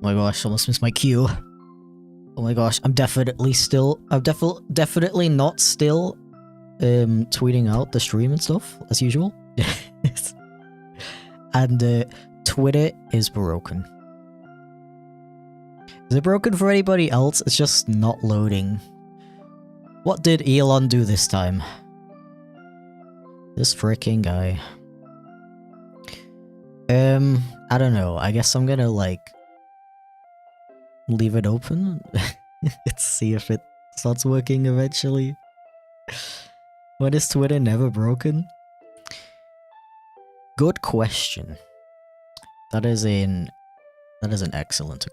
Oh my gosh, almost missed my cue. Oh my gosh, I'm definitely not still tweeting out the stream and stuff as usual. And Twitter is broken. Is it broken for anybody else? It's just not loading. What did Elon do this time? This freaking guy. I don't know. I guess I'm gonna like leave it open. Let's see if it starts working eventually. When is Twitter never broken? Good question. That is an excellent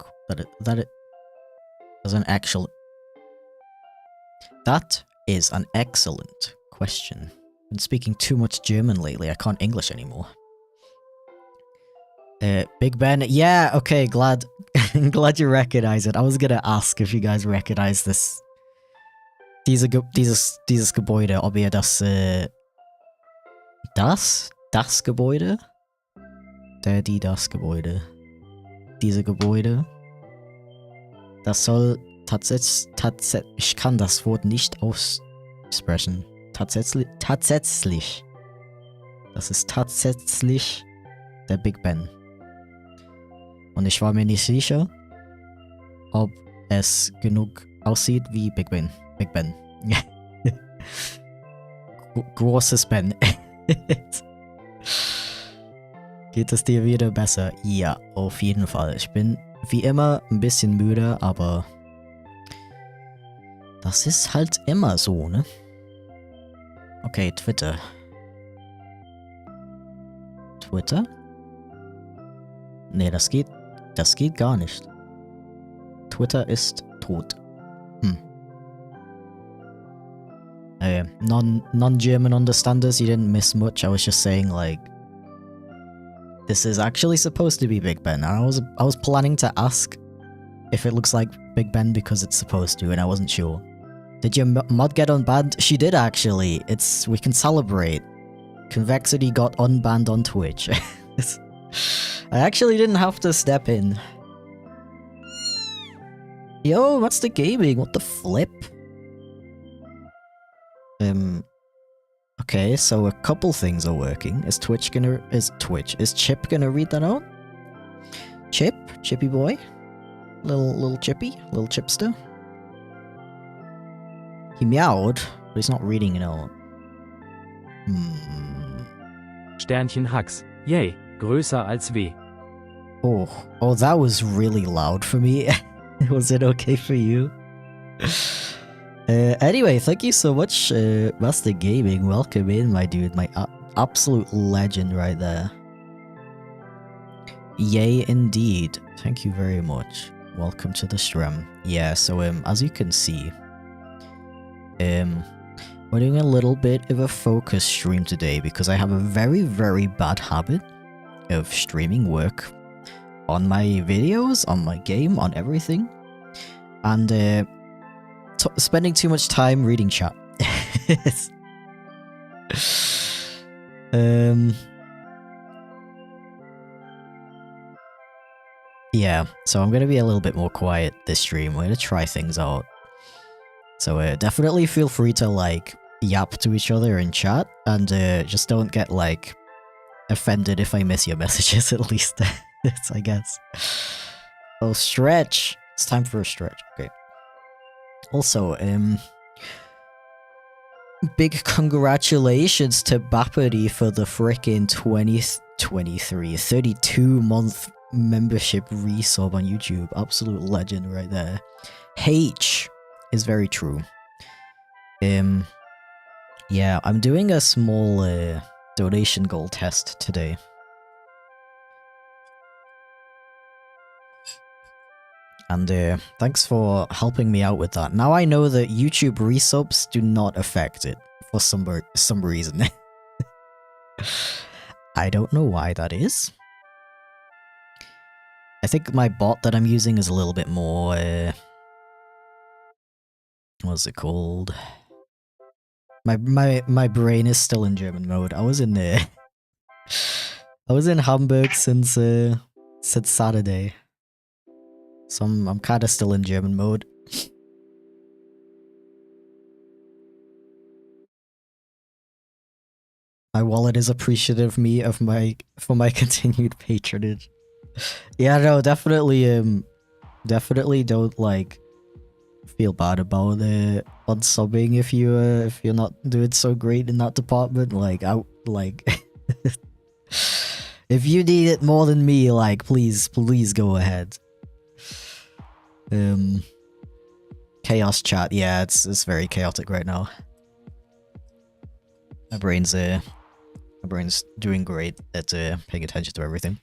that is an excellent question. Been speaking too much German lately. I can't English anymore. Big Ben, yeah, okay, glad you recognize it. I was gonna ask if you guys recognize this. Dieses Gebäude, ob ihr das Gebäude? Das Gebäude. Diese Gebäude. Das soll tatsächlich, ich kann das Wort nicht aussprechen. Tatsächlich. Das ist tatsächlich der Big Ben. Und ich war mir nicht sicher, ob es genug aussieht wie Big Ben. Big Ben. Großes Ben. Geht es dir wieder besser? Ja, auf jeden Fall. Ich bin wie immer ein bisschen müde, aber das ist halt immer so, ne? Okay, Twitter. Twitter? Nee, das geht gar nicht. Twitter ist tot. Non-German understanders, you didn't miss much. I was just saying, like, this is actually supposed to be Big Ben. And I was planning to ask if it looks like Big Ben because it's supposed to, and I wasn't sure. Did your mod get unbanned? She did actually. We can celebrate. Convexity got unbanned on Twitch. I actually didn't have to step in. Yo, what's the gaming? What the flip? Okay, so a couple things are working. Is Chip gonna read that out? Chip? Chippy boy? Little Chippy? Little Chipster? He meowed, but he's not reading it out. Sternchen Hacks. Yay, größer als W. Oh, that was really loud for me. Was it okay for you? Anyway, thank you so much, Master Gaming. Welcome in, my dude. My absolute legend right there. Yay, indeed. Thank you very much. Welcome to the stream. Yeah, so, as you can see, we're doing a little bit of a focus stream today because I have a very, very bad habit of streaming work on my videos, on my game, on everything. And, spending too much time reading chat. Yeah, so I'm gonna be a little bit more quiet this stream. We're gonna try things out. So definitely feel free to, like, yap to each other in chat, and just don't get, like, offended if I miss your messages, at least. I guess. Oh, stretch! It's time for a stretch. Okay. Also, big congratulations to Bappery for the frickin' 32-month membership resub on YouTube. Absolute legend right there. H is very true. Yeah, I'm doing a small donation goal test today. And thanks for helping me out with that. Now I know that YouTube resubs do not affect it for some reason. I don't know why that is. I think my bot that I'm using is a little bit more... what's it called? My brain is still in German mode. I was in Hamburg since Saturday. So I'm kind of still in German mode. My wallet is appreciative for my continued patronage. Yeah, no, definitely don't, like, feel bad about unsubbing if you're not doing so great in that department. Like, if you need it more than me, like, please go ahead. Chaos chat, yeah, it's very chaotic right now. My brain's doing great at paying attention to everything.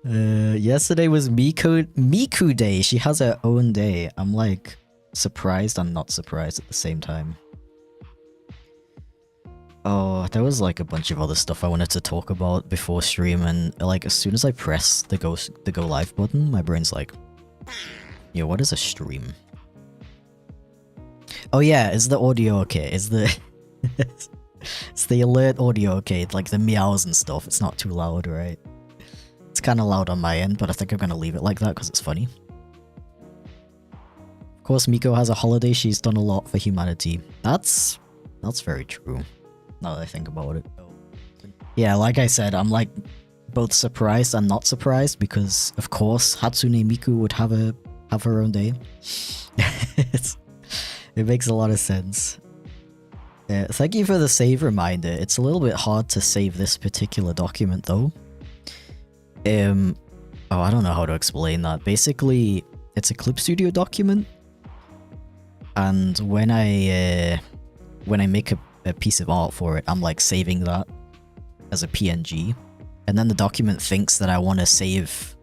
Yesterday was Miku Day. She has her own day. I'm, like, surprised and not surprised at the same time. Oh, there was, like, a bunch of other stuff I wanted to talk about before stream, and, like, as soon as I press the go live button, my brain's like, yo, what is a stream? Oh yeah, is the audio okay? Is the is the alert audio okay? Like the meows and stuff, it's not too loud, right? It's kind of loud on my end, but I think I'm gonna leave it like that because it's funny. Of course, Miko has a holiday. She's done a lot for humanity. That's very true. Now that I think about it. Yeah, like I said, I'm, like, both surprised and not surprised because, of course, Hatsune Miku would have her own day. It makes a lot of sense. Thank you for the save reminder. It's a little bit hard to save this particular document though. Oh, I don't know how to explain that. Basically, it's a Clip Studio document, and when I make a piece of art for it, I'm like saving that as a PNG, and then the document thinks that I want to save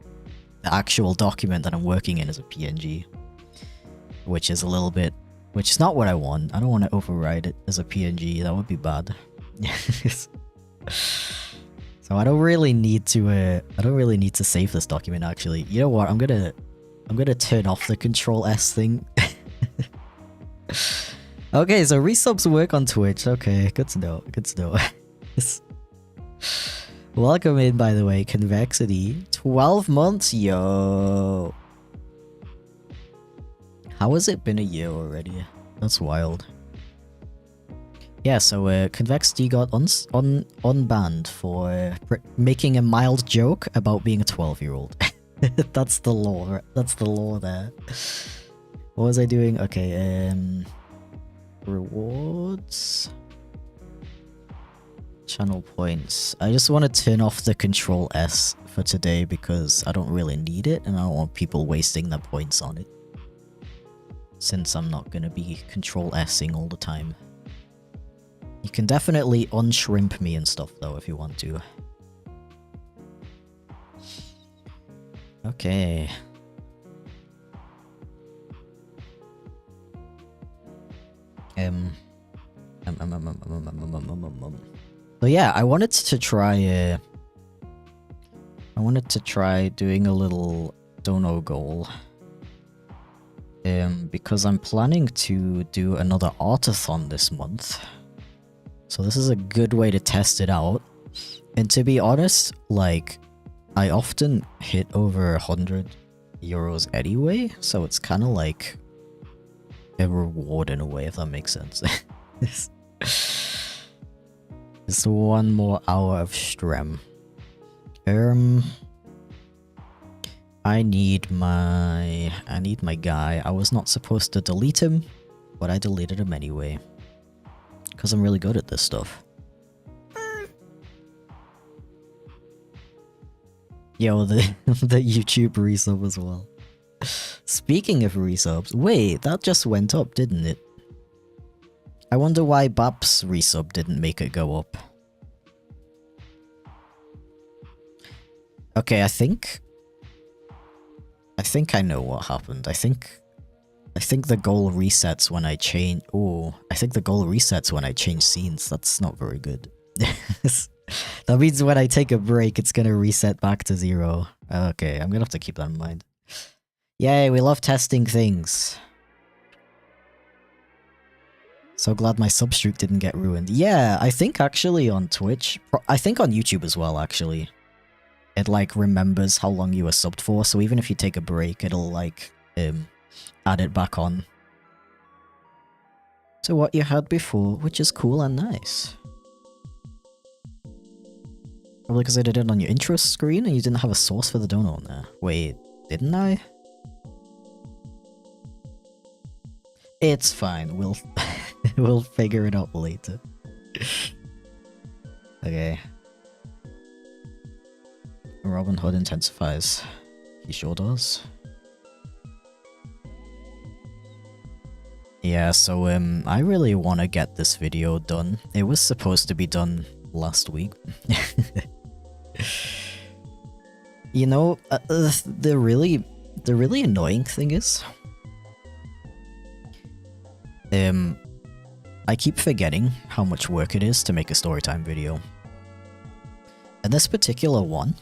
the actual document that I'm working in as a PNG, which is not what I want. I don't want to override it as a PNG. That would be bad. So I don't really need to save this document actually. You know what? I'm gonna turn off the Control S thing. Okay, so resubs work on Twitch. Okay, good to know. Good to know. Welcome in, by the way, Convexity. 12 months, yo. How has it been a year already? That's wild. Yeah, so Convexity got unbanned for making a mild joke about being a 12-year-old. That's the law. That's the law there. What was I doing? Okay, rewards. Channel points. I just want to turn off the Control S for today because I don't really need it and I don't want people wasting their points on it. Since I'm not going to be Control S-ing all the time. You can definitely unshrimp me and stuff though if you want to. Okay. So yeah, I wanted to try doing a little dono goal. Because I'm planning to do another artathon this month. So this is a good way to test it out. And to be honest, like, I often hit over 100 euros anyway, so it's kind of like a reward in a way, if that makes sense. Just one more hour of Strem. I need my guy. I was not supposed to delete him, but I deleted him anyway. Because I'm really good at this stuff. Yo, the YouTube resub as well. Speaking of resubs, wait, that just went up, didn't it? I wonder why Bab's resub didn't make it go up. Okay, I think I know what happened. I think the goal resets when I change. Oh, I think the goal resets when I change scenes. That's not very good. That means when I take a break, it's gonna reset back to 0. Okay, I'm gonna have to keep that in mind. Yay, we love testing things. So glad my sub streak didn't get ruined. Yeah, I think actually on Twitch, I think on YouTube as well actually. It like remembers how long you were subbed for, so even if you take a break, it'll like add it back on to what you had before, which is cool and nice. Probably because I did it on your intro screen and you didn't have a source for the donut on there. Wait, didn't I? It's fine, we'll we'll figure it out later. Okay. Robin Hood intensifies. He sure does. Yeah, so I really want to get this video done. It was supposed to be done last week. You know, the really annoying thing is, I keep forgetting how much work it is to make a Storytime video. And this particular one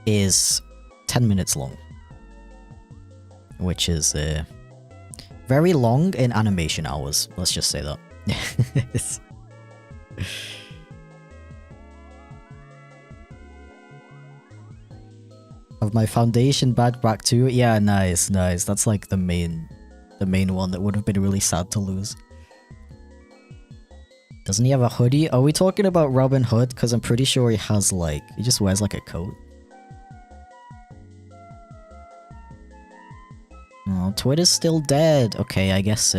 is 10 minutes long, which is very long in animation hours, let's just say that. Of my foundation badge back too? Yeah, nice. That's like the main one that would have been really sad to lose. Doesn't he have a hoodie? Are we talking about Robin Hood? Because I'm pretty sure he has like, he just wears like a coat. Oh, Twitter's still dead. Okay, I guess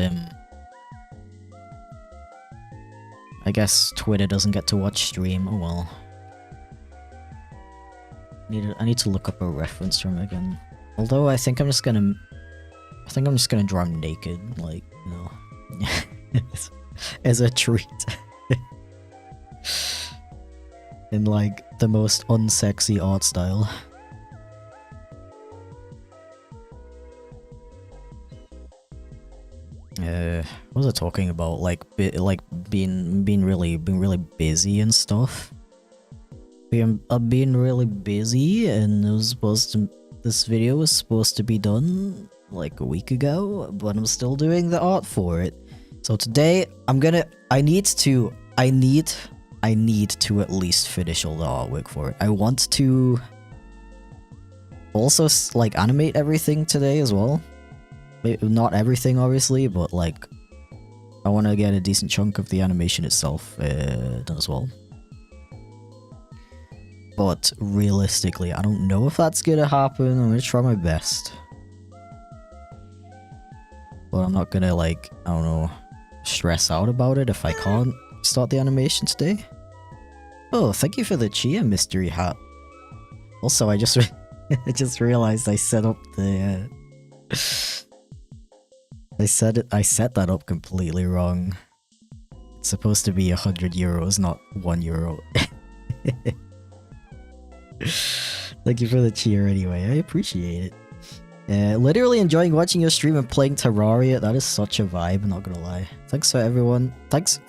I guess Twitter doesn't get to watch stream. Oh well. I need to look up a reference from it again. Although I think I'm just gonna draw him naked, like, you know, as a treat. In like the most unsexy art style. What was I talking about? Like, being really busy and stuff. Being really busy, and this video was supposed to be done like a week ago, but I'm still doing the art for it. So today I need to at least finish all the artwork for it. I want to also like animate everything today as well. Not everything, obviously, but like I want to get a decent chunk of the animation itself done as well. But realistically, I don't know if that's gonna happen. I'm gonna try my best. But I'm not gonna, like, I don't know, stress out about it if I can't start the animation today. Oh, thank you for the Chia mystery hat. Also, I just I just realized I set up the I set that up completely wrong. It's supposed to be 100 euros, not €1. Thank you for the cheer anyway, I appreciate it. Literally enjoying watching your stream and playing Terraria, that is such a vibe, I'm not gonna lie. Thanks for everyone. Thanks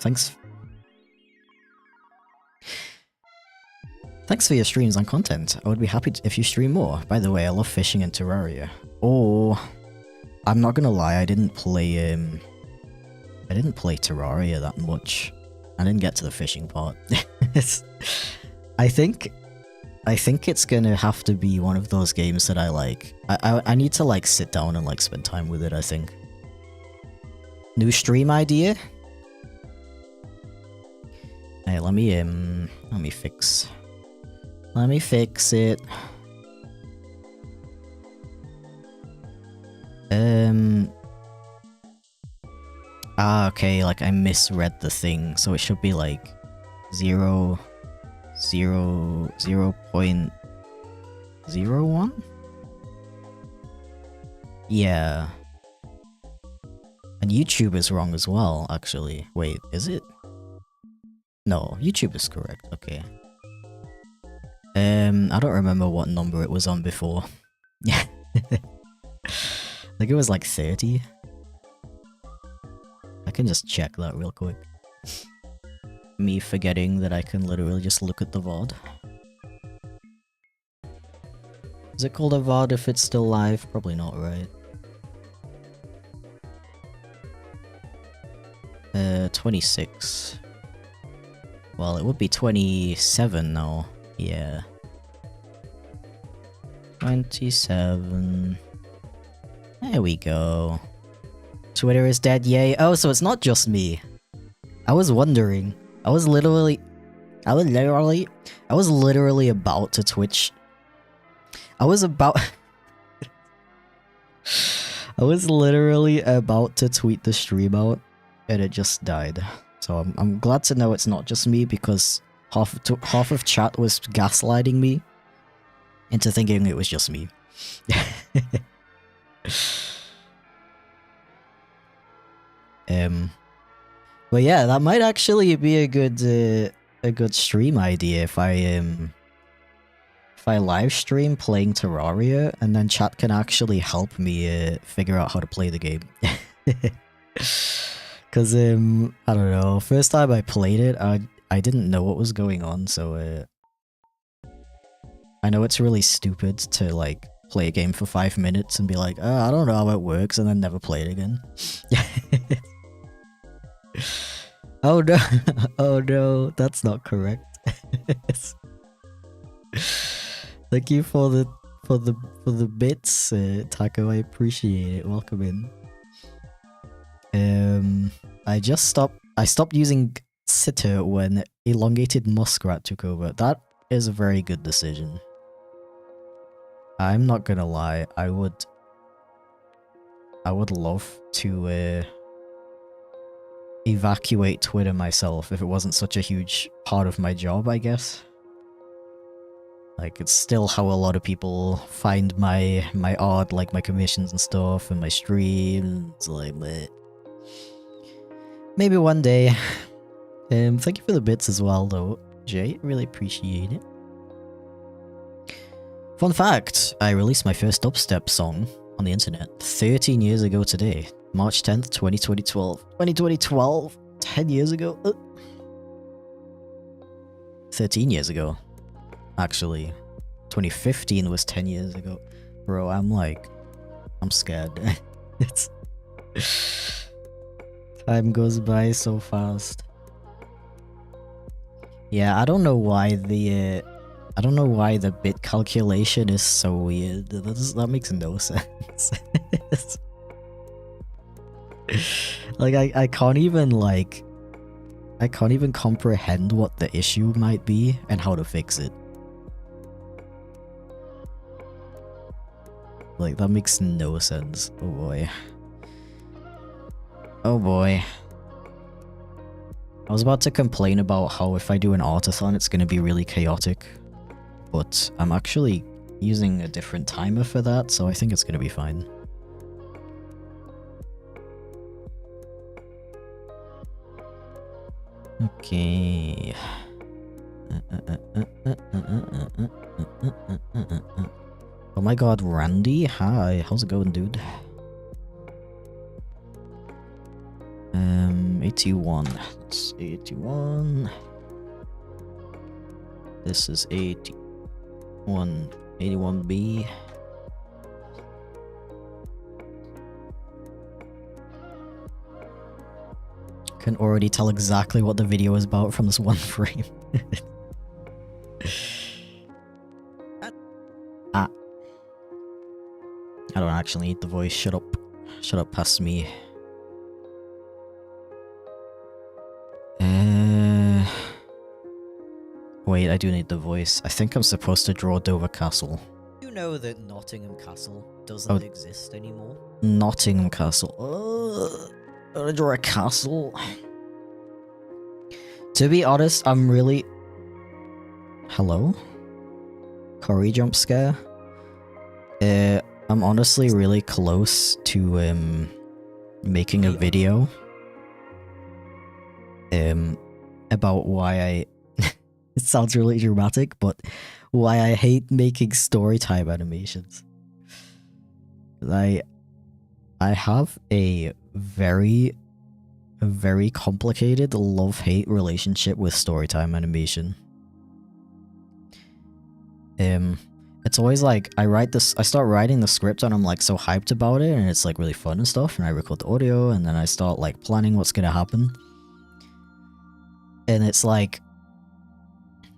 for your streams and content. I would be happy if you stream more. By the way, I love fishing in Terraria. Oh, I'm not gonna lie, I didn't play Terraria that much. I didn't get to the fishing part. I think it's gonna have to be one of those games that I like. I need to like sit down and like spend time with it, I think. New stream idea? Hey, let me fix it. Okay, like I misread the thing, so it should be like 0.01? Yeah. And YouTube is wrong as well, actually. Wait, is it? No, YouTube is correct, okay. I don't remember what number it was on before. Yeah. I think it was like 30. I can just check that real quick. Me forgetting that I can literally just look at the VOD. Is it called a VOD if it's still live? Probably not, right? 26. Well, it would be 27 now. Yeah. 27. There we go. Twitter is dead, yay. Oh, so it's not just me. I was wondering. I was literally about to Twitch. I was literally about to tweet the stream out, and it just died. So I'm glad to know it's not just me, because half of chat was gaslighting me into thinking it was just me. But yeah, that might actually be a good stream idea if I live stream playing Terraria, and then chat can actually help me figure out how to play the game. Cause I don't know, first time I played it, I didn't know what was going on, so I know it's really stupid to like play a game for 5 minutes and be like, oh, I don't know how it works, and then never play it again. Oh no, oh no, that's not correct. Thank you for the bits, Taco. I appreciate it. Welcome in. I stopped using sitter when elongated muskrat took over. That is a very good decision. I'm not gonna lie. I would love to evacuate Twitter myself if it wasn't such a huge part of my job, I guess. Like, it's still how a lot of people find my art, like my commissions and stuff, and my streams, like, bleh. Maybe one day. Thank you for the bits as well, though, Jay. Really appreciate it. Fun fact, I released my first dubstep song on the internet 13 years ago today. March 10th, 2012. 2012? 10 years ago? 13 years ago. Actually, 2015 was 10 years ago. Bro, I'm scared. It's... Time goes by so fast. Yeah, I don't know why the bit calculation is so weird. That makes no sense. Like, I can't even comprehend what the issue might be and how to fix it. Like, that makes no sense. Oh boy. Oh boy. I was about to complain about how if I do an artathon it's gonna be really chaotic. But I'm actually using a different timer for that, so I think it's gonna be fine. Okay. Oh my god, Randy? Hi, how's it going, dude? 81. That's 81. This is 81. 81B. Can already tell exactly what the video is about from this one frame. I don't actually need the voice. Shut up. Shut up past me. Wait, I do need the voice. I think I'm supposed to draw Dover Castle. You know that Nottingham Castle doesn't exist anymore? Nottingham Castle. I want to draw a castle. To be honest, I'm really... Hello? Corey jump scare? I'm honestly really close to making a video about why I... It sounds really dramatic, but why I hate making storytime animations. I have a very complicated love-hate relationship with storytime animation. It's always like I start writing the script and I'm like so hyped about it and it's like really fun and stuff, and I record the audio and then I start like planning what's gonna happen. And it's like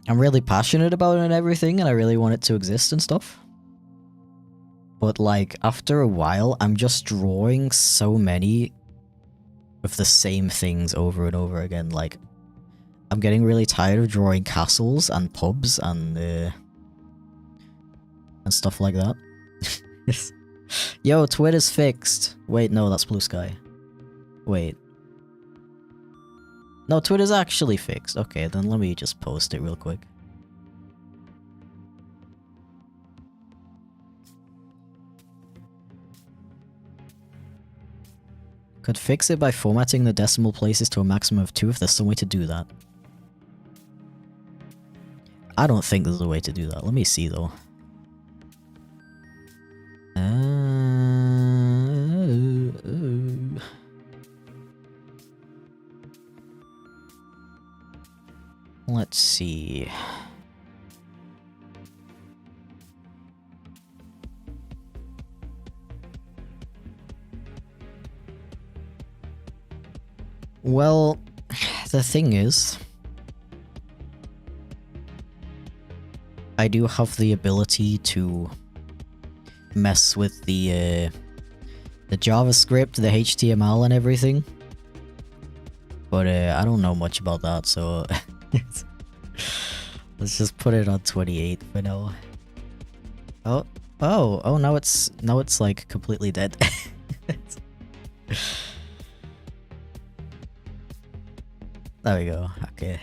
I'm really passionate about it and everything and I really want it to exist and stuff. But like after a while I'm just drawing so many of the same things over and over again. Like I'm getting really tired of drawing castles and pubs and stuff like that. Yo, Twitter's fixed. Wait, no, that's Blue Sky. Wait. No, Twitter's actually fixed. Okay, then let me just post it real quick. Could fix it by formatting the decimal places to a maximum of 2 if there's some way to do that. I don't think there's a way to do that. Let me see though. Let's see. Well, the thing is, I do have the ability to mess with the JavaScript, the HTML and everything. But I don't know much about that, so let's just put it on 28 for now. Oh, now it's like completely dead. There we go. Okay.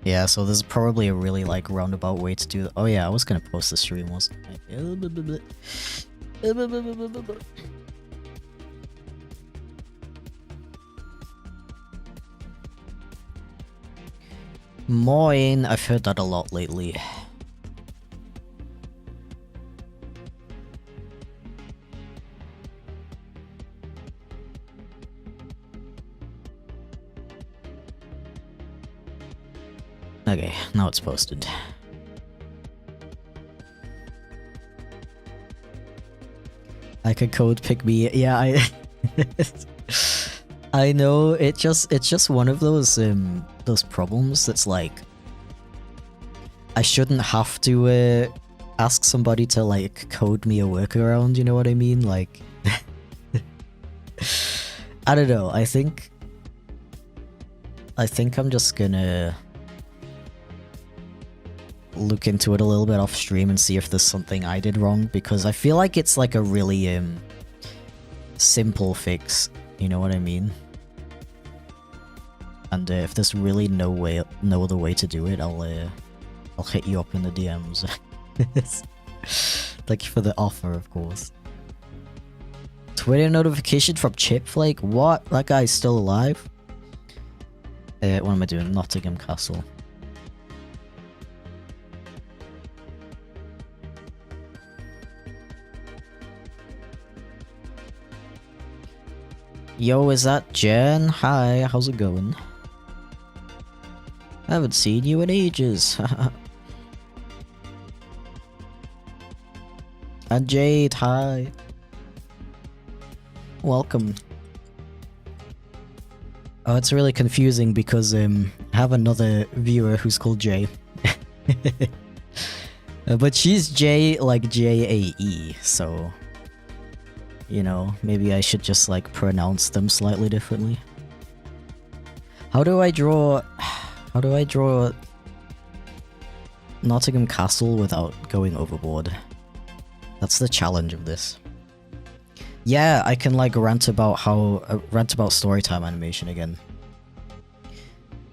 Yeah, so this is probably a really like roundabout way to do. Oh yeah, I was gonna post the stream, wasn't I? Moin, I've heard that a lot lately. Okay, now it's posted. I could code pick me. Yeah, I know. It's just one of those problems that's like I shouldn't have to ask somebody to like code me a workaround, you know what I mean? Like I don't know. I think I'm just gonna look into it a little bit off stream and see if there's something I did wrong, because I feel like it's like a really simple fix, you know what I mean? And if there's really no other way to do it, I'll hit you up in the DMs. Thank you for the offer, of course. Twitter notification from chipflake. What? That guy's still alive? What am I doing? Nottingham Castle. Yo, is that Jen? Hi, how's it going? I haven't seen you in ages. And Jade, hi. Welcome. Oh, it's really confusing because I have another viewer who's called Jay. But she's J like J-A-E, so... You know, maybe I should just like pronounce them slightly differently. How do I draw Nottingham Castle without going overboard? That's the challenge of this. Yeah, I can like rant about Storytime animation again.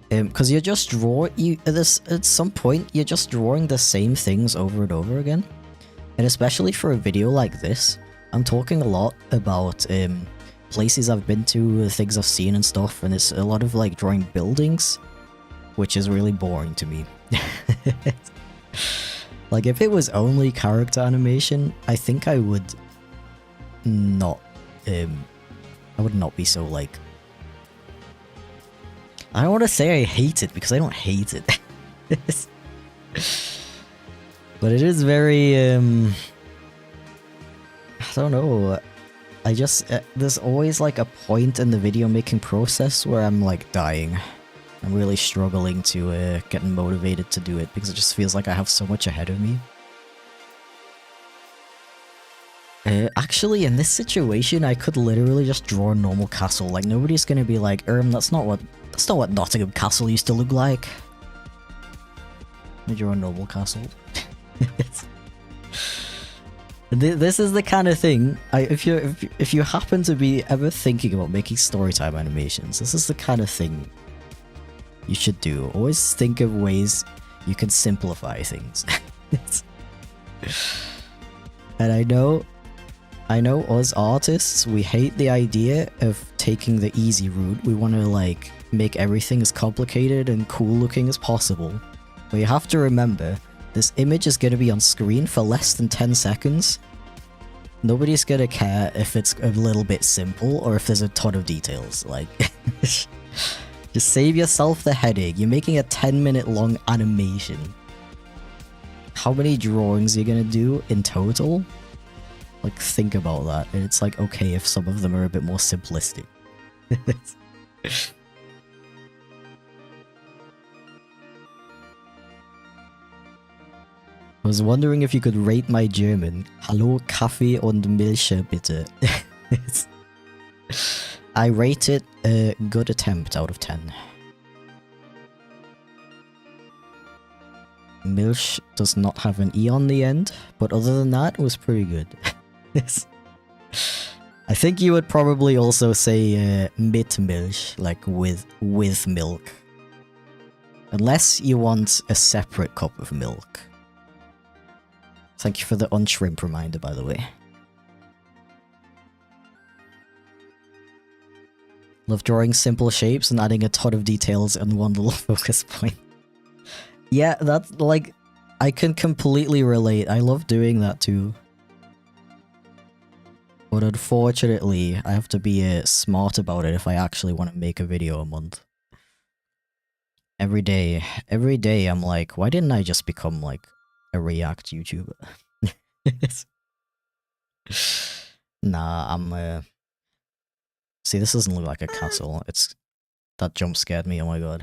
Because you're just at some point you're just drawing the same things over and over again, and especially for a video like this. I'm talking a lot about places I've been to, things I've seen and stuff, and it's a lot of like drawing buildings, which is really boring to me. Like if it was only character animation, I think I would not be so like... I don't want to say I hate it, because I don't hate it. But it is very I don't know, I just, there's always like a point in the video making process where I'm like dying. I'm really struggling to get motivated to do it, because it just feels like I have so much ahead of me. Actually, in this situation, I could literally just draw a normal castle. Like, nobody's gonna be like, that's not what Nottingham Castle used to look like. Let me draw a normal castle. This is the kind of thing, if you happen to be ever thinking about making Storytime animations, this is the kind of thing you should do. Always think of ways you can simplify things. And I know us artists, we hate the idea of taking the easy route. We want to like make everything as complicated and cool looking as possible. But you have to remember, this image is going to be on screen for less than 10 seconds. Nobody's going to care if it's a little bit simple or if there's a ton of details. Like, just save yourself the headache. You're making a 10-minute long animation. How many drawings are you going to do in total? Like, think about that. And it's like, okay, if some of them are a bit more simplistic. I was wondering if you could rate my German. Hallo, Kaffee und Milch, bitte. I rate it a good attempt out of 10. Milch does not have an E on the end, but other than that, it was pretty good. I think you would probably also say mit Milch, like with milk. Unless you want a separate cup of milk. Thank you for the unshrimp reminder, by the way. Love drawing simple shapes and adding a ton of details in one little focus point. Yeah, that's like... I can completely relate. I love doing that too. But unfortunately, I have to be smart about it if I actually want to make a video a month. Every day I'm like, why didn't I just become like a React YouTuber? Nah, I'm See, this doesn't look like a castle. It's... That jump scared me, oh my god.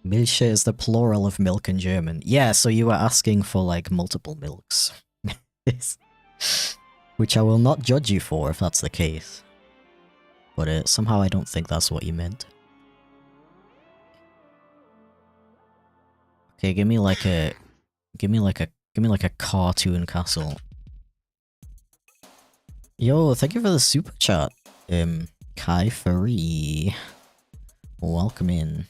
Milch is the plural of milk in German. Yeah, so you were asking for like multiple milks. Which I will not judge you for if that's the case. But somehow I don't think that's what you meant. Okay, give me like a cartoon castle. Yo, thank you for the super chat. Kai Furry. Welcome in.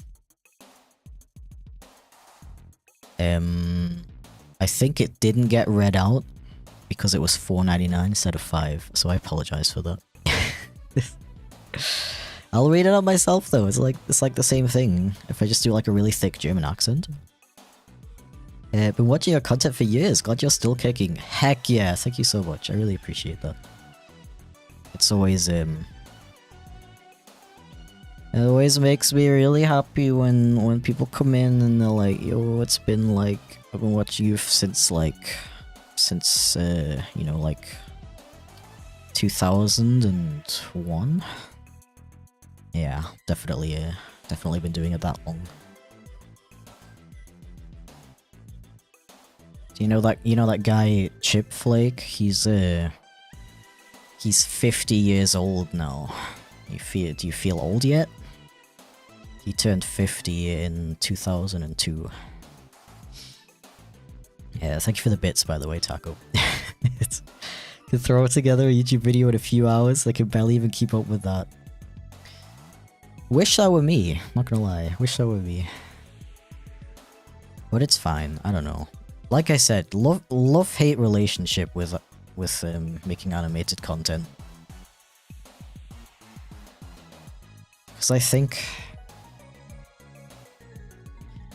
I think it didn't get read out because it was $4.99 instead of $5, so I apologize for that. I'll read it out myself though. It's like the same thing if I just do like a really thick German accent. Been watching your content for years. Glad you're still kicking. Heck yeah! Thank you so much. I really appreciate that. It's always It always makes me really happy when people come in and they're like, yo, it's been like, I've been watching you since you know, like 2001. Yeah, definitely been doing it that long. Do you know that guy Chipflake? He's 50 years old now. Do you feel old yet? He turned 50 in 2002. Yeah, thank you for the bits, by the way, Taco. To throw together a YouTube video in a few hours, I can barely even keep up with that. Wish that were me, not gonna lie. Wish that were me. But it's fine, I don't know. Like I said, love-hate relationship with making animated content. Because I think...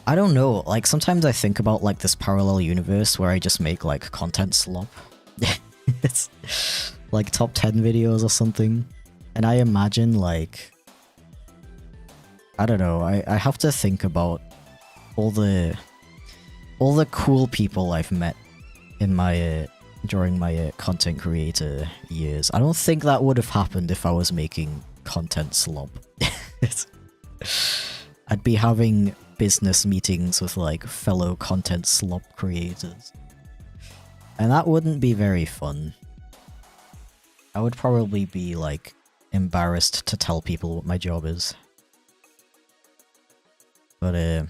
I don't know, like sometimes I think about like this parallel universe where I just make like content slop. It's like top 10 videos or something. And I imagine like... I don't know, I have to think about all the cool people I've met in my during my content creator years. I don't think that would have happened if I was making content slop. I'd be having business meetings with like fellow content slop creators. And that wouldn't be very fun. I would probably be like embarrassed to tell people what my job is. But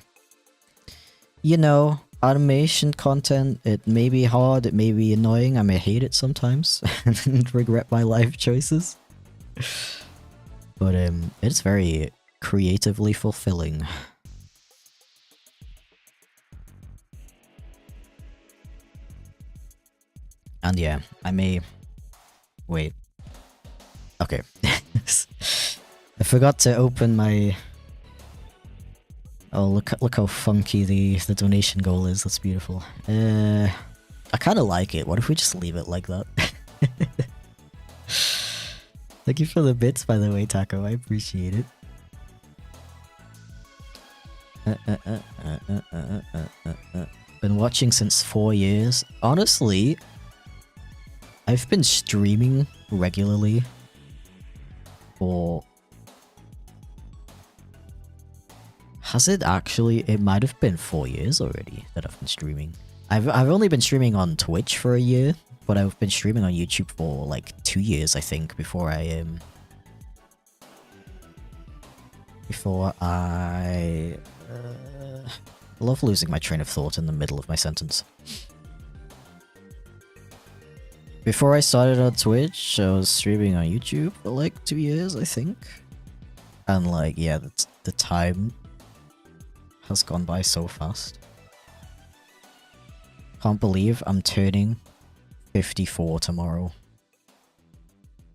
you know, animation content, it may be hard, it may be annoying, I may hate it sometimes and regret my life choices. But it's very creatively fulfilling. And yeah, I may... Wait. Okay. I forgot to open my... Oh, look how funky the donation goal is. That's beautiful. I kind of like it. What if we just leave it like that? Thank you for the bits, by the way, Taco. I appreciate it. Been watching since 4 years. Honestly, I've been streaming regularly for... Has it actually? It might have been 4 years already that I've been streaming. I've only been streaming on Twitch for a year, but I've been streaming on YouTube for like 2 years, I think, before I love losing my train of thought in the middle of my sentence. Before I started on Twitch, I was streaming on YouTube for like 2 years, I think. And like, yeah, the time has gone by so fast. Can't believe I'm turning 54 tomorrow.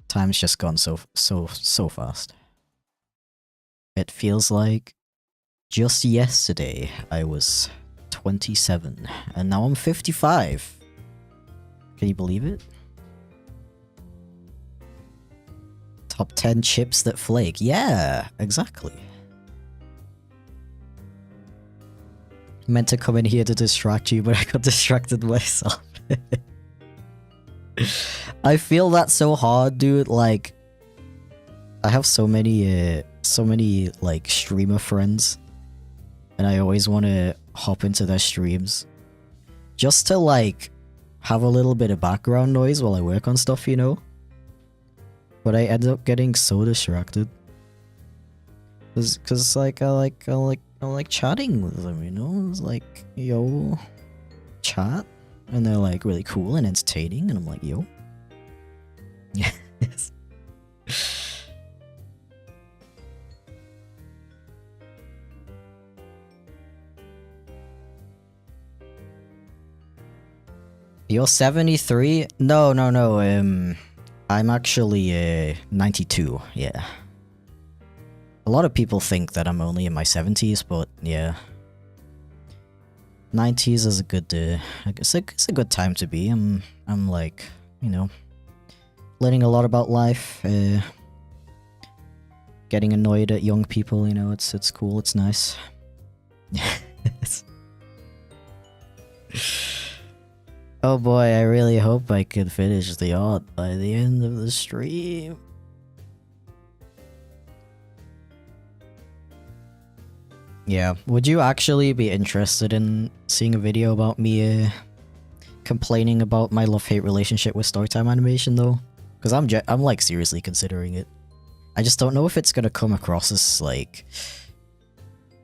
Time's just gone so fast. It feels like just yesterday I was 27 and now I'm 55. Can you believe it? Top 10 chips that flake. Yeah, exactly. Meant to come in here to distract you, but I got distracted myself. I feel that so hard, dude. Like, I have so many like streamer friends, and I always want to hop into their streams just to like have a little bit of background noise while I work on stuff, you know. But I end up getting so distracted, cause like I like chatting with them, you know. It's like, yo, chat, and they're like really cool and entertaining, and I'm like, yo, yes. You're 73? No. I'm actually 92. Yeah. A lot of people think that I'm only in my 70s, but yeah. 90s is a good, it's a good time to be. I'm like, you know, learning a lot about life, getting annoyed at young people, you know, it's cool, it's nice. Oh boy, I really hope I can finish the art by the end of the stream. Yeah, would you actually be interested in seeing a video about me complaining about my love-hate relationship with Storytime animation though? Because I'm like seriously considering it. I just don't know if it's gonna come across as like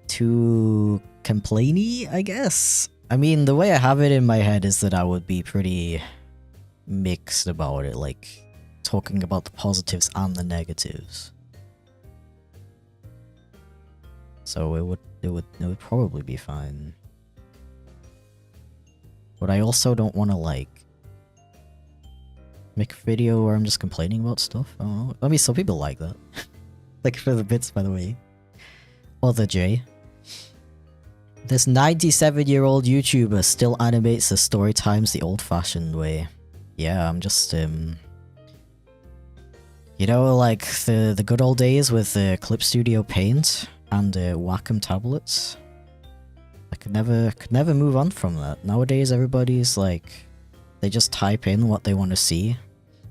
too complainy, I guess. I mean, the way I have it in my head is that I would be pretty mixed about it, like talking about the positives and the negatives. So it would probably be fine. But I also don't want to like make a video where I'm just complaining about stuff. I don't know. I mean, some people like that. Like for the bits, by the way. Or the J. This 97-year-old YouTuber still animates the story times the old-fashioned way. Yeah, I'm just, you know, like the good old days with Clip Studio Paint and Wacom tablets. I could never move on from that. Nowadays, everybody's like, they just type in what they want to see,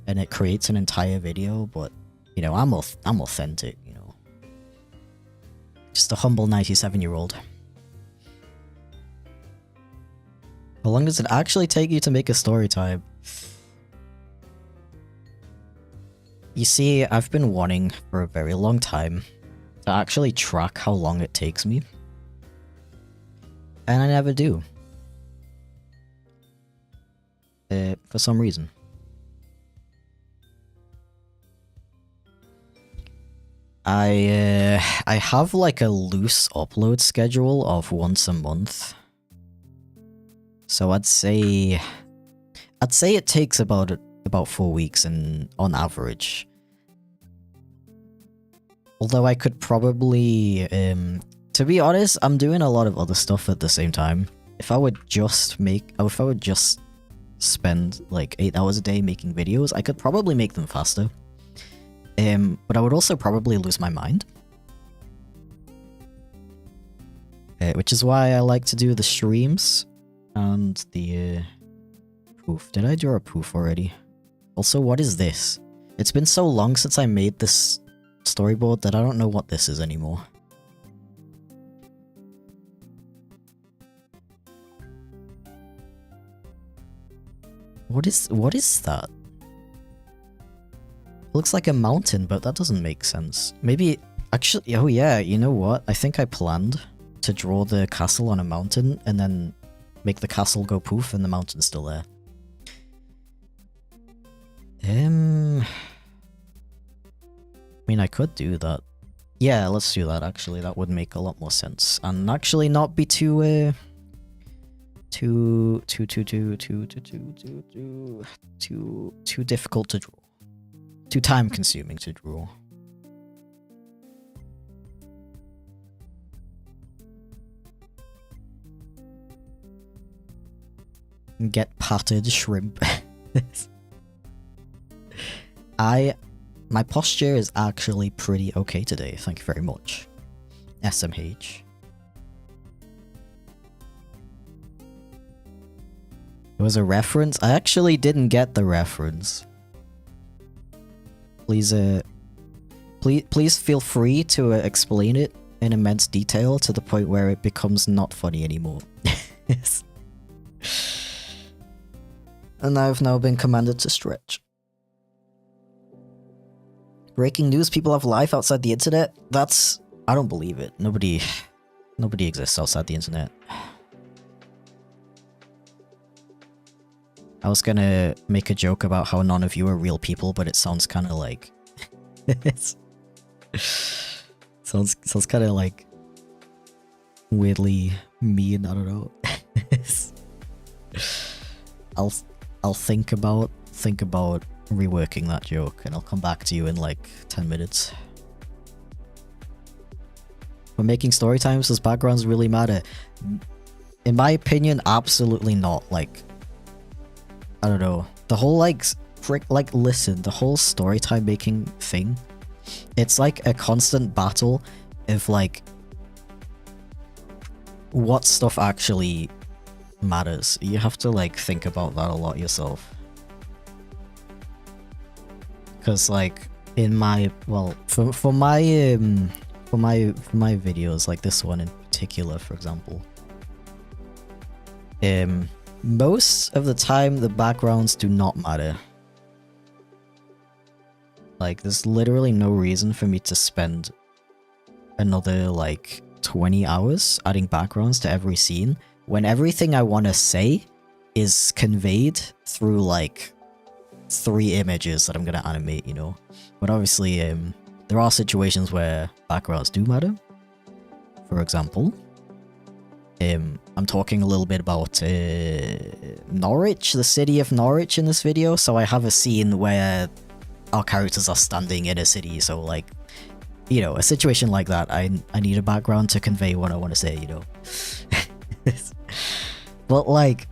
and it creates an entire video. But you know, I'm authentic. You know, just a humble 97-year-old. How long does it actually take you to make a story time? You see, I've been wanting for a very long time to actually track how long it takes me. And I never do. For some reason. I have like a loose upload schedule of once a month. So I'd say it takes about 4 weeks on average. Although I could probably, to be honest, I'm doing a lot of other stuff at the same time. If I would just spend like 8 hours a day making videos, I could probably make them faster. But I would also probably lose my mind. Which is why I like to do the streams. And the poof. Did I draw a poof already? Also, what is this? It's been so long since I made this storyboard that I don't know what this is anymore. What is that? Looks like a mountain, but that doesn't make sense. Maybe, actually, oh yeah, you know what? I think I planned to draw the castle on a mountain and then make the castle go poof and the mountain's still there. I mean, I could do that. Yeah, let's do that, actually. That would make a lot more sense. And actually not be too difficult to draw. Too time consuming to draw. Get patted shrimp. My posture is actually pretty okay today, thank you very much. SMH. It was a reference? I actually didn't get the reference. Please feel free to explain it in immense detail to the point where it becomes not funny anymore. And I've now been commanded to stretch. Breaking news, people have life outside the internet? That's... I don't believe it. Nobody exists outside the internet. I was gonna make a joke about how none of you are real people, but it sounds kind of like... sounds kind of like... weirdly mean, I don't know. I'll think about reworking that joke and I'll come back to you in like 10 minutes. When making story times, does backgrounds really matter? In my opinion, absolutely not. Like, I don't know. The whole listen, the whole story time making thing, it's like a constant battle of like what stuff actually matters. You have to like think about that a lot yourself. Because like in my for my videos, like this one in particular, for example, most of the time the backgrounds do not matter. Like there's literally no reason for me to spend another like 20 hours adding backgrounds to every scene when everything I want to say is conveyed through like 3 images that I'm gonna animate, you know. But obviously there are situations where backgrounds do matter. For example, I'm talking a little bit about Norwich, the city of Norwich in this video. So I have a scene where our characters are standing in a city, so like, you know, a situation like that, I need a background to convey what I want to say, you know. But like,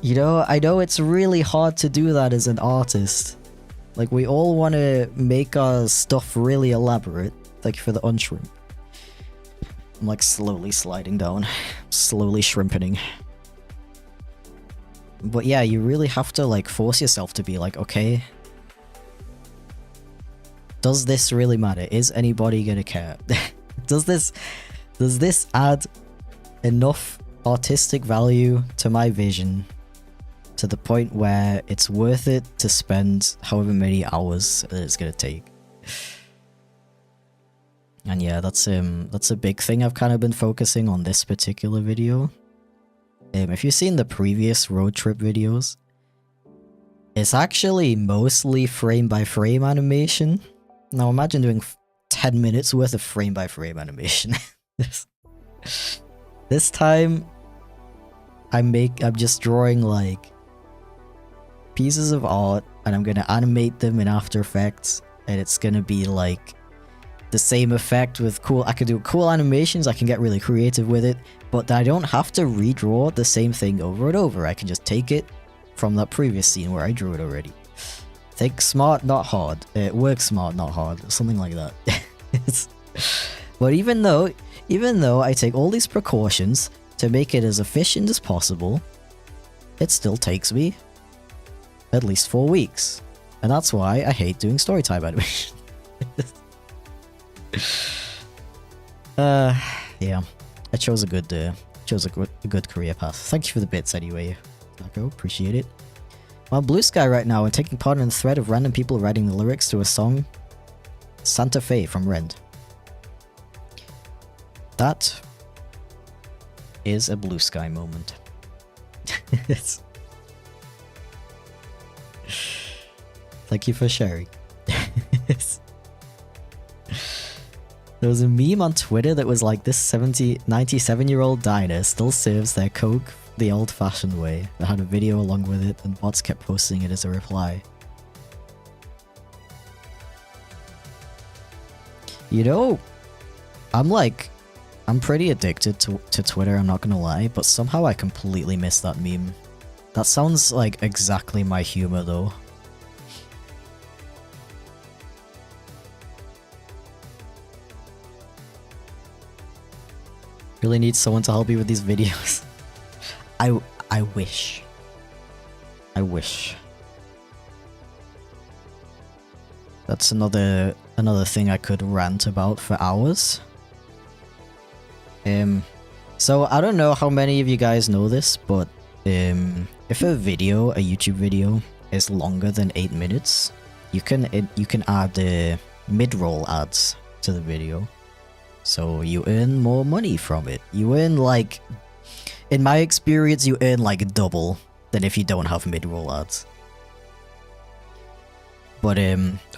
you know, I know it's really hard to do that as an artist. Like, we all want to make our stuff really elaborate. Thank you for the unshrimp. I'm like slowly sliding down, slowly shrimpening. But yeah, you really have to like force yourself to be like, okay, does this really matter? Is anybody gonna care? Does this add enough artistic value to my vision to the point where it's worth it to spend however many hours that it's gonna take? And yeah, that's a big thing I've kind of been focusing on this particular video. If you've seen the previous road trip videos, it's actually mostly frame by frame animation. Now imagine doing 10 minutes worth of frame by frame animation. This time I'm just drawing like pieces of art and I'm gonna animate them in After Effects, and it's gonna be like the same effect with I can do cool animations, I can get really creative with it, but I don't have to redraw the same thing over and over. I can just take it from that previous scene where I drew it already. Think smart, not hard. Work smart, not hard. Something like that. But even though I take all these precautions to make it as efficient as possible, it still takes me at least 4 weeks. And that's why I hate doing storytime animation. Yeah, I chose a good career path. Thank you for the bits anyway. Taco, appreciate it. I'm on Blue Sky right now and taking part in a thread of random people writing the lyrics to a song Santa Fe from Rent. That is a Blue Sky moment. Thank you for sharing. There was a meme on Twitter that was like, this 97-year-old diner still serves their Coke the old-fashioned way. That had a video along with it, and bots kept posting it as a reply. You know, I'm pretty addicted to Twitter, I'm not gonna lie, but somehow I completely missed that meme. That sounds like exactly my humor though. Really need someone to help me with these videos. I wish. I wish. That's another thing I could rant about for hours. So I don't know how many of you guys know this, but if a YouTube video is longer than 8 minutes, you can add mid-roll ads to the video. So you earn more money from it. You earn like, in my experience, you earn like double than if you don't have mid-roll ads. But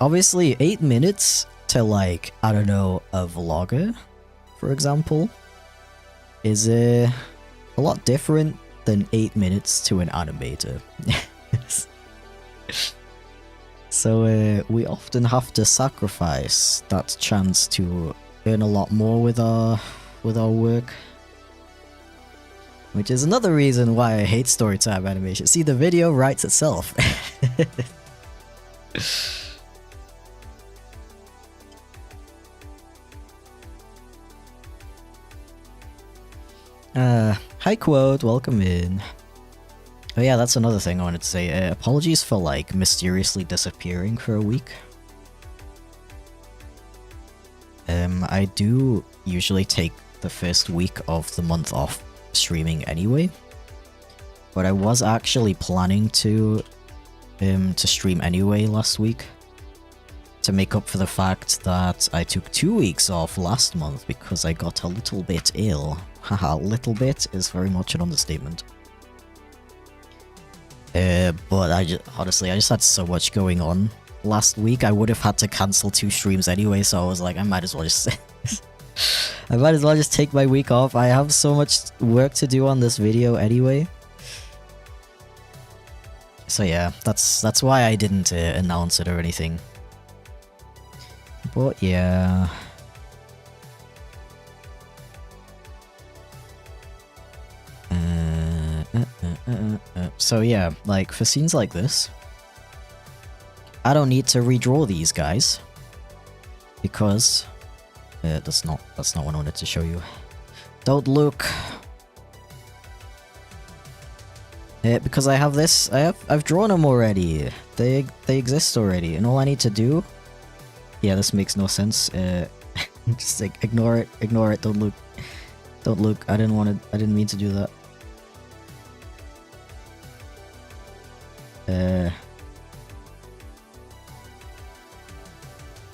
obviously 8 minutes to like, I don't know, a vlogger, for example, is a lot different than 8 minutes to an animator. So we often have to sacrifice that chance to earn a lot more with our work. Which is another reason why I hate Storytime animation. See, the video writes itself. Hi Quote, welcome in. Oh yeah, that's another thing I wanted to say. Apologies for like mysteriously disappearing for a week. I do usually take the first week of the month off streaming anyway, but I was actually planning to stream anyway last week to make up for the fact that I took 2 weeks off last month because I got a little bit ill. Haha, little bit is very much an understatement. But honestly, I just had so much going on last week. I would have had to cancel 2 streams anyway, so I was like, I might as well just take my week off. I have so much work to do on this video anyway. So yeah, that's why I didn't announce it or anything. But yeah. So yeah, like for scenes like this, I don't need to redraw these guys because that's not what I wanted to show you. Don't look. Because I have this, I've drawn them already. They exist already, and all I need to do. Yeah, this makes no sense. Just like ignore it. Don't look. I didn't mean to do that.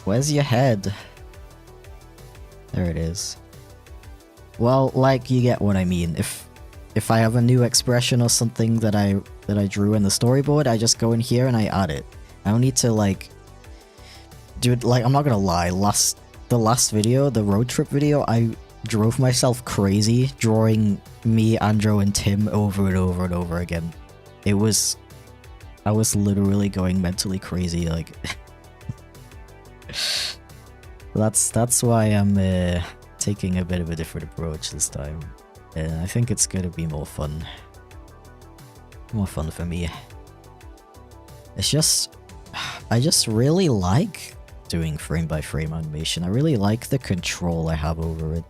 Where's your head? There it is. Well, like, you get what I mean. If I have a new expression or something that I drew in the storyboard, I just go in here and I add it. I don't need to like do it. Like, I'm not gonna lie, the last video, the road trip video, I drove myself crazy drawing me, Andrew, and Tim over and over and over again. I was literally going mentally crazy, like. That's why I'm taking a bit of a different approach this time. I think it's gonna be more fun. More fun for me. It's just, I just really like doing frame by frame animation. I really like the control I have over it.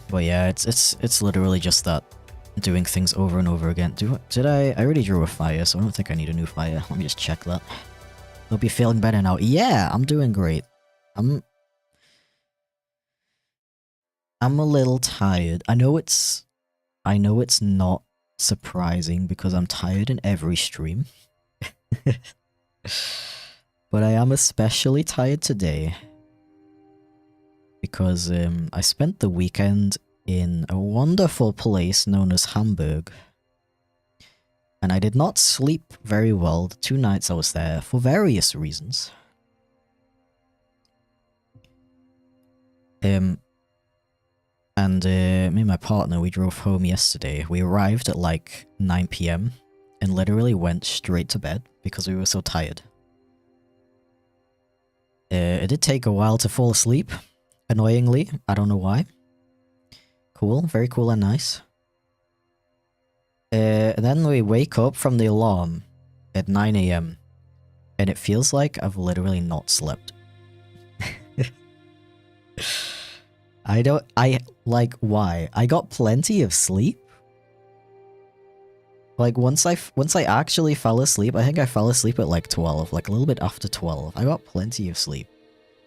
But yeah, it's literally just that, doing things over and over again. Did I already drew a fire, so I don't think I need a new fire. Let me just check that. Hope you're feeling better now. Yeah, I'm doing great. I'm a little tired. I know it's not surprising because I'm tired in every stream. But I am especially tired today because I spent the weekend in a wonderful place known as Hamburg. And I did not sleep very well the 2 nights I was there for various reasons. Me and my partner, we drove home yesterday. We arrived at like 9 PM and literally went straight to bed because we were so tired. It did take a while to fall asleep, annoyingly. I don't know why. Cool, very cool and nice. Then we wake up from the alarm at 9 AM and it feels like I've literally not slept. Why? I got plenty of sleep. Like, once I actually fell asleep, I think I fell asleep at like 12, like a little bit after 12. I got plenty of sleep.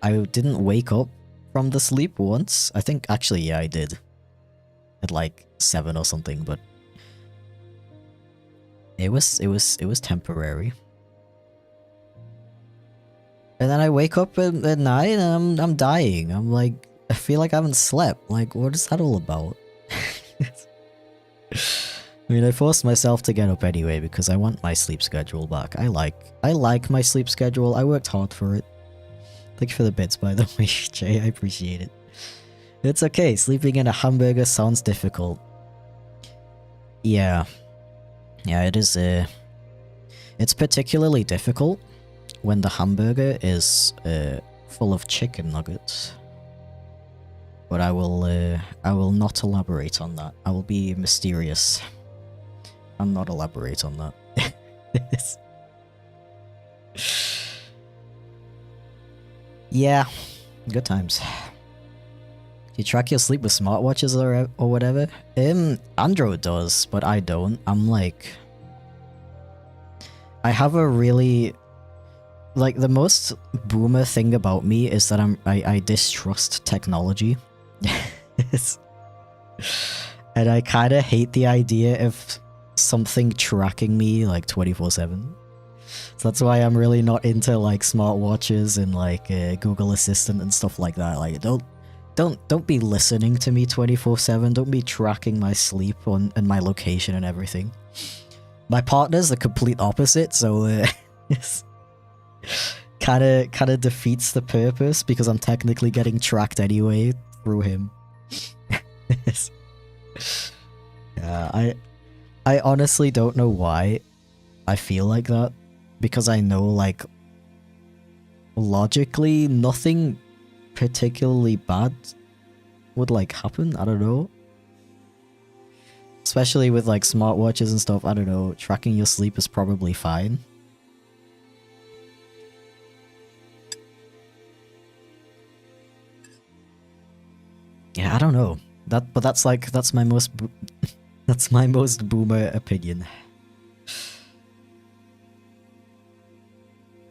I didn't wake up from the sleep once. I think, actually, yeah, I did. At like 7 or something, but it was temporary. And then I wake up at 9 and I'm dying. I'm like, I feel like I haven't slept. Like, what is that all about? I mean, I forced myself to get up anyway because I want my sleep schedule back. I like my sleep schedule. I worked hard for it. Thanks for the bits, by the way, Jay. I appreciate it. It's okay. Sleeping in a hamburger sounds difficult. Yeah. Yeah, it is. It's particularly difficult when the hamburger is full of chicken nuggets. But I will not elaborate on that. I will be mysterious and not elaborate on that. Yeah, good times. Do you track your sleep with smartwatches or whatever? Android does, but I don't. I'm like, I have a really, like, the most boomer thing about me is that I distrust technology. And I kind of hate the idea of something tracking me like 24/7. So that's why I'm really not into like smartwatches and like Google Assistant and stuff like that. Like, don't be listening to me 24/7. Don't be tracking my sleep and my location and everything. My partner's the complete opposite, so kind of defeats the purpose because I'm technically getting tracked anyway through him. Yeah, I honestly don't know why I feel like that, because I know, like, logically nothing particularly bad would like happen. I don't know. Especially with like smartwatches and stuff, I don't know, tracking your sleep is probably fine. Yeah, I don't know. But that's my most that's my most boomer opinion.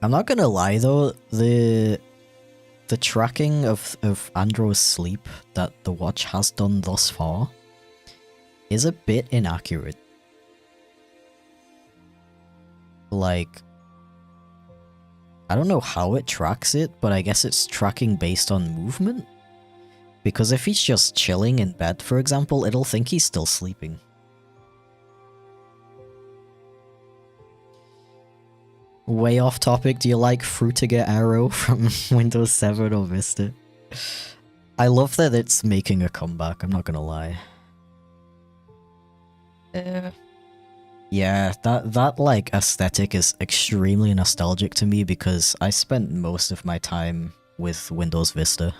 I'm not gonna lie though, the tracking of Andro's sleep that the watch has done thus far is a bit inaccurate. Like, I don't know how it tracks it, but I guess it's tracking based on movement. Because if he's just chilling in bed, for example, it'll think he's still sleeping. Way off topic, do you like Frutiger Arrow from Windows 7 or Vista? I love that it's making a comeback, I'm not gonna lie. Yeah, that like aesthetic is extremely nostalgic to me because I spent most of my time with Windows Vista.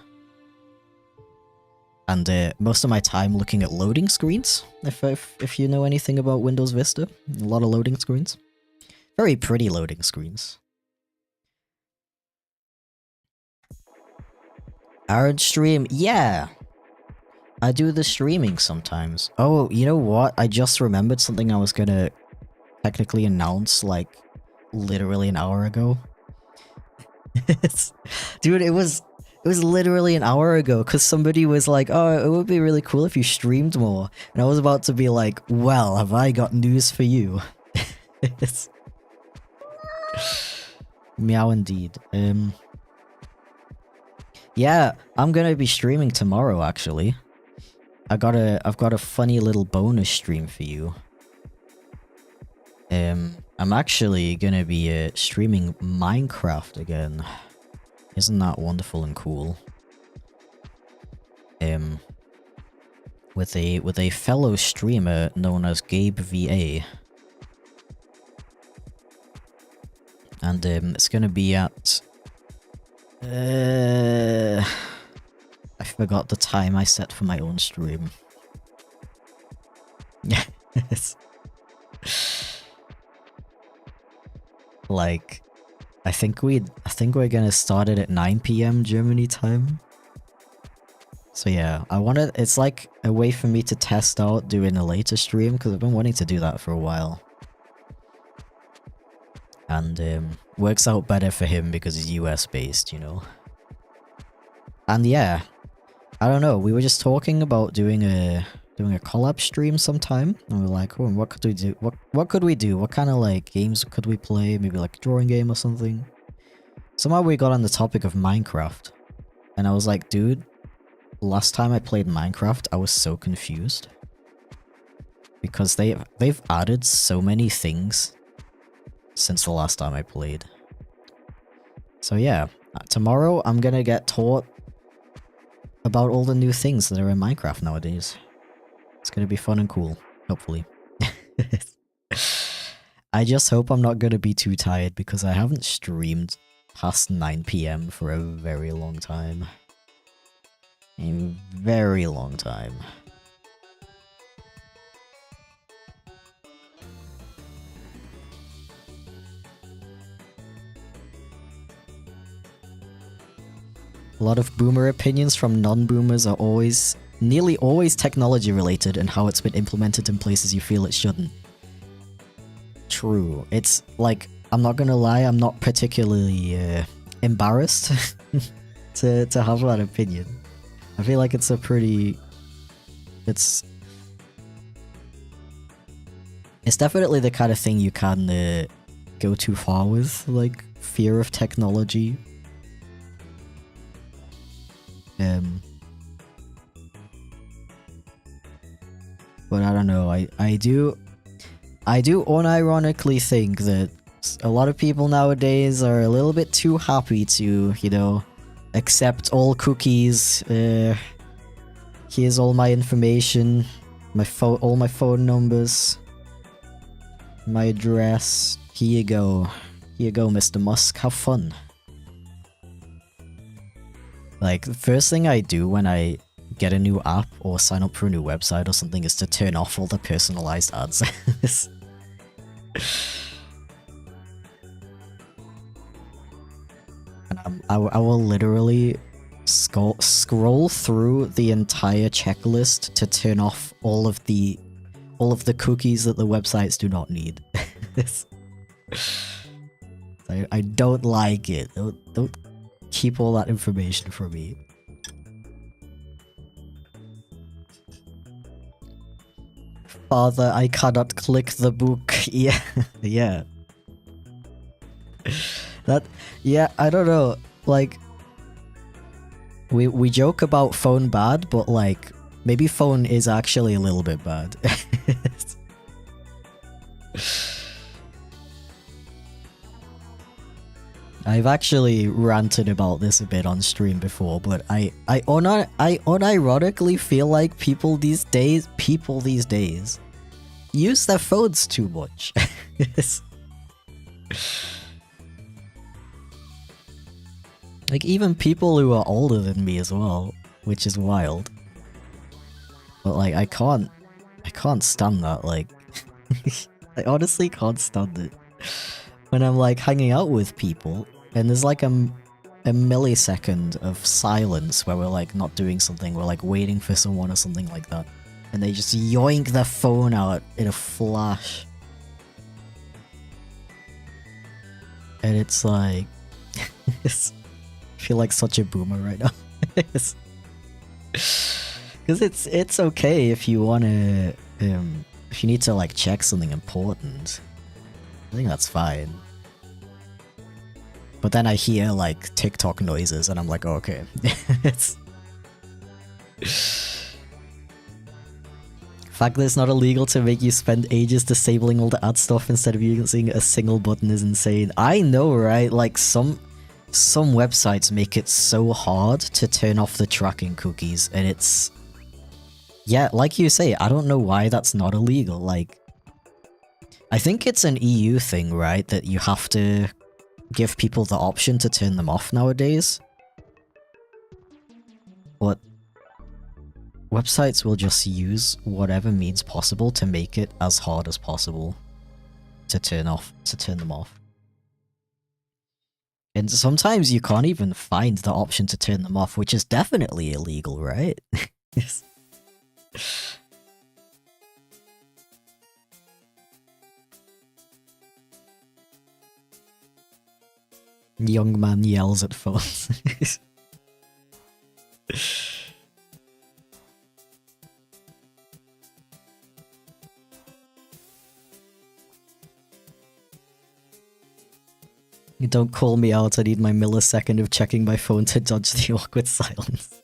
And most of my time looking at loading screens, if you know anything about Windows Vista. A lot of loading screens. Very pretty loading screens. Aaron stream, yeah! I do the streaming sometimes. Oh, you know what? I just remembered something I was gonna technically announce, like, literally an hour ago. Dude, it was It was literally an hour ago because somebody was like, oh, it would be really cool if you streamed more. And I was about to be like, well, have I got news for you? Meow indeed. Yeah, I'm gonna be streaming tomorrow actually. I've got a funny little bonus stream for you. I'm actually gonna be streaming Minecraft again. Isn't that wonderful and cool? With a fellow streamer known as Gabe VA. And it's gonna be at I forgot the time I set for my own stream. Yes. Like I think we're gonna start it at 9 PM Germany time. So yeah, it's like a way for me to test out doing a later stream because I've been wanting to do that for a while. And works out better for him because he's US based, you know. And yeah, I don't know, we were just talking about doing a collab stream sometime, and we were like, oh, what could we do? What could we do? What kind of like games could we play? Maybe like a drawing game or something. Somehow we got on the topic of Minecraft, and I was like, dude, last time I played Minecraft, I was so confused because they've added so many things since the last time I played. So yeah, tomorrow I'm gonna get taught about all the new things that are in Minecraft nowadays. It's gonna be fun and cool, hopefully. I just hope I'm not gonna be too tired because I haven't streamed past 9 PM for a very long time. A very long time. A lot of boomer opinions from non-boomers are nearly always technology related and how it's been implemented in places you feel it shouldn't. True. It's like, I'm not gonna lie, I'm not particularly embarrassed to have that opinion. I feel like it's a pretty... It's definitely the kind of thing you can go too far with, like, fear of technology. But I don't know, I do unironically think that a lot of people nowadays are a little bit too happy to, you know, accept all cookies. Here's all my information, all my phone numbers, my address. Here you go, Mr. Musk, have fun. Like, the first thing I do when I get a new app or sign up for a new website or something is to turn off all the personalized ads. And I will literally scroll through the entire checklist to turn off all of the cookies that the websites do not need. I don't like it. Don't keep all that information from me. Father, I cannot click the book. Yeah, yeah. Yeah, I don't know. Like, we joke about phone bad, but like, maybe phone is actually a little bit bad. I've actually ranted about this a bit on stream before, but I unironically feel like people these days use their phones too much. Like, even people who are older than me as well, which is wild. But like, I can't stand that, like, I honestly can't stand it. When I'm like hanging out with people, and there's like a millisecond of silence where we're like not doing something, we're like waiting for someone or something like that, and they just yoink their phone out in a flash. And it's like... feel like such a boomer right now. Because it's okay if you wanna if you need to like check something important. I think that's fine. But then I hear like TikTok noises and I'm like, oh, okay. It's fact that it's not illegal to make you spend ages disabling all the ad stuff instead of using a single button is insane. I know, right? Like some websites make it so hard to turn off the tracking cookies, and it's... Yeah, like you say, I don't know why that's not illegal. Like, I think it's an EU thing, right? That you have to give people the option to turn them off nowadays. But websites will just use whatever means possible to make it as hard as possible to turn them off. And sometimes you can't even find the option to turn them off, which is definitely illegal, right? Young man yells at phones. Don't call me out, I need my millisecond of checking my phone to dodge the awkward silence.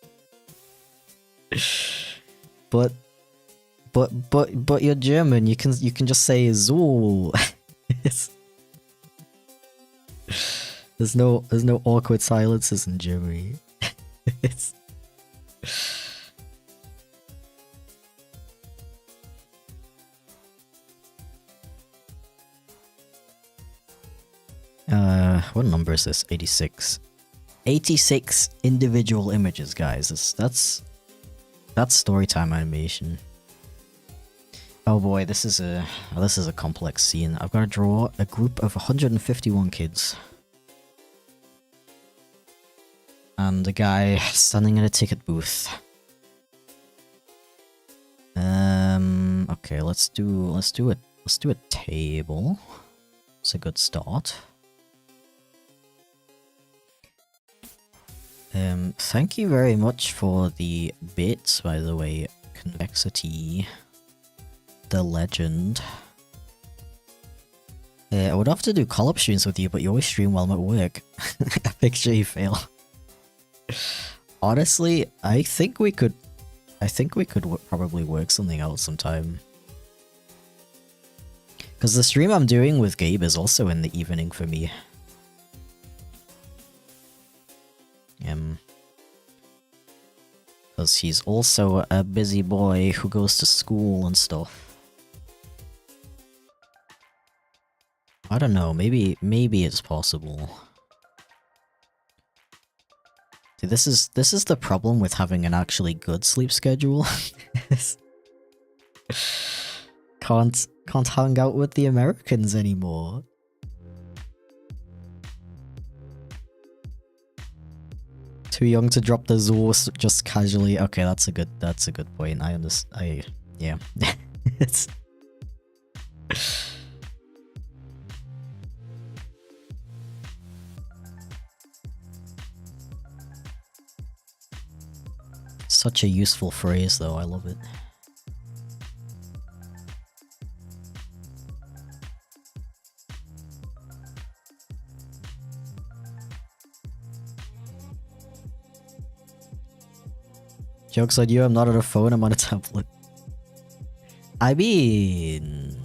But you're German, you can just say so. There's no awkward silences in Germany. It's... what number is this? 86. 86 individual images, guys. That's Storytime animation. Oh boy, this is a complex scene. I've got to draw a group of 151 kids. And a guy standing in a ticket booth. Okay, let's do a table. It's a good start. Thank you very much for the bits, by the way. Convexity. The legend. I would have to do call-up streams with you, but you always stream while I'm at work. I picture you fail. Honestly, I think we could probably work something out sometime. Because the stream I'm doing with Gabe is also in the evening for me. Because he's also a busy boy who goes to school and stuff. I don't know, maybe it's possible. See, this is the problem with having an actually good sleep schedule. Can't hang out with the Americans anymore. Too young to drop the Zorse just casually. Okay, that's a good point. I understand. Yeah. It's such a useful phrase, though. I love it. Joke's on you, I'm not on a phone, I'm on a tablet. I mean...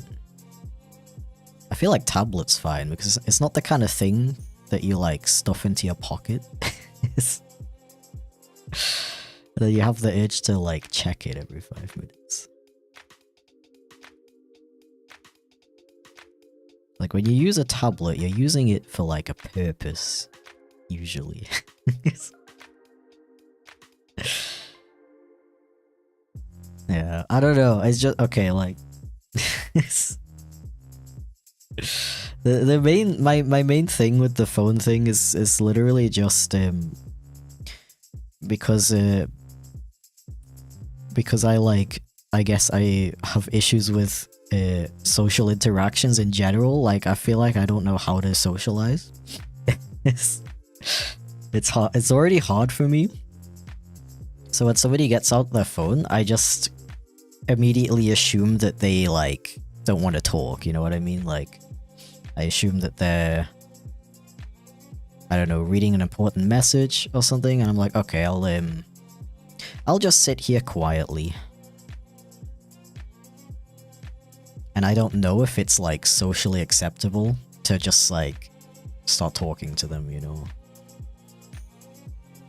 I feel like tablet's fine, because it's not the kind of thing that you, like, stuff into your pocket. That you have the urge to, like, check it every 5 minutes. Like, when you use a tablet, you're using it for, like, a purpose. Usually. Yeah, I don't know. It's just okay. Like, my main thing with the phone thing is literally just because I guess I have issues with social interactions in general. Like, I feel like I don't know how to socialize. It's hard. It's already hard for me. So when somebody gets out their phone, I just immediately assume that they, like, don't want to talk, you know what I mean? Like, I assume that they're, I don't know, reading an important message or something, and I'm like, okay, I'll just sit here quietly. And I don't know if it's, like, socially acceptable to just, like, start talking to them, you know?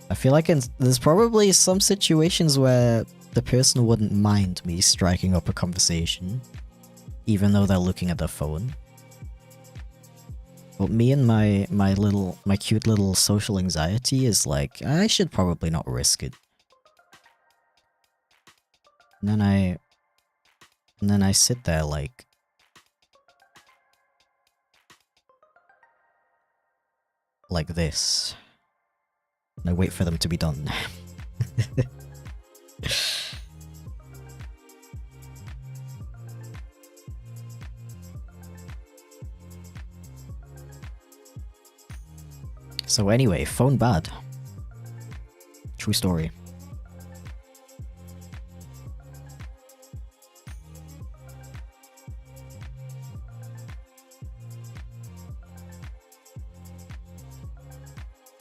I feel like there's probably some situations where the person wouldn't mind me striking up a conversation, even though they're looking at their phone. But me and my cute little social anxiety is like, I should probably not risk it. And then I sit there like this. And I wait for them to be done. So anyway, phone bad. True story.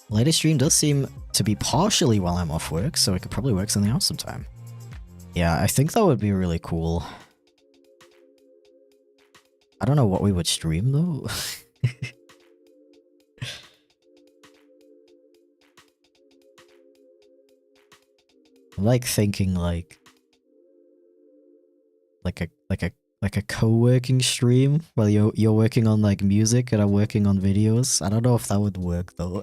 Latest stream does seem to be partially while I'm off work, so I could probably work something out sometime. Yeah, I think that would be really cool. I don't know what we would stream though. I'm like thinking like a co-working stream where you're working on like music and I'm working on videos. I don't know if that would work though.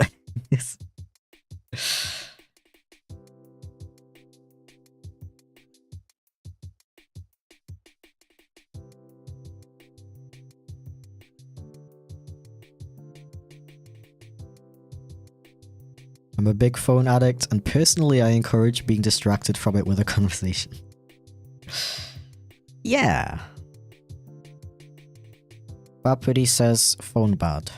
I'm a big phone addict, and personally I encourage being distracted from it with a conversation. Yeah. Bapudi says phone bad.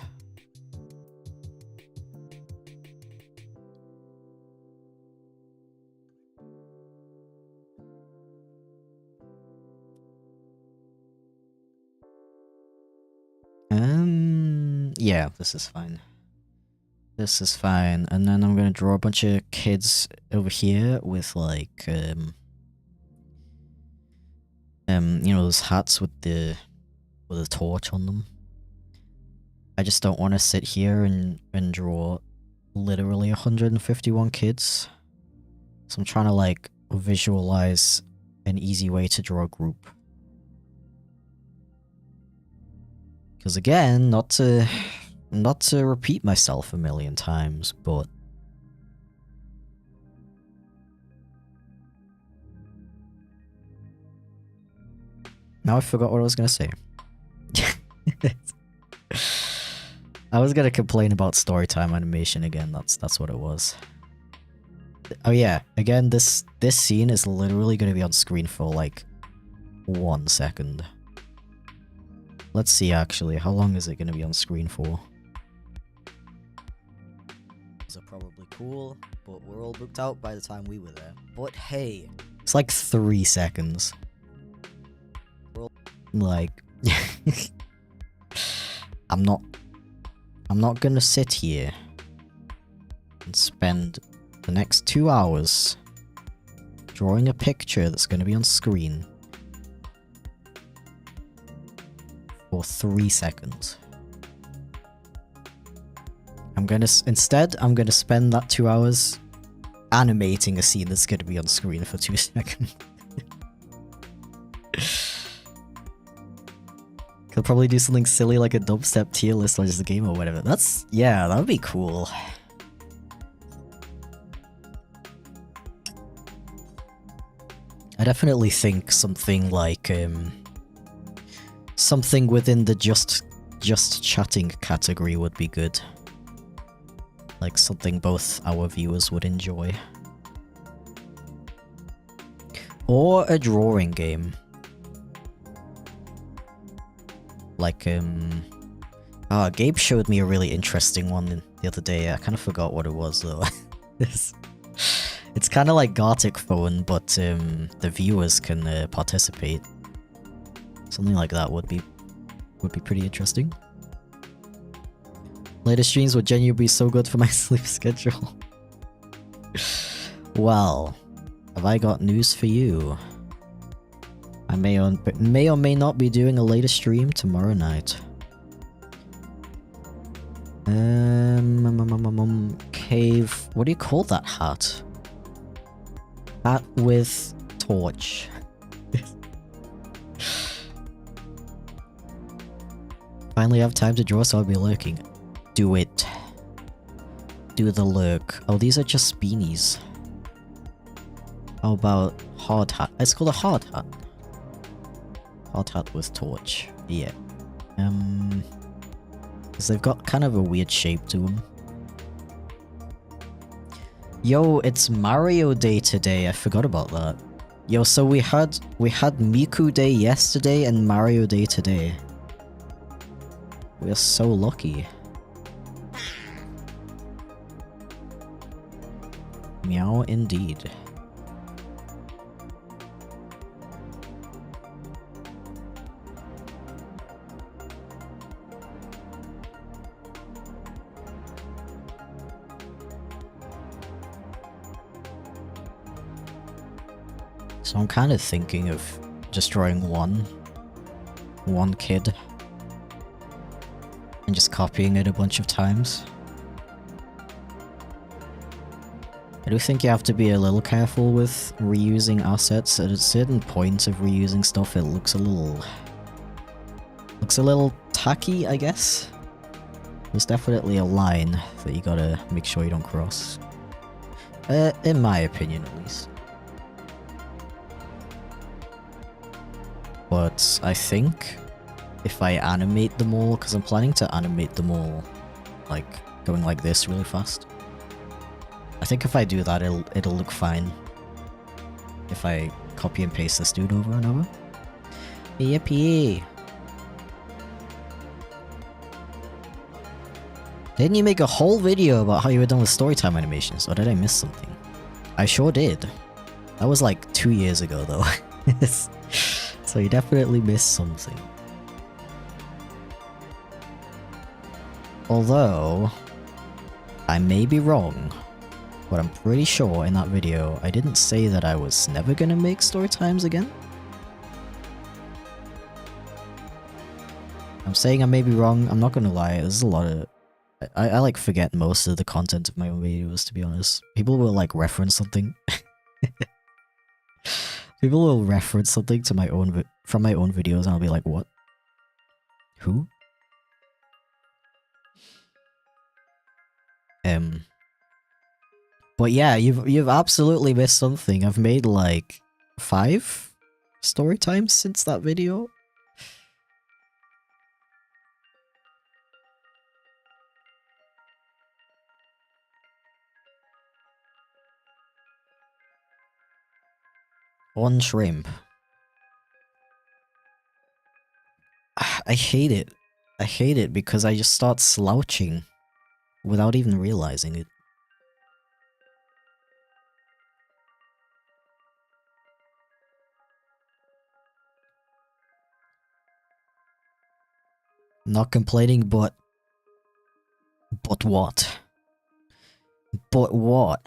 Yeah, this is fine. This is fine. And then I'm gonna draw a bunch of kids over here with like, you know, those hats with the torch on them. I just don't want to sit here and draw literally 151 kids. So I'm trying to like visualize an easy way to draw a group. Because again, not to repeat myself a million times, but now I forgot what I was gonna say. I was gonna complain about Storytime animation again. That's what it was. Oh yeah, again, this scene is literally gonna be on screen for like 1 second. Let's see actually, how long is it gonna be on screen for? These are probably cool, but we're all booked out by the time we were there. But hey, it's like 3 seconds. We're all, like, I'm not gonna sit here and spend the next 2 hours drawing a picture that's gonna be on screen for 3 seconds. Instead, I'm gonna spend that 2 hours animating a scene that's gonna be on screen for 2 seconds. Could probably do something silly like a dubstep tier list or just a game or whatever. Yeah, that would be cool. I definitely think something like, something within the just chatting category would be good. Like something both our viewers would enjoy. Or a drawing game. Like, Gabe showed me a really interesting one the other day. I kind of forgot what it was though. It's kind of like Gartic Phone, but the viewers can participate. Something like that would be pretty interesting. Later streams would genuinely be so good for my sleep schedule. Well, have I got news for you? I may or may not be doing a later stream tomorrow night. Cave. What do you call that hat? Hat with torch. Finally have time to draw, so I'll be lurking. Do it. Do the lurk. Oh, these are just beanies. How about hard hat? It's called a hard hat. Hard hat with torch. Yeah. Because they've got kind of a weird shape to them. Yo, it's Mario Day today. I forgot about that. Yo, so we had Miku Day yesterday and Mario Day today. We are so lucky. Meow indeed. So I'm kind of thinking of just drawing one kid and just copying it a bunch of times. I do think you have to be a little careful with reusing assets. At a certain point of reusing stuff, it looks a little tacky, I guess. There's definitely a line that you gotta make sure you don't cross. In my opinion, at least. But I think if I animate them all, because I'm planning to animate them all, like, going like this really fast. I think if I do that, it'll look fine. If I copy and paste this dude over and over. Yippee! Didn't you make a whole video about how you were done with Storytime animations, or did I miss something? I sure did. That was like 2 years ago though. So you definitely missed something. Although, I may be wrong, but I'm pretty sure in that video I didn't say that I was never gonna make story times again. I'm saying I may be wrong, I'm not gonna lie, there's a lot of... I like forget most of the content of my own videos, to be honest. People will like reference something. People will reference something to my own from my own videos and I'll be like, what? Who? But yeah, you've absolutely missed something. I've made like 5 story times since that video. One shrimp. I hate it. I hate it because I just start slouching without even realizing it. Not complaining, but what? But what?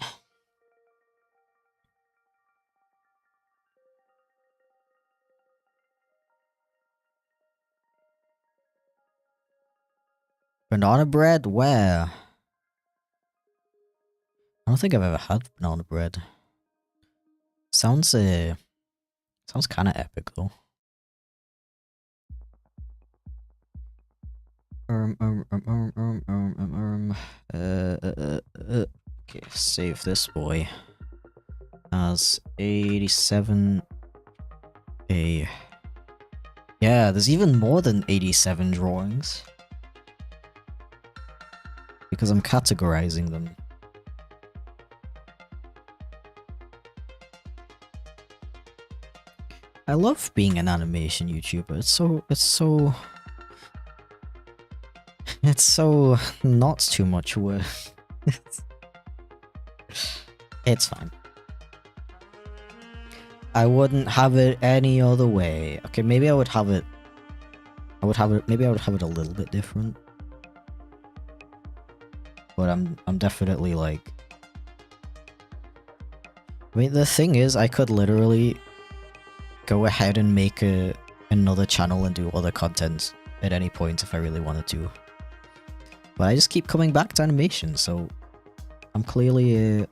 Banana bread? Where? I don't think I've ever had banana bread. Sounds kind of epic though. Okay, save this boy as 87A. Yeah, there's even more than 87 drawings. Because I'm categorizing them. I love being an animation YouTuber. It's so It's so not too much work. It's fine. I wouldn't have it any other way. Okay, maybe I would have it. Maybe I would have it a little bit different. But I'm definitely like. I mean, the thing is, I could literally go ahead and make another channel and do other content at any point if I really wanted to. But I just keep coming back to animation, so I'm clearly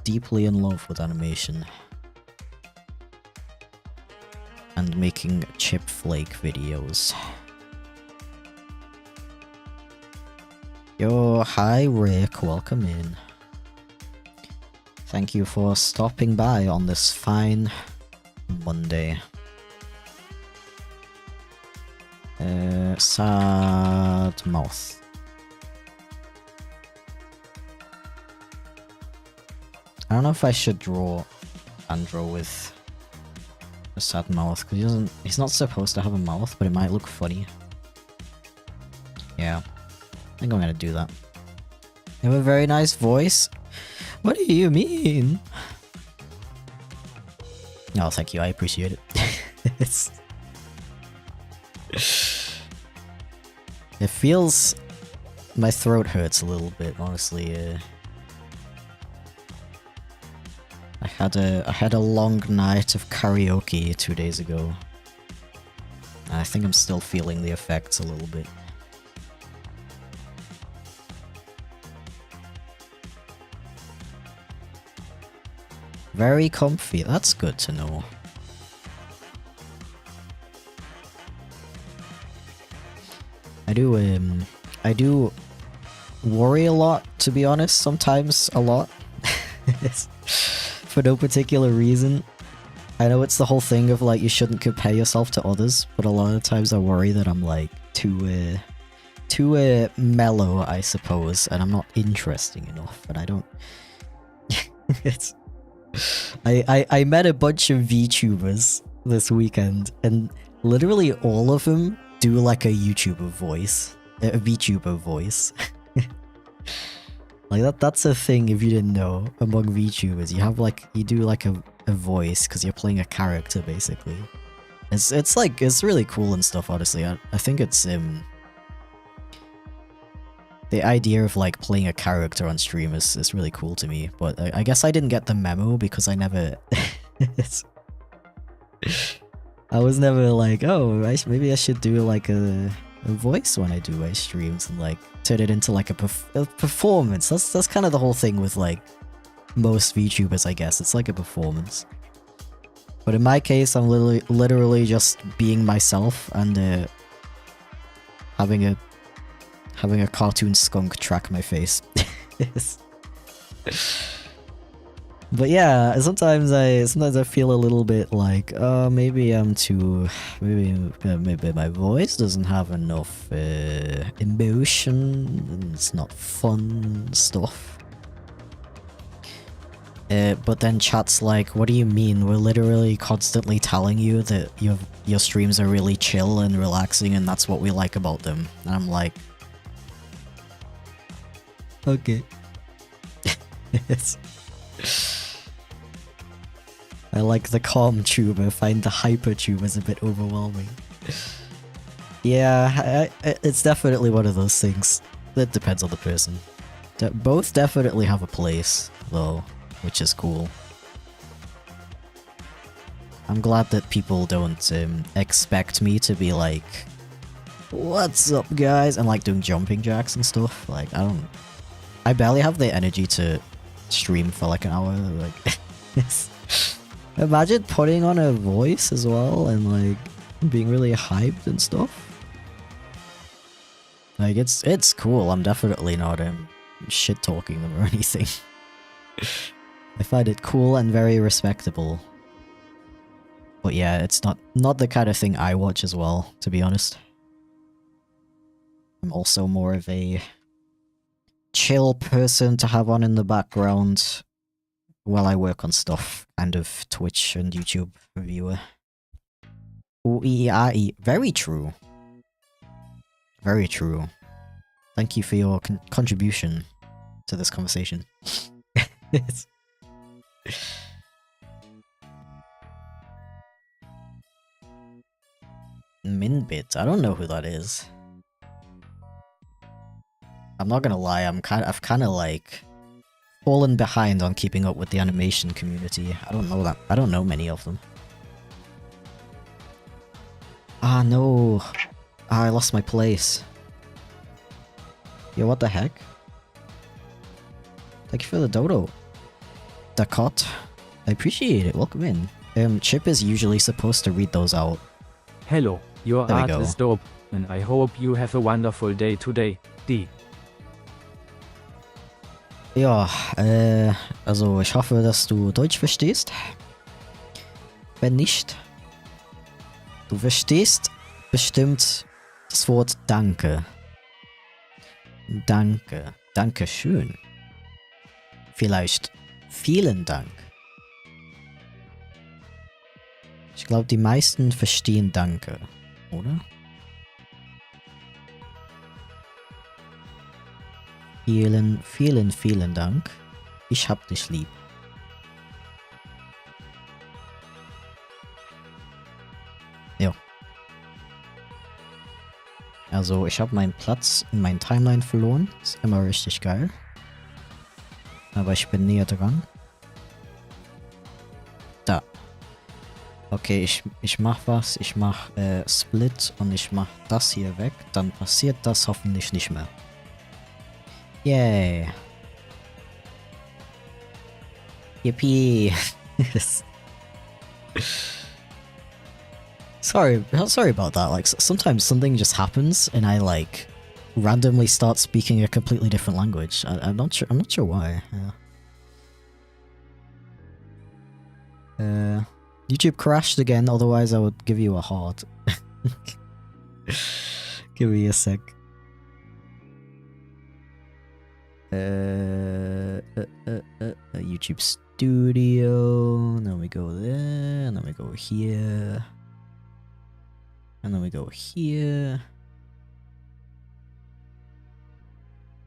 deeply in love with animation. And making chipflake videos. Yo, hi Rick, welcome in. Thank you for stopping by on this fine Monday. Sad mouth. I don't know if I should draw Andrew with a sad mouth, because he's not supposed to have a mouth, but it might look funny. Yeah, I think I'm gonna do that. You have a very nice voice. What do you mean? No, thank you, I appreciate it. It feels... my throat hurts a little bit, honestly. I had a long night of karaoke 2 days ago. I think I'm still feeling the effects a little bit. Very comfy, that's good to know. I do worry a lot, to be honest, sometimes a lot. For no particular reason. I know it's the whole thing of like you shouldn't compare yourself to others, but a lot of times I worry that I'm like too mellow, I suppose, and I'm not interesting enough, and I don't... it's... I met a bunch of VTubers this weekend, and literally all of them do like a YouTuber voice. A VTuber voice. Like that's a thing if you didn't know among VTubers. You have like, you do like a voice because you're playing a character basically. It's like, it's really cool and stuff, honestly. I think it's the idea of like playing a character on stream is really cool to me, but I guess I didn't get the memo because I never... I was never like, oh, maybe I should do like a voice when I do my streams and like turn it into like a performance. That's kind of the whole thing with like most VTubers, I guess. It's like a performance. But in my case, I'm literally just being myself and having a cartoon skunk track my face. But yeah, sometimes I feel a little bit like, oh, maybe I'm too, maybe my voice doesn't have enough emotion, and it's not fun stuff. But then chat's like, what do you mean? We're literally constantly telling you that your streams are really chill and relaxing, and that's what we like about them. And I'm like, okay. I like the calm tuber, find the hyper tubers a bit overwhelming. Yeah, it's definitely one of those things. That depends on the person. Both definitely have a place, though, which is cool. I'm glad that people don't expect me to be like, what's up guys, and like doing jumping jacks and stuff. Like, I barely have the energy to stream for like an hour. Like, imagine putting on a voice as well and like being really hyped and stuff. Like, it's cool. I'm definitely not shit talking them or anything. I find it cool and very respectable. But yeah, it's not the kind of thing I watch as well, to be honest. I'm also more of a chill person to have on in the background while I work on stuff, kind of Twitch and YouTube viewer. Very true. Very true. Thank you for your contribution to this conversation. Minbit, I don't know who that is. I'm not gonna lie, I've kind of like fallen behind on keeping up with the animation community. I don't know many of them. Ah no, I lost my place. Yo, what the heck? Thank you for the dodo. Dakot, I appreciate it. Welcome in. Chip is usually supposed to read those out. Hello, your There we art go. is dope, and I hope you have a wonderful day today, D. Ja, also ich hoffe, dass du Deutsch verstehst. Wenn nicht, du verstehst bestimmt das Wort Danke. Danke. Dankeschön. Vielleicht vielen Dank. Ich glaube, die meisten verstehen Danke, oder? Vielen Dank. Ich hab dich lieb. Jo. Also, ich habe meinen Platz in meinen Timeline verloren. Ist immer richtig geil. Aber ich bin näher dran. Da. Okay, ich mach was. Ich mach Split und ich mach das hier weg. Dann passiert das hoffentlich nicht mehr. Yay. Yippee. Sorry about that. Like, sometimes something just happens and I like randomly start speaking a completely different language. I'm not sure why. YouTube crashed again, otherwise I would give you a heart. Give me a sec. YouTube Studio, and then we go there, and then we go here, and then we go here,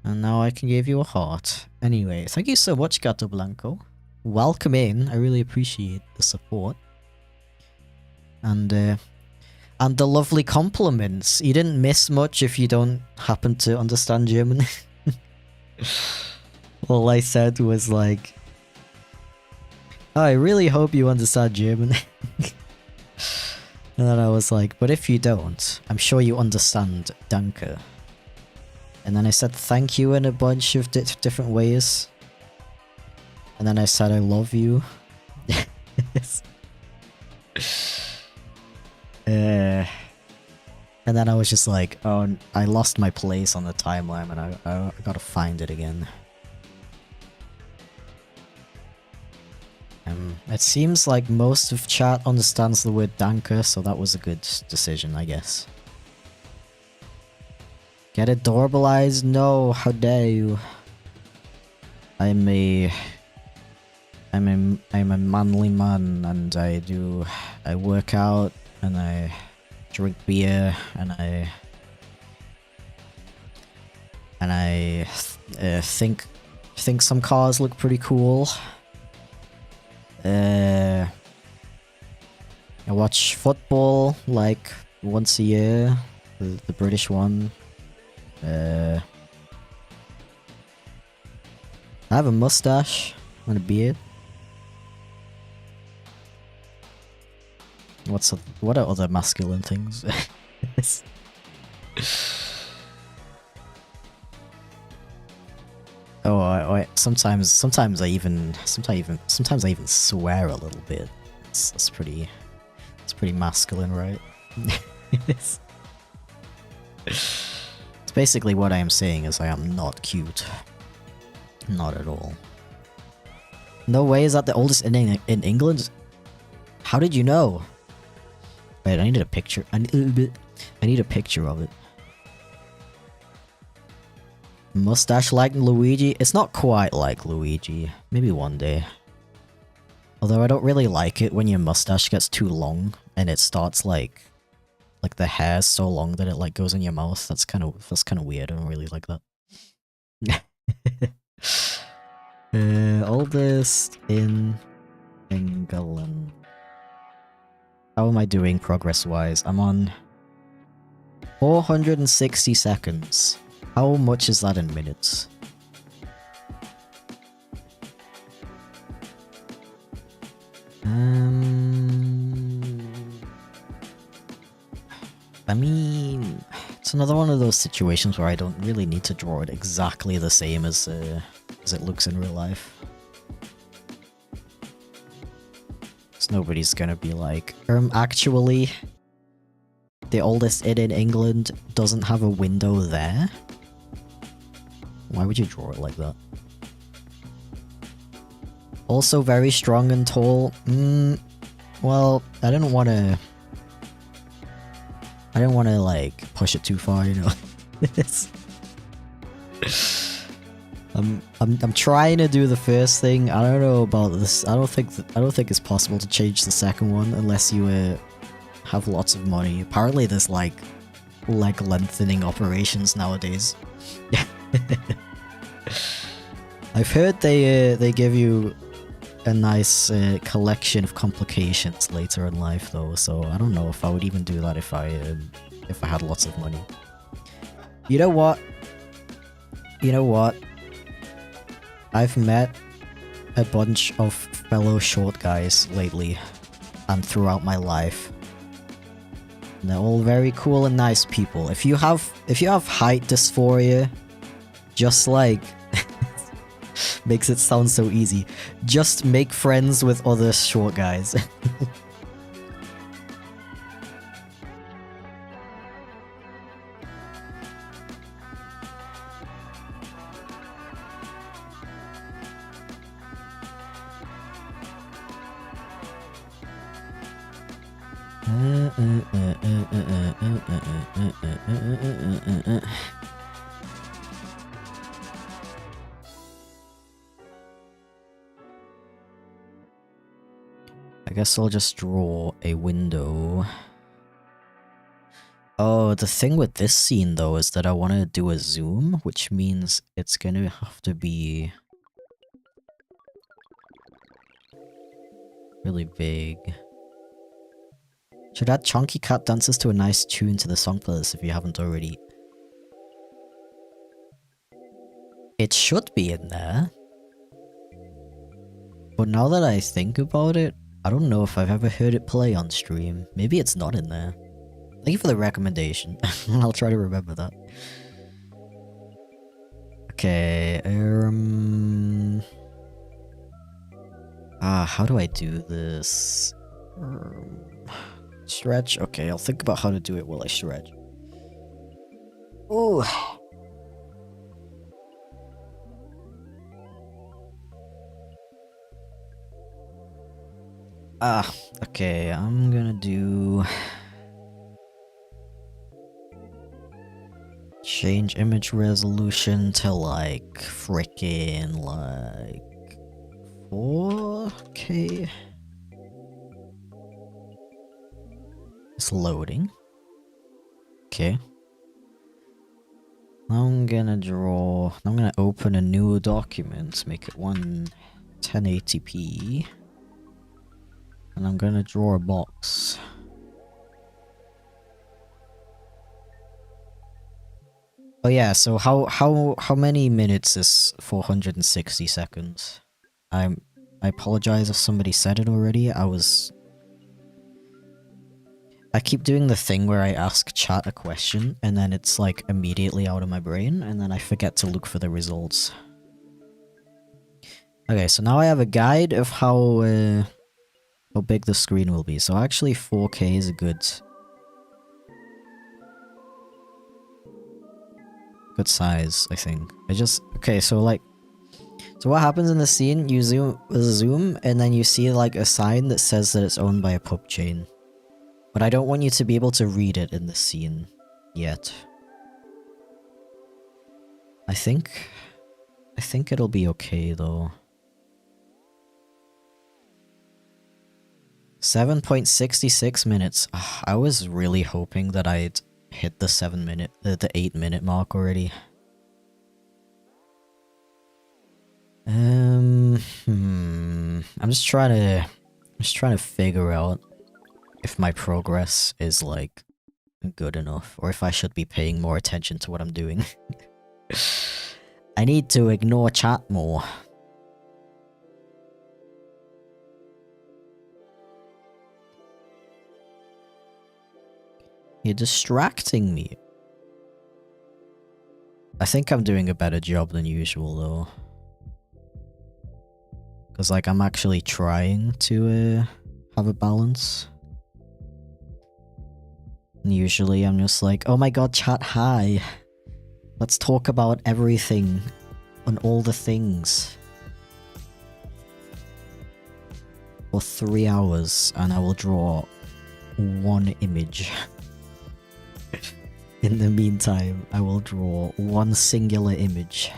and now I can give you a heart. Anyway, thank you so much, Gato Blanco. Welcome in. I really appreciate the support and the lovely compliments. You didn't miss much if you don't happen to understand German. All I said was like, I really hope you understand German. And then I was like, but if you don't, I'm sure you understand Danke. And then I said thank you in a bunch of different ways. And then I said I love you. And then I was just like, oh, I lost my place on the timeline and I gotta find it again. It seems like most of chat understands the word Danke, so that was a good decision, I guess. Get it adorableized? No, how dare you. I'm a manly man and I work out and I drink beer and I think some cars look pretty cool. I watch football like once a year, the British one. I have a mustache and a beard. What are other masculine things? Oh, sometimes I even swear a little bit. It's pretty masculine, right? It's basically what I am saying is I am not cute. Not at all. No way, is that the oldest in England? How did you know? Wait, I need a picture. I need a picture of it. Mustache like Luigi? It's not quite like Luigi. Maybe one day. Although I don't really like it when your mustache gets too long and it starts like like the hair's so long that it like goes in your mouth. That's kind of weird. I don't really like that. Oldest in England. How am I doing progress-wise? I'm on 460 seconds. How much is that in minutes? I mean, it's another one of those situations where I don't really need to draw it exactly the same as it looks in real life. So nobody's gonna be like, actually, the oldest inn in England doesn't have a window there? Why would you draw it like that? Also very strong and tall. Well, I didn't want to like push it too far, you know. I'm trying to do the first thing. I don't know about this. I don't think it's possible to change the second one unless you have lots of money. Apparently there's like leg lengthening operations nowadays. I've heard they give you a nice collection of complications later in life though, so I don't know if I would even do that if I had lots of money. You know what? I've met a bunch of fellow short guys lately and throughout my life. And they're all very cool and nice people. If you have height dysphoria, just like makes it sound so easy. Just make friends with other short guys. I guess I'll just draw a window. Oh, the thing with this scene though is that I want to do a zoom, which means it's gonna have to be really big. Should add chunky cat dances to a nice tune to the song playlist if you haven't already. It should be in there. But now that I think about it, I don't know if I've ever heard it play on stream. Maybe it's not in there. Thank you for the recommendation. I'll try to remember that. Okay, how do I do this? Stretch? Okay, I'll think about how to do it while I stretch. Oh. Okay, I'm gonna do... change image resolution to like frickin' like 4K. It's loading. Okay. Now I'm gonna open a new document, make it 1080p. And I'm gonna draw a box. Oh yeah, so how many minutes is 460 seconds? I apologize if somebody said it already. I keep doing the thing where I ask chat a question and then it's like immediately out of my brain and then I forget to look for the results. Okay, so now I have a guide of how big the screen will be. So actually 4K is a good size, I think. Okay, so like, so what happens in the scene, you zoom, and then you see like a sign that says that it's owned by a pub chain. But I don't want you to be able to read it in the scene yet. I think it'll be okay though. 7.66 minutes. I was really hoping that I'd hit the the 8 minute mark already. I'm just trying to figure out if my progress is like good enough or if I should be paying more attention to what I'm doing. I need to ignore chat more. You're distracting me. I think I'm doing a better job than usual though. Because like I'm actually trying to have a balance. And usually I'm just like, oh my god, chat, hi. Let's talk about everything and all the things. For 3 hours and I will draw one image. In the meantime, I will draw one singular image.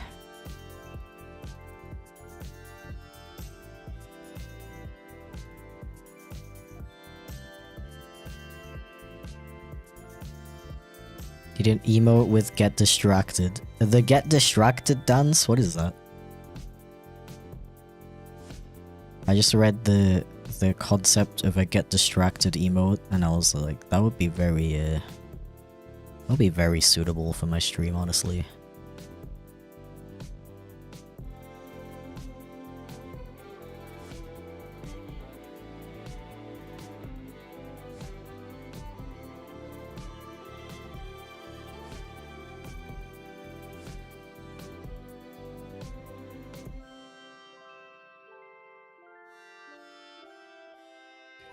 You didn't emote with get distracted. The get distracted dance? What is that? I just read the concept of a get distracted emote and I was like, that would be very suitable for my stream, honestly.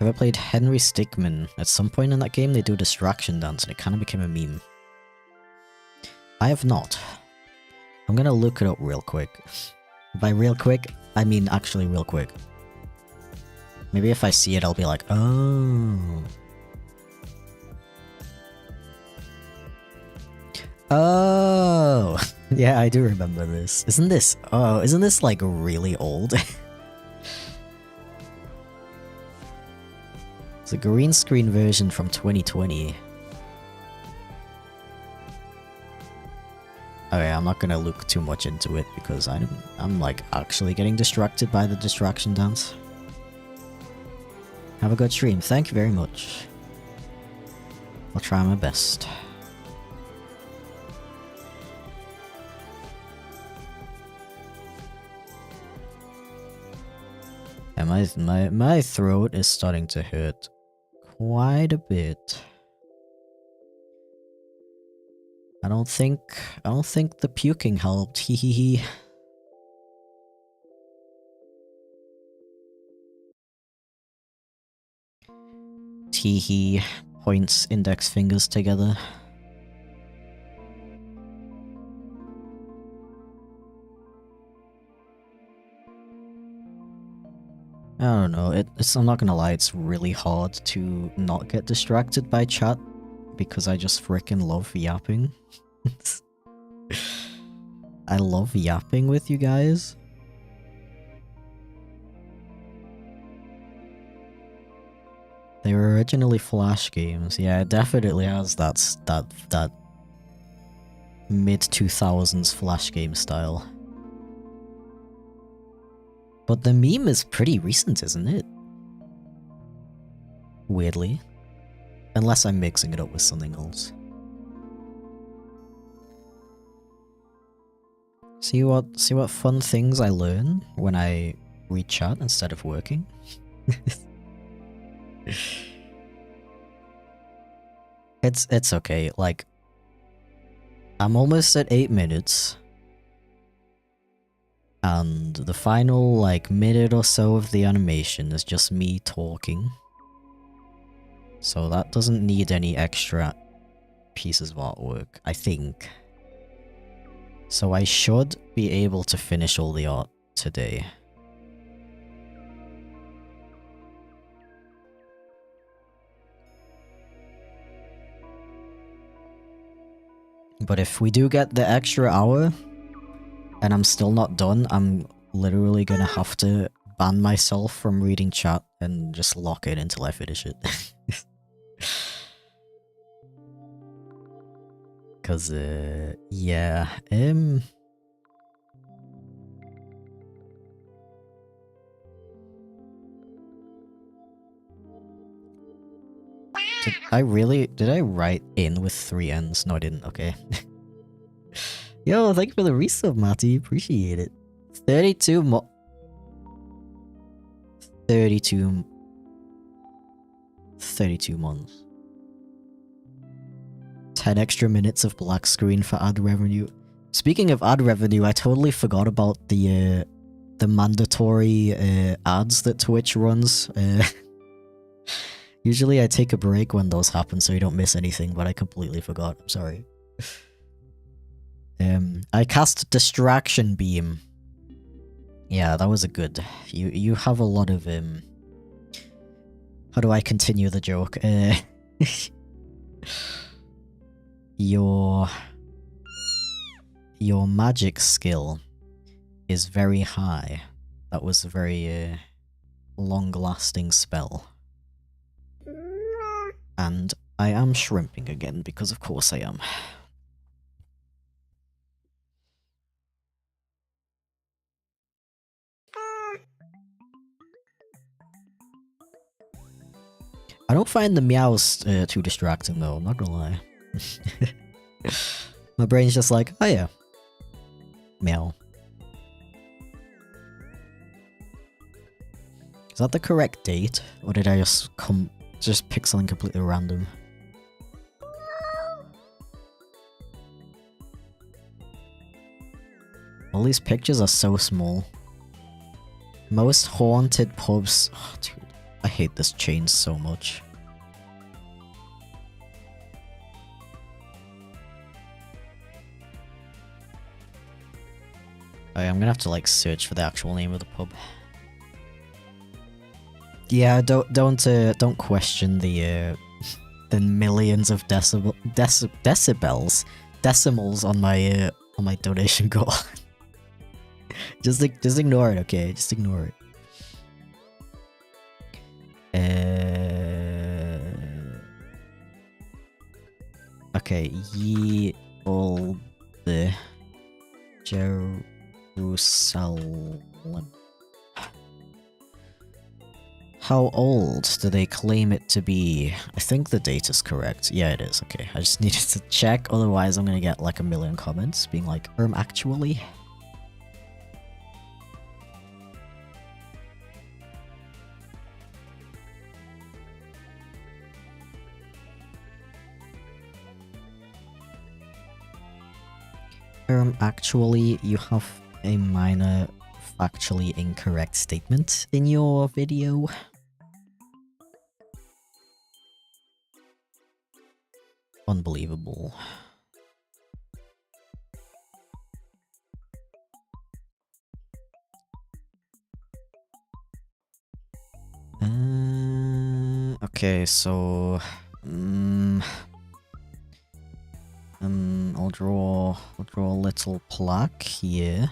Ever played Henry Stickmin? At some point in that game they do a distraction dance and it kind of became a meme. I have not. I'm gonna look it up real quick. By real quick, I mean actually real quick. Maybe if I see it I'll be like, oh. Oh! Yeah, I do remember this. Isn't this like really old? It's a green screen version from 2020. Okay, I'm not gonna look too much into it because I'm like actually getting distracted by the distraction dance. Have a good stream. Thank you very much. I'll try my best. And my throat is starting to hurt quite a bit. I don't think the puking helped. Hee hee hee. Tee hee. Points index fingers together. I don't know, I'm not gonna lie, it's really hard to not get distracted by chat because I just freaking love yapping. I love yapping with you guys. They were originally Flash games. Yeah, it definitely has that mid-2000s Flash game style. But the meme is pretty recent, isn't it? Weirdly. Unless I'm mixing it up with something else. See what fun things I learn when I read chat instead of working? It's okay, like I'm almost at 8 minutes. And the final, like, minute or so of the animation is just me talking. So that doesn't need any extra pieces of artwork, I think. So I should be able to finish all the art today. But if we do get the extra hour, and I'm still not done, I'm literally gonna have to ban myself from reading chat and just lock it until I finish it. Cause, yeah, did I write in with 3 N's? No, I didn't, okay. Yo, thank you for the resub, Matty, appreciate it. 32 months. 10 extra minutes of black screen for ad revenue. Speaking of ad revenue, I totally forgot about the mandatory ads that Twitch runs. Usually I take a break when those happen so you don't miss anything, but I completely forgot. I'm sorry. I cast Distraction Beam. Yeah, that was a good... You have a lot of... How do I continue the joke? Your magic skill is very high. That was a very long-lasting spell. And I am shrimping again, because of course I am. I don't find the meows too distracting though, I'm not gonna lie. My brain's just like, oh yeah. Meow. Is that the correct date? Or did I just pick something completely random? All these pictures are so small. Most haunted pubs. Oh, dude, I hate this chain so much. I'm gonna have to like search for the actual name of the pub. Yeah, don't question the millions of decimals on my donation goal. just ignore it, okay? Just ignore it. Okay, ye olde Jerusalem. How old do they claim it to be? I think the date is correct. Yeah, it is. Okay, I just needed to check, otherwise I'm gonna get like a million comments being like, actually? Actually, you have a minor factually incorrect statement in your video. Unbelievable. Okay, so I'll draw a little plaque here.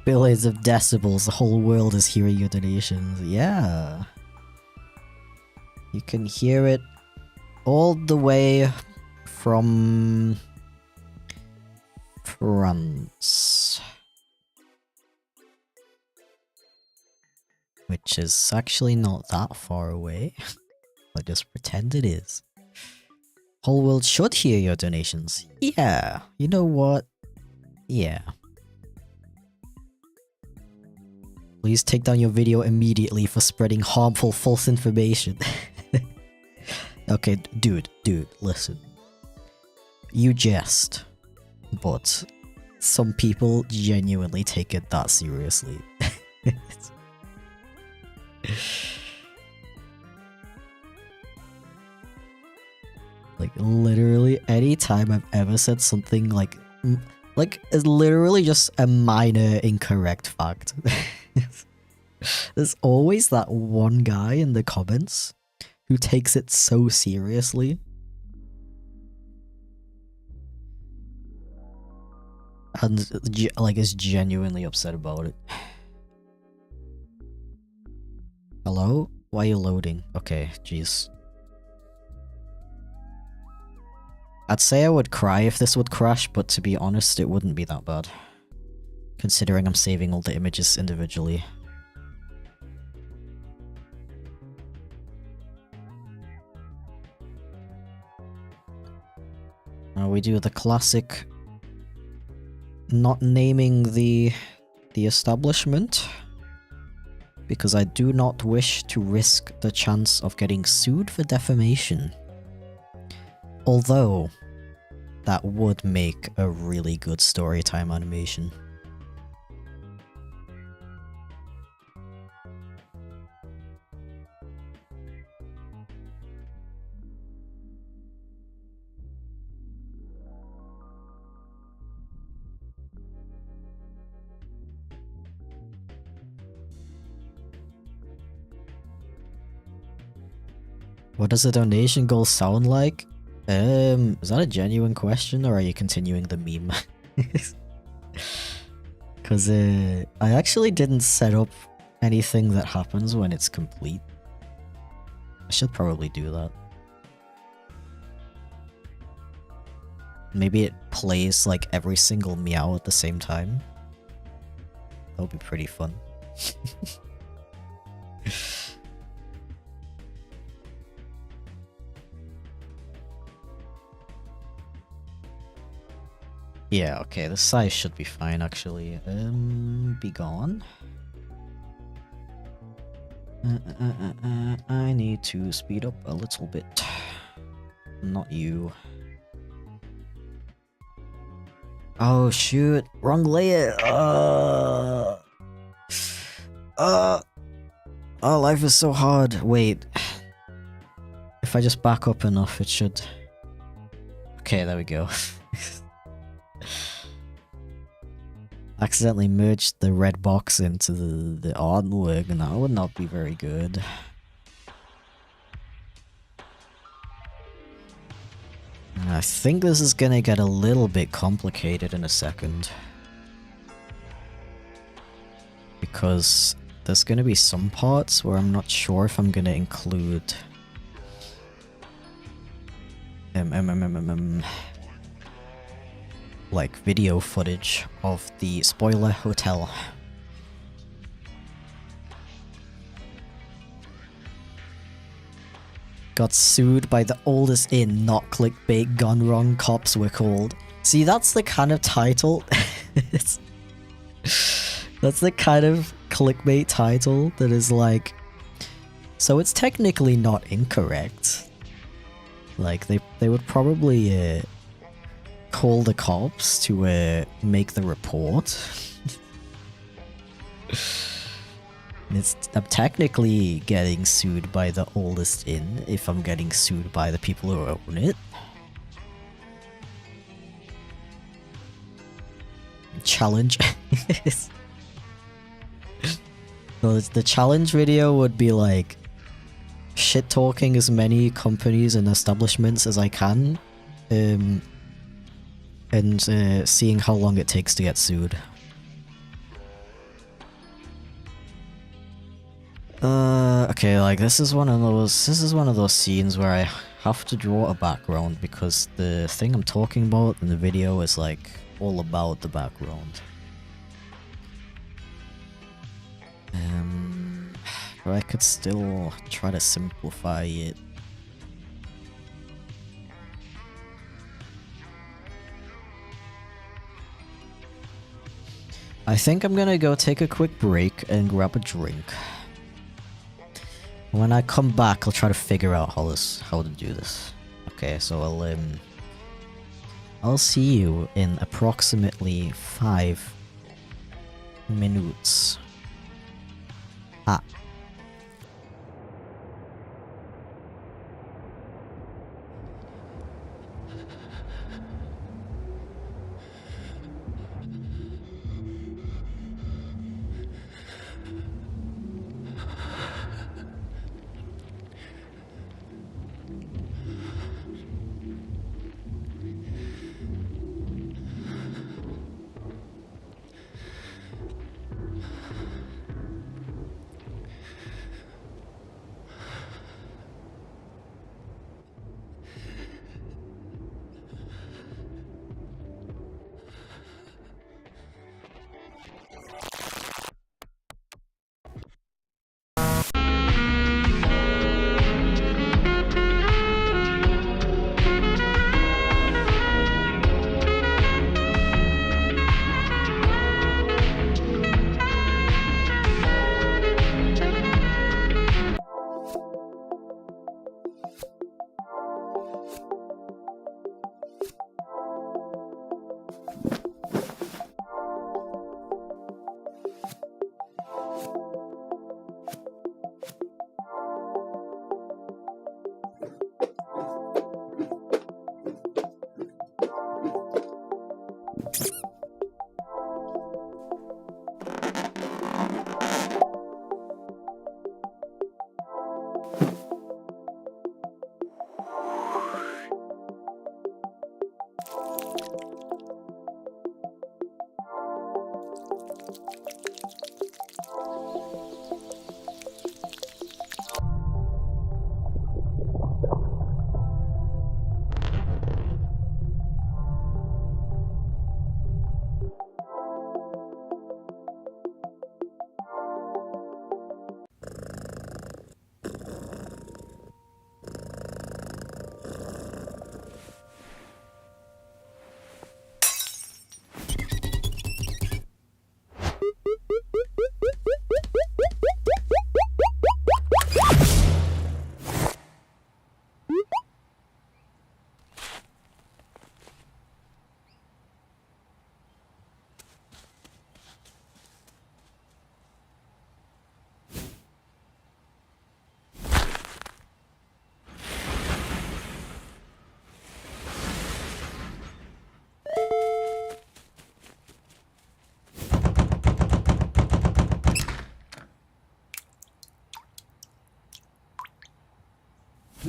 Billions of decibels, the whole world is hearing your donations. Yeah. You can hear it all the way from France. Which is actually not that far away. But just pretend it is. Whole world should hear your donations. Yeah. You know what? Yeah. Please take down your video immediately for spreading harmful false information. Okay, dude, listen. You jest. But some people genuinely take it that seriously. Like, literally, any time I've ever said something like, it's literally just a minor incorrect fact. There's always that one guy in the comments who takes it so seriously. And like is genuinely upset about it. Hello? Why are you loading? Okay, jeez. I'd say I would cry if this would crash, but to be honest, it wouldn't be that bad. Considering I'm saving all the images individually. Now we do the classic not naming the establishment, because I do not wish to risk the chance of getting sued for defamation. Although, that would make a really good Storytime animation. What does a donation goal sound like? Is that a genuine question, or are you continuing the meme? Because I actually didn't set up anything that happens when it's complete. I should probably do that. Maybe it plays like every single meow at the same time. That would be pretty fun. Yeah, okay, the size should be fine actually. Be gone. I need to speed up a little bit. Not you. Oh shoot, wrong layer. Oh, life is so hard. Wait. If I just back up enough, it should... Okay, there we go. Accidentally merged the red box into the artwork, and that would not be very good. And I think this is gonna get a little bit complicated in a second. Because there's gonna be some parts where I'm not sure if I'm gonna include... like video footage of the spoiler hotel. Got sued by the oldest inn, not clickbait, gone wrong, cops were called. See, that's the kind of title. That's the kind of clickbait title that is like... So it's technically not incorrect. Like, they would probably call the cops to make the report. I'm technically getting sued by the oldest inn if I'm getting sued by the people who own it. Challenge. So the challenge video would be like shit talking as many companies and establishments as I can, and seeing how long it takes to get sued. Okay, like this is one of those scenes where I have to draw a background because the thing I'm talking about in the video is like all about the background. But I could still try to simplify it. I think I'm gonna go take a quick break and grab a drink. When I come back, I'll try to figure out how to do this. Okay, so I'll see you in approximately 5 minutes. Ah.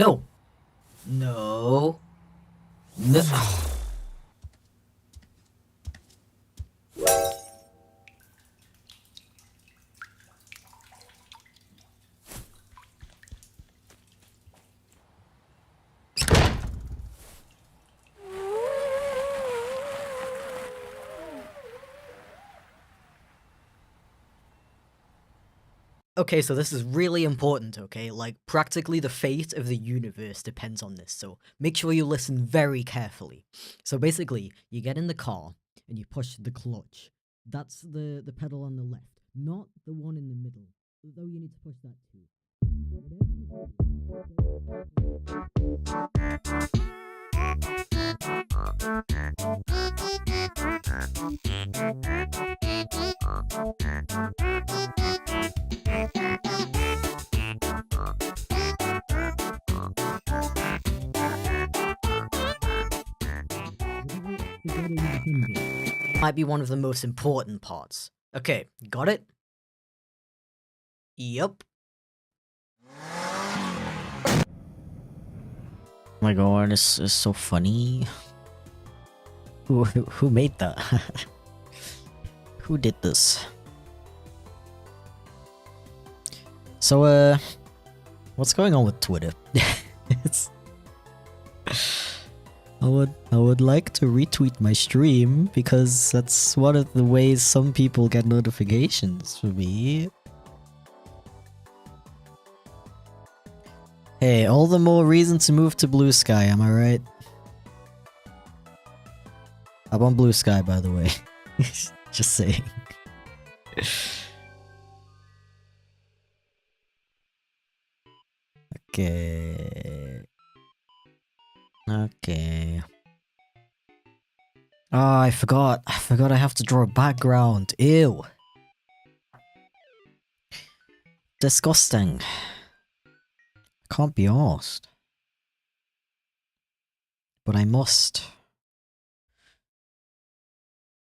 No! No! No! Okay, so this is really important, okay? Like, practically the fate of the universe depends on this, so make sure you listen very carefully. So basically, you get in the car, and you push the clutch. That's the pedal on the left, not the one in the middle, though you need to push that too. Might be one of the most important parts. Okay, got it? Yup. Oh my god, this is so funny. Who made that? Who did this? So, what's going on with Twitter? It's... I would like to retweet my stream because that's one of the ways some people get notifications for me. Hey, all the more reason to move to Blue Sky, am I right? I'm on Blue Sky, by the way. Just saying. Okay. Okay. Oh, I forgot. I have to draw a background. Ew. Disgusting. Can't be arsed. But I must.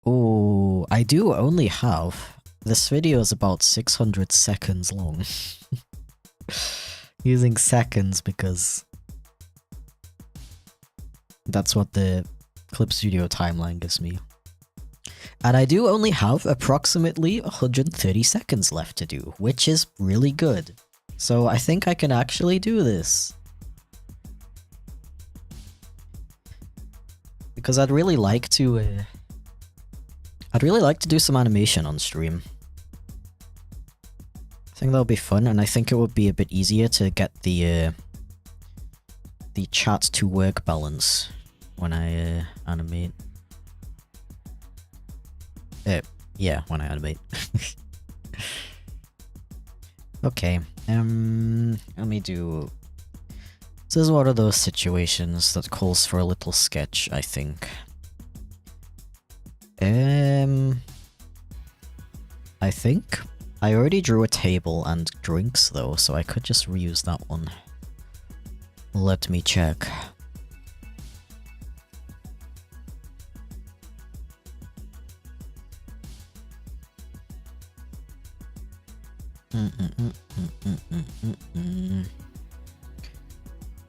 Oh, I do only have... This video is about 600 seconds long. Using seconds because... that's what the Clip Studio timeline gives me. And I do only have approximately 130 seconds left to do, which is really good. So I think I can actually do this. Because I'd really like to do some animation on stream. I think that'll be fun, and I think it would be a bit easier to get the chat to work balance when I animate. Yeah, when I animate. Okay, let me do... This is one of those situations that calls for a little sketch, I think. I think I already drew a table and drinks though, so I could just reuse that one. Let me check.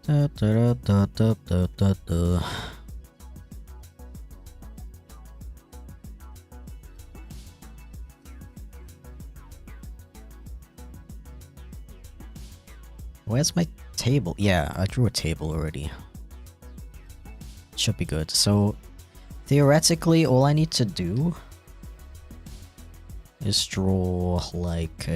Da, da, da, da, da, da, da. Where's my table? Yeah, I drew a table already. Should be good. So, theoretically, all I need to do is draw like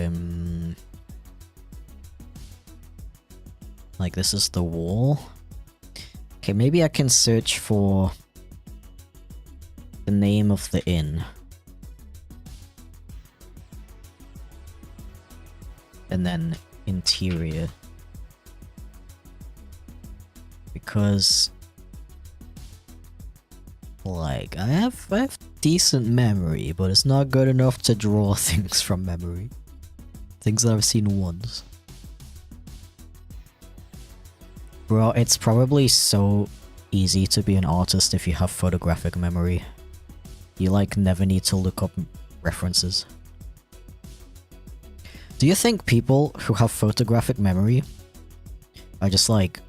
this is the wall. Okay, maybe I can search for the name of the inn. And then interior. Because like I have decent memory, but it's not good enough to draw things from memory. Things that I've seen once. Bro, it's probably so easy to be an artist if you have photographic memory. You like never need to look up references. Do you think people who have photographic memory are just like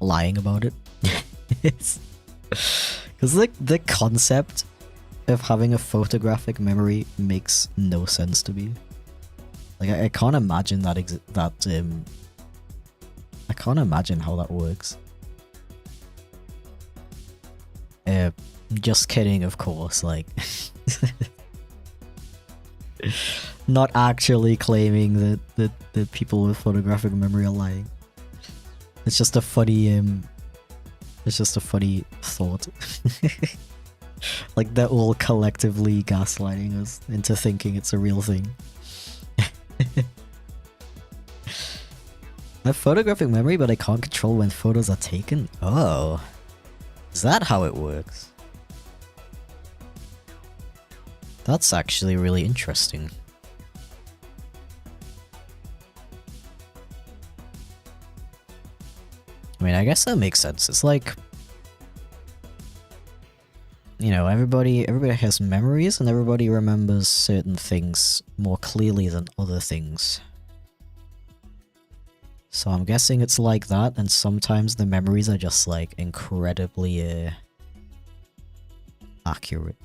lying about it. Because the concept of having a photographic memory makes no sense to me. Like I can't imagine I can't imagine how that works. Just kidding, of course, like not actually claiming that people with photographic memory are lying. It's just a funny thought. Like they're all collectively gaslighting us into thinking it's a real thing. I have photographic memory, but I can't control when photos are taken? Oh. Is that how it works? That's actually really interesting. I mean, I guess that makes sense. It's like, you know, everybody has memories and everybody remembers certain things more clearly than other things. So I'm guessing it's like that, and sometimes the memories are just like incredibly accurate.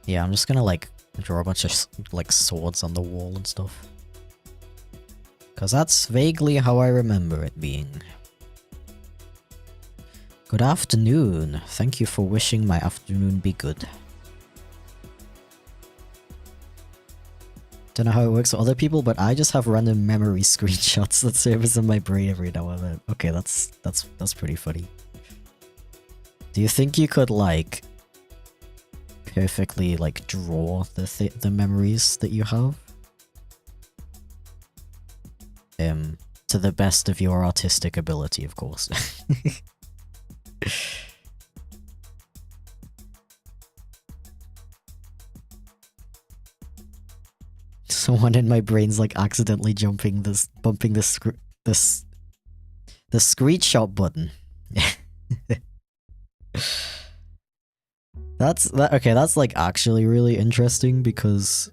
Yeah, I'm just gonna like draw a bunch of like swords on the wall and stuff. 'Cause that's vaguely how I remember it being. Good afternoon. Thank you for wishing my afternoon be good. Don't know how it works for other people, but I just have random memory screenshots that surface in my brain every now and then. Okay, that's pretty funny. Do you think you could like perfectly like draw the memories that you have? To the best of your artistic ability, of course. Someone in my brain's like accidentally bumping the screenshot button. Okay, that's like actually really interesting, because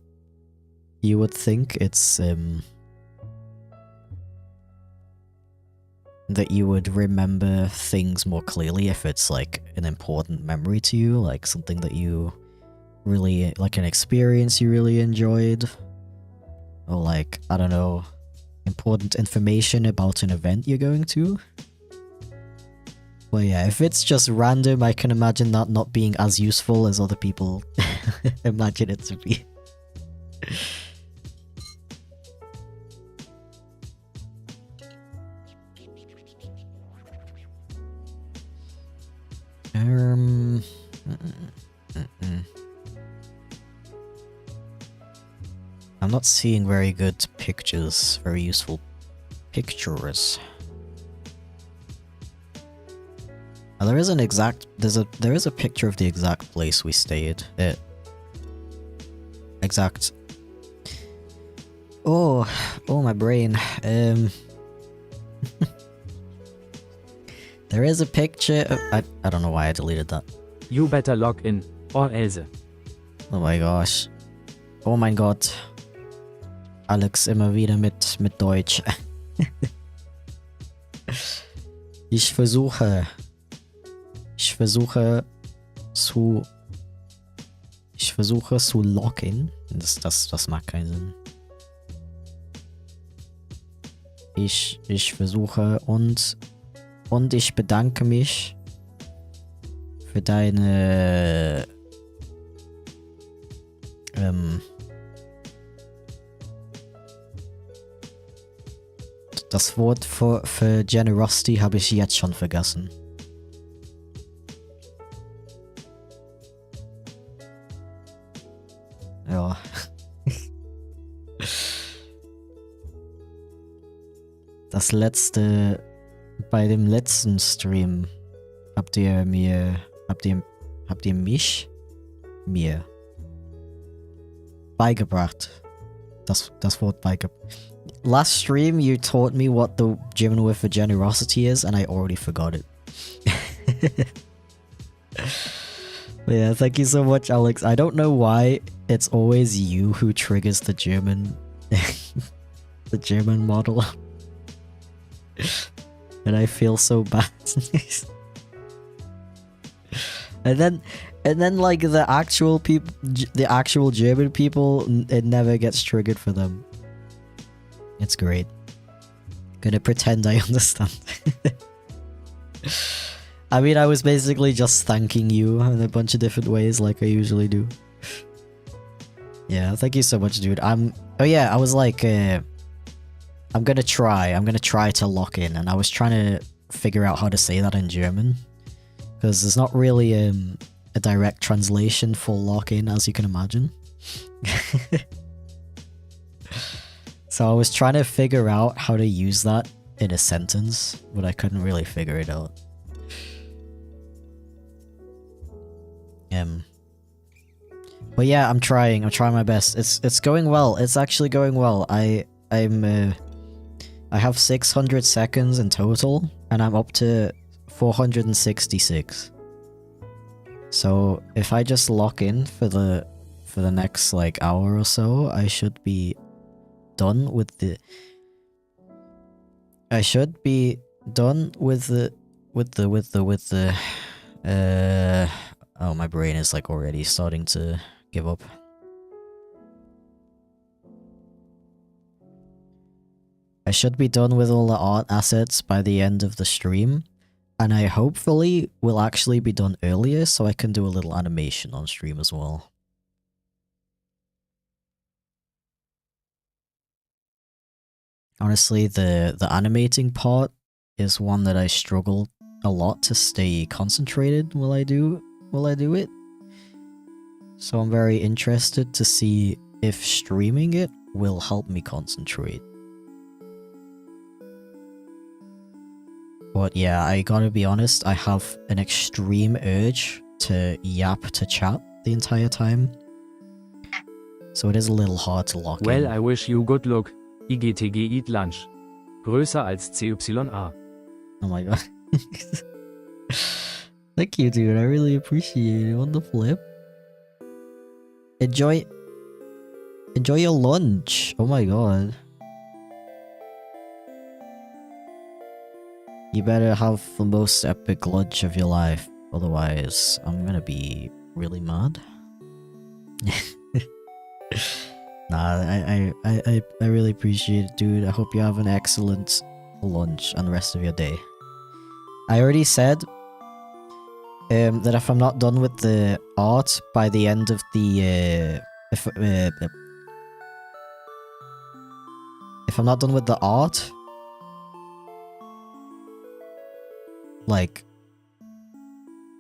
you would think it's that you would remember things more clearly if it's like an important memory to you, like something that you really, like an experience you really enjoyed, or like, I don't know, important information about an event you're going to. Well, yeah, if it's just random, I can imagine that not being as useful as other people imagine it to be. I'm not seeing very good pictures, very useful pictures. There is an exact, there is a picture of the exact place we stayed. Oh, my brain. There is a picture of, I don't know why I deleted that. You better log in, or else. Oh my gosh. Oh mein Gott. Alex immer wieder mit Deutsch. Ich versuche zu login. Das macht keinen Sinn. Ich versuche und ich bedanke mich für deine das Wort für Generosity habe ich jetzt schon vergessen. Ja. Das letzte, bei dem letzten Stream habt ihr mir beigebracht. Das Wort beigebracht. Last stream you taught me what the German word for generosity is, and I already forgot it. But yeah, thank you so much, Alex. I don't know why it's always you who triggers the German, the German model, and I feel so bad. and then like the actual people, the actual German people, it never gets triggered for them. It's great. Gonna pretend I understand. I mean, I was basically just thanking you in a bunch of different ways like I usually do. Yeah, thank you so much, dude. Oh yeah, I was like, I'm gonna try to lock in, and I was trying to figure out how to say that in German. Because there's not really a direct translation for lock in, as you can imagine. So I was trying to figure out how to use that in a sentence, but I couldn't really figure it out. But yeah, I'm trying my best. It's going well. It's actually going well. I have 600 seconds in total, and I'm up to 466. So if I just lock in for the next like hour or so, I should be done with the oh, my brain is like already starting to give up. I should be done with all the art assets by the end of the stream, and I hopefully will actually be done earlier so I can do a little animation on stream as well. Honestly, the animating part is one that I struggle a lot to stay concentrated while I do it. So I'm very interested to see if streaming it will help me concentrate. But yeah, I gotta be honest, I have an extreme urge to yap to chat the entire time. So it is a little hard to lock in. Well, I wish you good luck. IGTG eat lunch. Größer als CYA. Oh my god. Thank you, dude. I really appreciate it. What the flip? Enjoy your lunch. Oh my god. You better have the most epic lunch of your life. Otherwise, I'm gonna be really mad. Nah, I really appreciate it, dude. I hope you have an excellent lunch and the rest of your day. I already said that if I'm not done with the art by the end of the if I'm not done with the art, like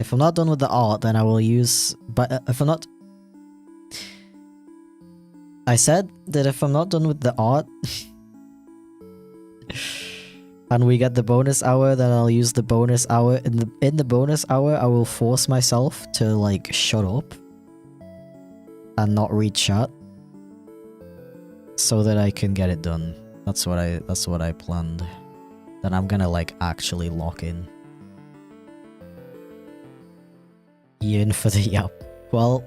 if I'm not done with the art, then I will use. But if I'm not, I said that if I'm not done with the art. And we get the bonus hour, then I'll use the bonus hour. In the bonus hour, I will force myself to like shut up and not read chat, so that I can get it done. That's what I planned. Then I'm gonna like actually lock in. You in for the yap? Well,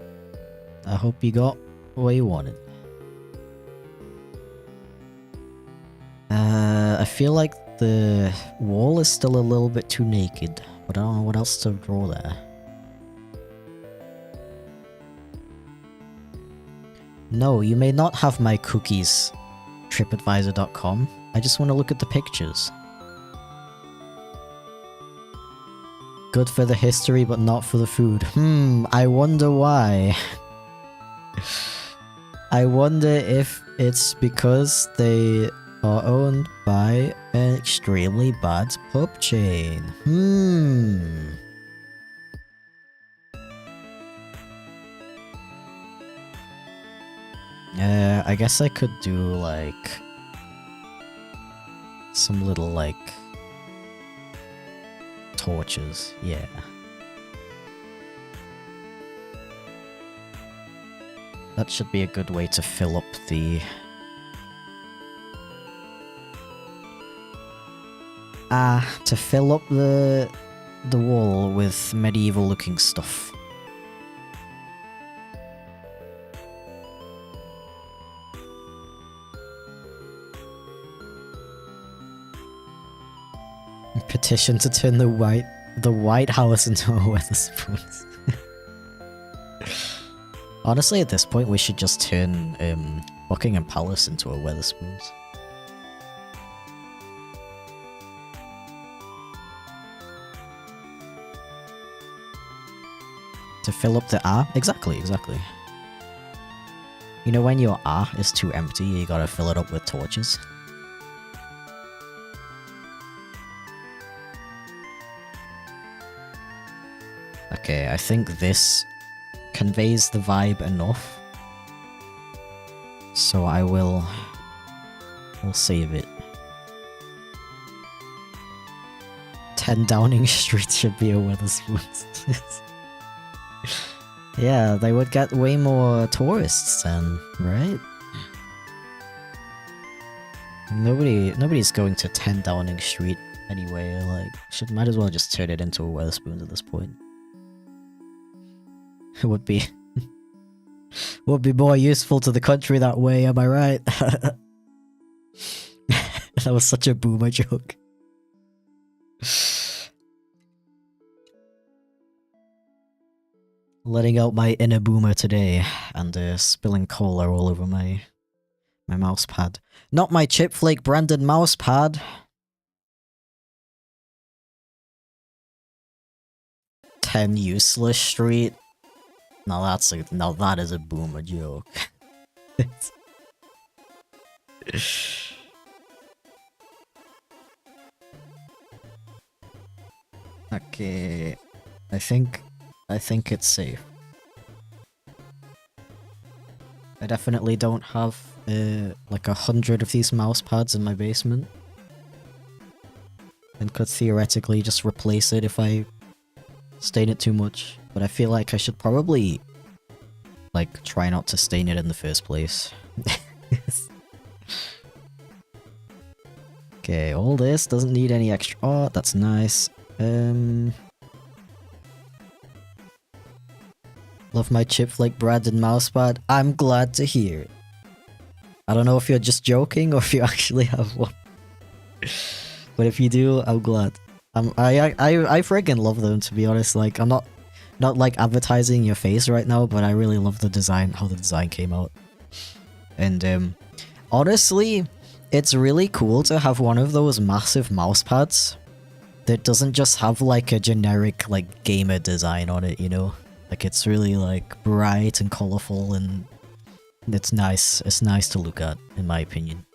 I hope you got what you wanted. I feel like the wall is still a little bit too naked, but I don't know what else to draw there. No, you may not have my cookies, tripadvisor.com. I just want to look at the pictures. Good for the history, but not for the food. I wonder why. I wonder if it's because they are owned by an extremely bad pub chain. I guess I could do like some little like torches, yeah. That should be a good way to fill up the to fill up the wall with medieval looking stuff. Petition to turn the White House into a Weatherspoons. Honestly, at this point, we should just turn Buckingham Palace into a Weatherspoons. To fill up the R? Exactly. You know when your R is too empty, you gotta fill it up with torches? Okay, I think this conveys the vibe enough. So I'll save it. 10 Downing Street should be a Weatherspoons. Yeah, they would get way more tourists then, right? Nobody's going to 10 Downing Street anyway, like, might as well just turn it into a Weatherspoons at this point. It would be more useful to the country that way, am I right? That was such a boomer joke. Letting out my inner boomer today, and spilling cola all over my mouse pad. Not my chipflake branded mouse pad. 10 Useless Street. Now that is a boomer joke. Okay, I think it's safe. I definitely don't have like 100 of these mouse pads in my basement, and could theoretically just replace it if I stain it too much. But I feel like I should probably like try not to stain it in the first place. Okay, all this doesn't need any extra art. That's nice. Love my chipflake branded mousepad. I'm glad to hear it. I don't know if you're just joking or if you actually have one. But if you do, I'm glad. I friggin' love them, to be honest. Like, I'm not like advertising your face right now, but I really love the design, how the design came out. And honestly, it's really cool to have one of those massive mouse pads that doesn't just have like a generic like gamer design on it, you know? Like, it's really like bright and colorful, and it's nice. It's nice to look at, in my opinion.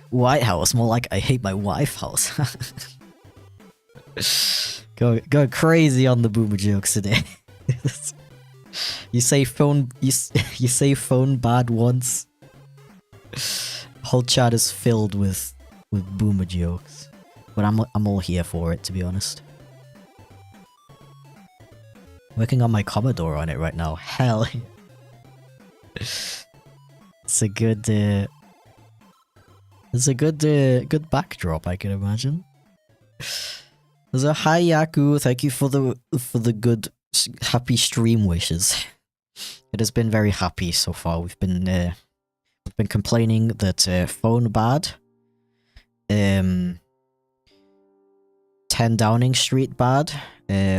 White House, more like I hate my wife house. Go crazy on the boomer jokes today. You say phone bad once. Whole chat is filled with boomer jokes, but I'm all here for it, to be honest. Working on my Commodore on it right now. Hell, it's a good good backdrop, I can imagine. There's a hi Yaku, thank you for the good happy stream wishes. It has been very happy so far. We've been complaining that phone bad, 10 Downing Street bad,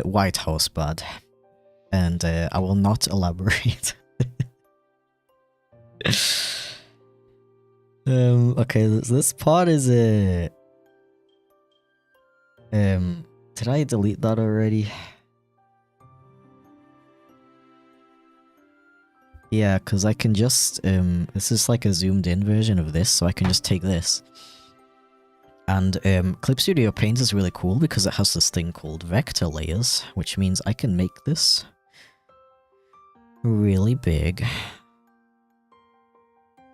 White House bad, and I will not elaborate. Okay, this part is did I delete that already? Yeah, because I can just this is like a zoomed in version of this, so I can just take this. And Clip Studio Paint is really cool because it has this thing called vector layers, which means I can make this really big.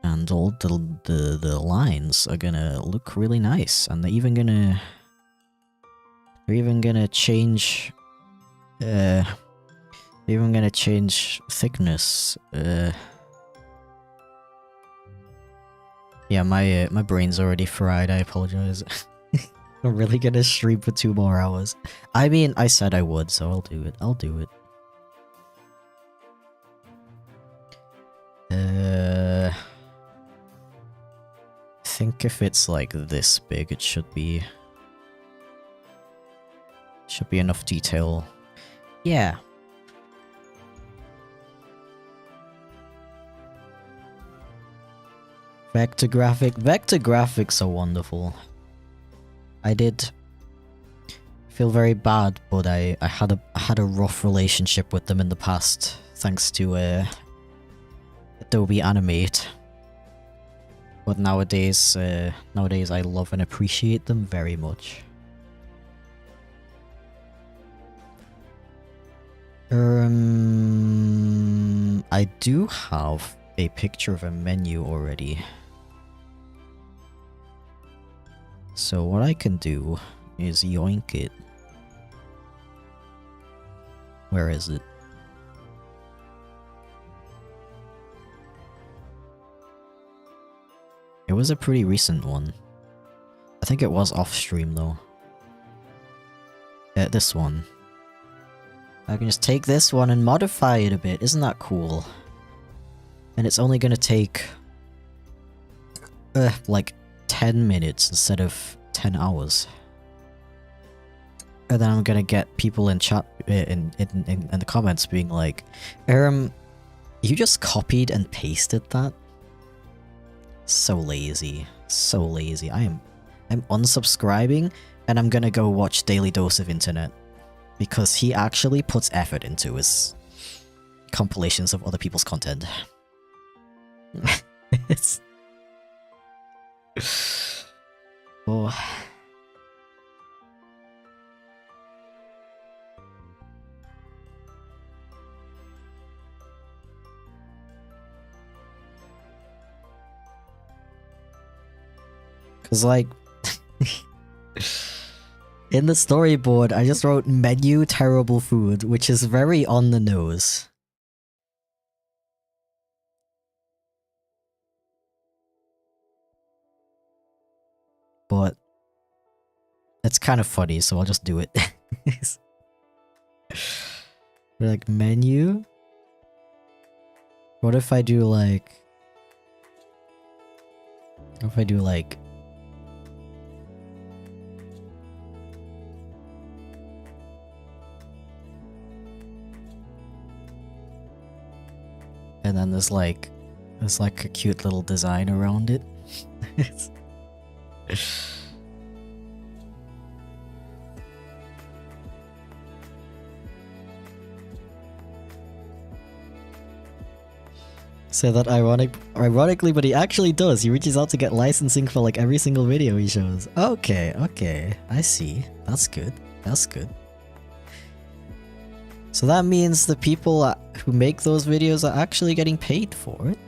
And all the lines are gonna look really nice, and they're even gonna change thickness. Yeah, my brain's already fried, I apologize. I'm really gonna stream for 2 more hours. I mean, I said I would, so I'll do it. I think if it's like this big, it should be Should be enough detail. Yeah. Vector graphics are wonderful. I did feel very bad, but I had a rough relationship with them in the past, thanks to Adobe Animate. But nowadays I love and appreciate them very much. I do have a picture of a menu already. So what I can do is yoink it. Where is it? It was a pretty recent one. I think it was off stream though. This one. I can just take this one and modify it a bit. Isn't that cool? And it's only gonna take like 10 minutes instead of 10 hours. And then I'm gonna get people in chat in the comments being like, you just copied and pasted that? So lazy. So lazy. I'm unsubscribing and I'm gonna go watch Daily Dose of Internet. Because he actually puts effort into his compilations of other people's content. It's... Oh. Cause like... in the storyboard, I just wrote menu terrible food, which is very on the nose. But it's kind of funny, so I'll just do it. Like menu? What if I do like... What if I do like... And then there's like a cute little design around it. Say that ironically, but he actually does. He reaches out to get licensing for like every single video he shows. Okay, okay, I see. That's good. That's good. So that means the people who make those videos are actually getting paid for it.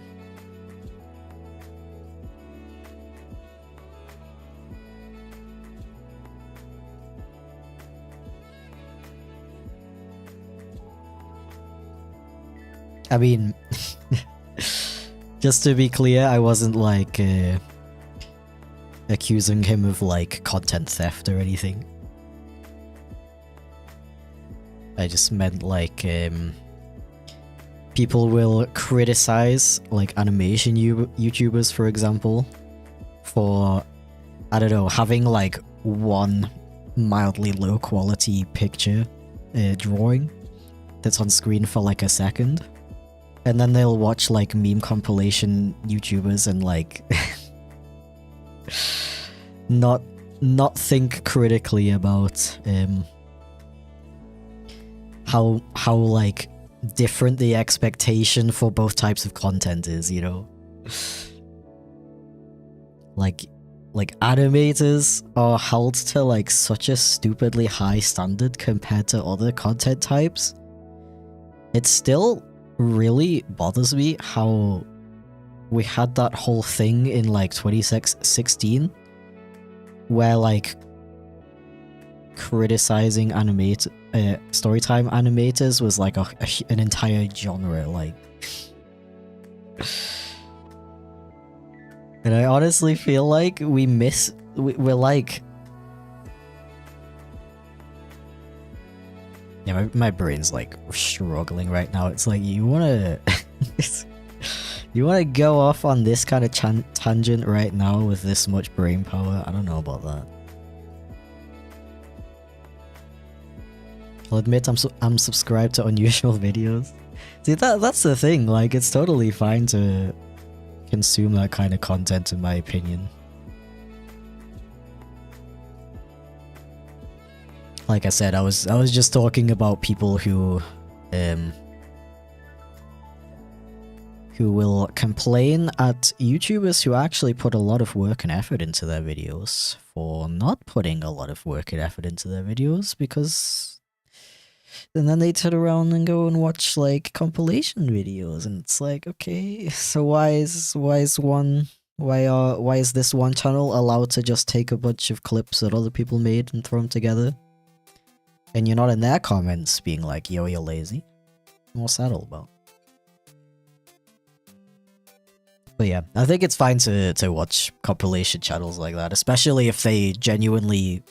I mean, just to be clear, I wasn't like accusing him of like content theft or anything. I just meant like people will criticize like animation YouTubers, for example, for, I don't know, having like one mildly low quality picture drawing that's on screen for like a second. And then they'll watch like meme compilation YouTubers and like not think critically about how like different the expectation for both types of content is, you know? Like animators are held to like such a stupidly high standard compared to other content types. It still really bothers me how we had that whole thing in like 2016 where like criticizing Storytime animators was like an entire genre, like. And I honestly feel like we're like... Yeah, my brain's like struggling right now. It's like, you wanna... you wanna go off on this kind of tangent right now with this much brain power? I don't know about that. I'll admit I'm subscribed to unusual videos. See, that's the thing, like, it's totally fine to consume that kind of content, in my opinion. Like I said, I was just talking about people who will complain at YouTubers who actually put a lot of work and effort into their videos for not putting a lot of work and effort into their videos, because and then they turn around and go and watch like compilation videos, and it's like, okay, so why is this one channel allowed to just take a bunch of clips that other people made and throw them together? And you're not in their comments being like, yo, you're lazy. What's that all about? But yeah, I think it's fine to watch compilation channels like that, especially if they genuinely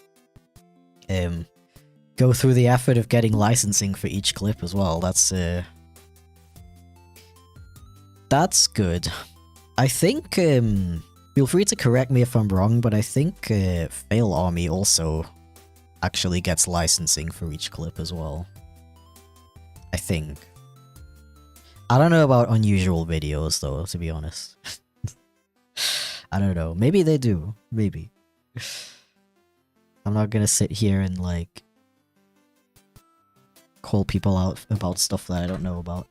go through the effort of getting licensing for each clip as well. That's good. I think, feel free to correct me if I'm wrong, but I think Fail Army also actually gets licensing for each clip as well. I think. I don't know about unusual videos though, to be honest. I don't know. Maybe they do. Maybe. I'm not gonna sit here and like call people out about stuff that I don't know about.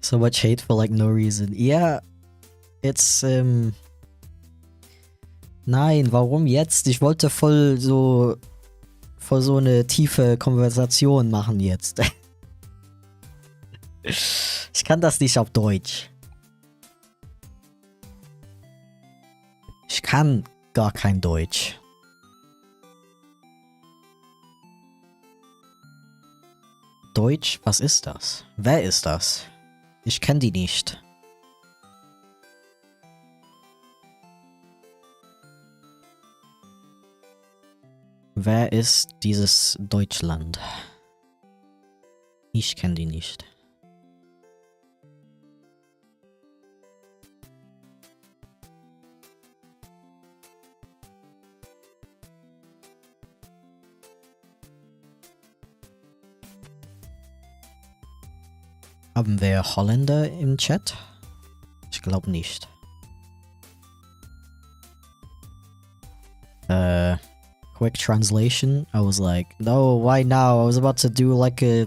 So much hate for like no reason. Yeah. It's, Nein, warum jetzt? Ich wollte voll so eine tiefe Konversation machen jetzt. Ich kann das nicht auf Deutsch. Ich kann gar kein Deutsch. Deutsch? Was ist das? Wer ist das? Ich kenne die nicht. Wer ist dieses Deutschland? Ich kenne die nicht. Haben wir Holländer im Chat? Ich glaube nicht. Quick translation. I was like, no, why now? I was about to do like a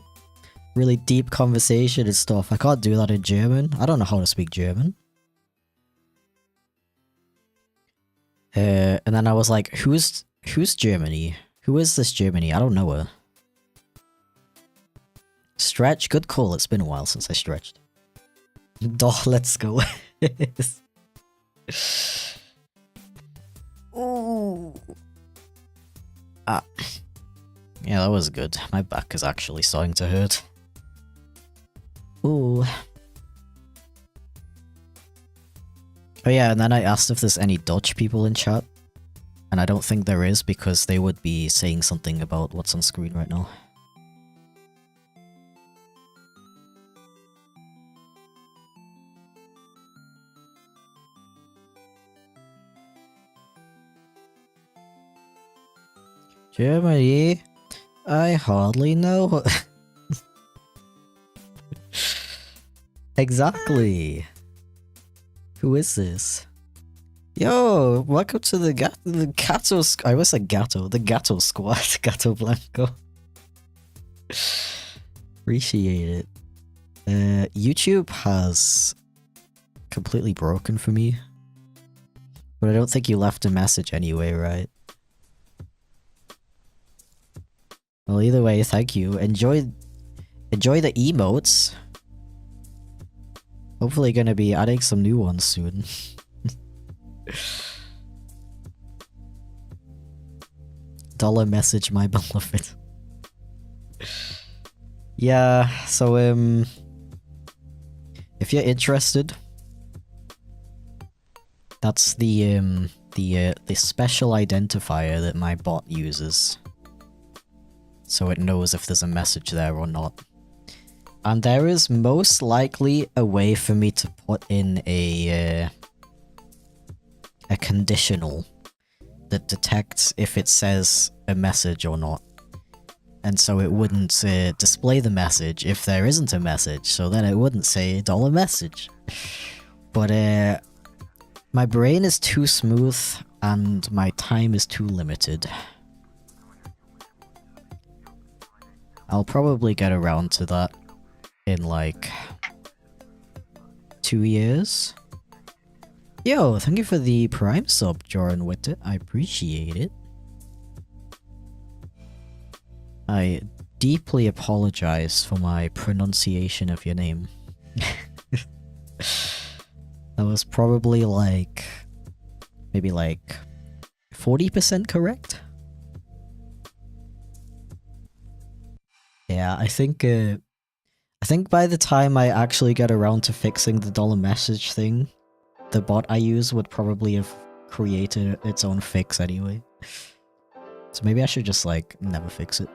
really deep conversation and stuff. I can't do that in German. I don't know how to speak German. And then I was like, who's Germany? Who is this Germany? I don't know her. Stretch? Good call. It's been a while since I stretched. Doch, let's go. Ooh. Ah. Yeah, that was good. My back is actually starting to hurt. Ooh. Oh yeah, and then I asked if there's any Dutch people in chat. And I don't think there is, because they would be saying something about what's on screen right now. Germany? I hardly know. Exactly. Who is this? Yo, welcome to the Gato. I was like Gato. The Gato squad. Gato Blanco. Appreciate it. YouTube has completely broken for me. But I don't think you left a message anyway, right? Well, either way, thank you. Enjoy the emotes. Hopefully gonna be adding some new ones soon. Dollar message, my beloved. Yeah, so if you're interested, that's the special identifier that my bot uses. So it knows if there's a message there or not. And there is most likely a way for me to put in a a conditional that detects if it says a message or not. And so it wouldn't display the message if there isn't a message, so then it wouldn't say $message. But my brain is too smooth and my time is too limited. I'll probably get around to that in like 2 years. Yo, thank you for the Prime sub, Joran Witte. I appreciate it. I deeply apologize for my pronunciation of your name. That was probably like... maybe like 40% correct? Yeah, I think by the time I actually get around to fixing the $message thing, the bot I use would probably have created its own fix anyway. So maybe I should just like never fix it.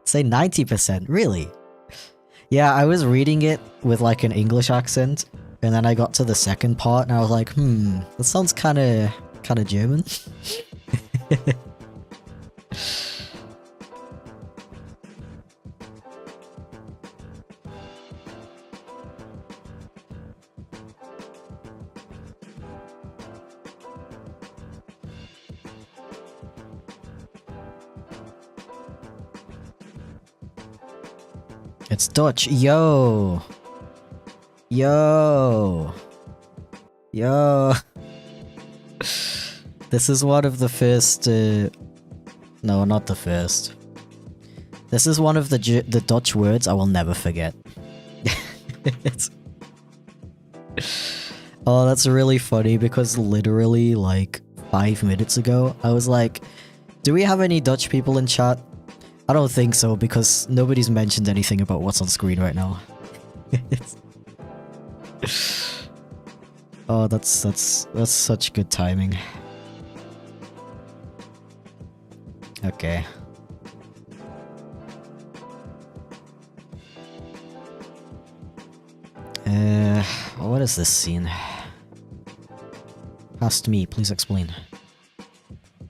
Say 90%, really? Yeah, I was reading it with like an English accent, and then I got to the second part and I was like, that sounds kinda German. It's Dutch. Yo. Yo. Yo. This is one of the first... no, not the first. This is one of the Dutch words I will never forget. Oh, that's really funny because literally like 5 minutes ago, I was like, do we have any Dutch people in chat? I don't think so because nobody's mentioned anything about what's on screen right now. Oh, that's such good timing. Okay. What is this scene? Past me, please explain.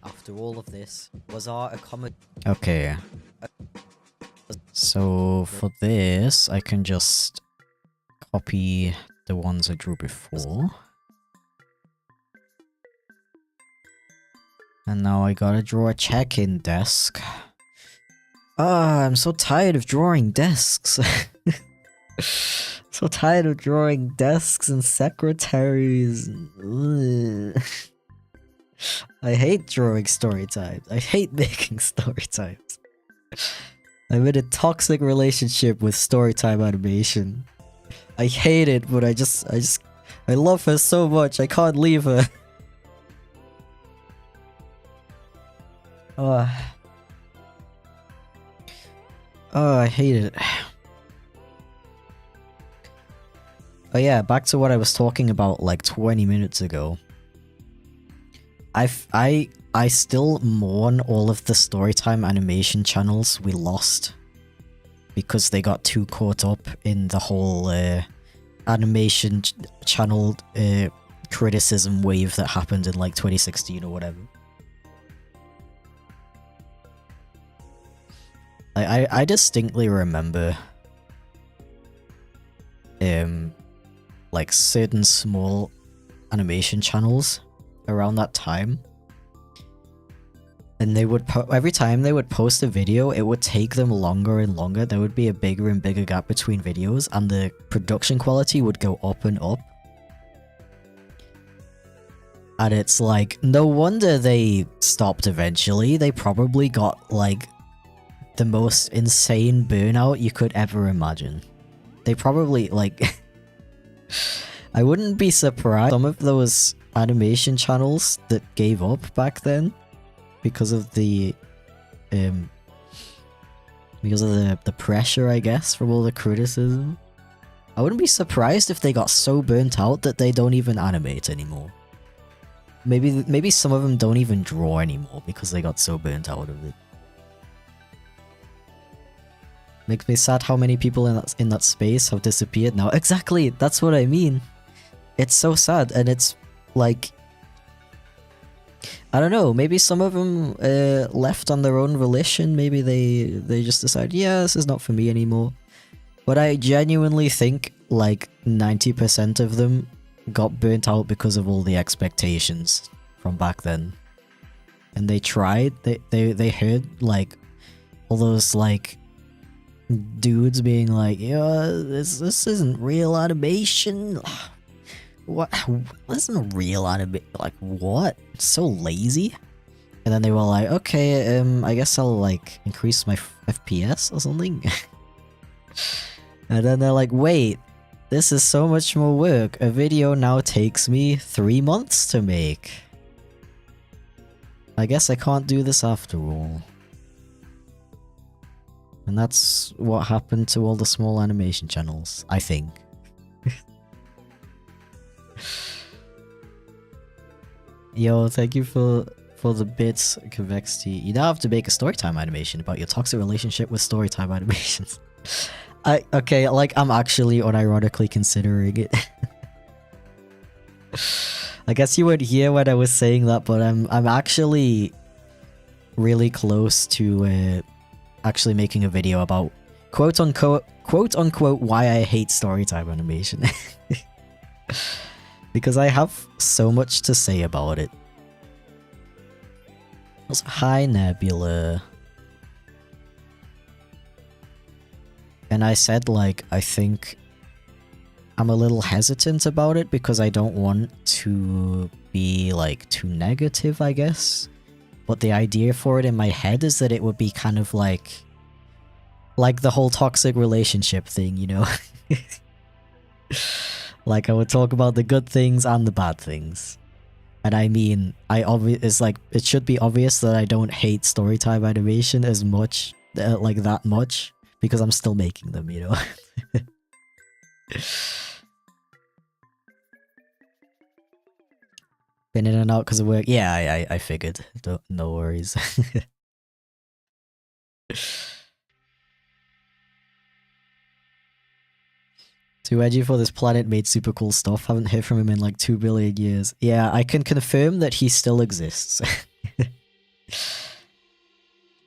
After all of this, was art a common... Okay. So for this, I can just copy the ones I drew before. And now I gotta draw a check-in desk. Ah, I'm so tired of drawing desks. So tired of drawing desks and secretaries. Ugh. I hate drawing story times. I hate making story times. I'm in a toxic relationship with storytime animation. I hate it, but I love her so much. I can't leave her. Oh, I hate it. Oh yeah, back to what I was talking about like 20 minutes ago. I still mourn all of the Storytime animation channels we lost because they got too caught up in the whole animation channel criticism wave that happened in like 2016 or whatever. I distinctly remember like certain small animation channels around that time, and they would every time they would post a video, it would take them longer and longer. There would be a bigger and bigger gap between videos, and the production quality would go up and up. And it's like, no wonder they stopped eventually. They probably got like the most insane burnout you could ever imagine. They probably like I wouldn't be surprised some of those animation channels that gave up back then because of the pressure, I guess, from all the criticism. I wouldn't be surprised if they got so burnt out that they don't even animate anymore. Maybe some of them don't even draw anymore because they got so burnt out of it. Makes me sad how many people in that space have disappeared now. Exactly, that's what I mean. It's so sad, and it's like I don't know, maybe some of them left on their own volition. Maybe they just decided, yeah, this is not for me anymore. But I genuinely think like 90% of them got burnt out because of all the expectations from back then. And they tried, they heard like all those like dudes being like, yeah, this isn't real animation. What? This isn't real animation. Like, what? It's so lazy. And then they were like, okay, I guess I'll like increase my FPS or something. And then they're like, wait, this is so much more work. A video now takes me 3 months to make. I guess I can't do this after all. And that's what happened to all the small animation channels, I think. Yo, thank you for the bits, Convexity. You now have to make a Storytime animation about your toxic relationship with Storytime animations. Okay, like, I'm actually unironically considering it. I guess you weren't here when I was saying that, but I'm actually really close to actually making a video about quote unquote why I hate Storytime animation. Because I have so much to say about it. Also, hi Nebula. And I said, like, I think I'm a little hesitant about it because I don't want to be, like, too negative, I guess. But the idea for it in my head is that it would be kind of like the whole toxic relationship thing, you know? Like, I would talk about the good things and the bad things. And I mean, it's like, it should be obvious that I don't hate Storytime animation as much, like that much, because I'm still making them, you know? Been in and out because of work. Yeah, I figured. No worries. Too edgy for this planet, made super cool stuff. Haven't heard from him in like 2 billion years. Yeah, I can confirm that he still exists.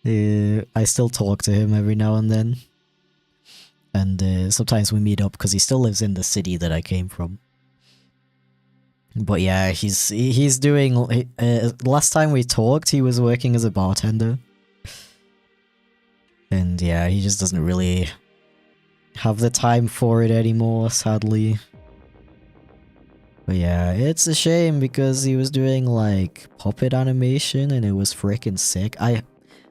I still talk to him every now and then. And sometimes we meet up because he still lives in the city that I came from. But yeah, he's doing... last time we talked, he was working as a bartender. And yeah, he just doesn't really have the time for it anymore, sadly. But yeah, it's a shame because he was doing like puppet animation and it was freaking sick. I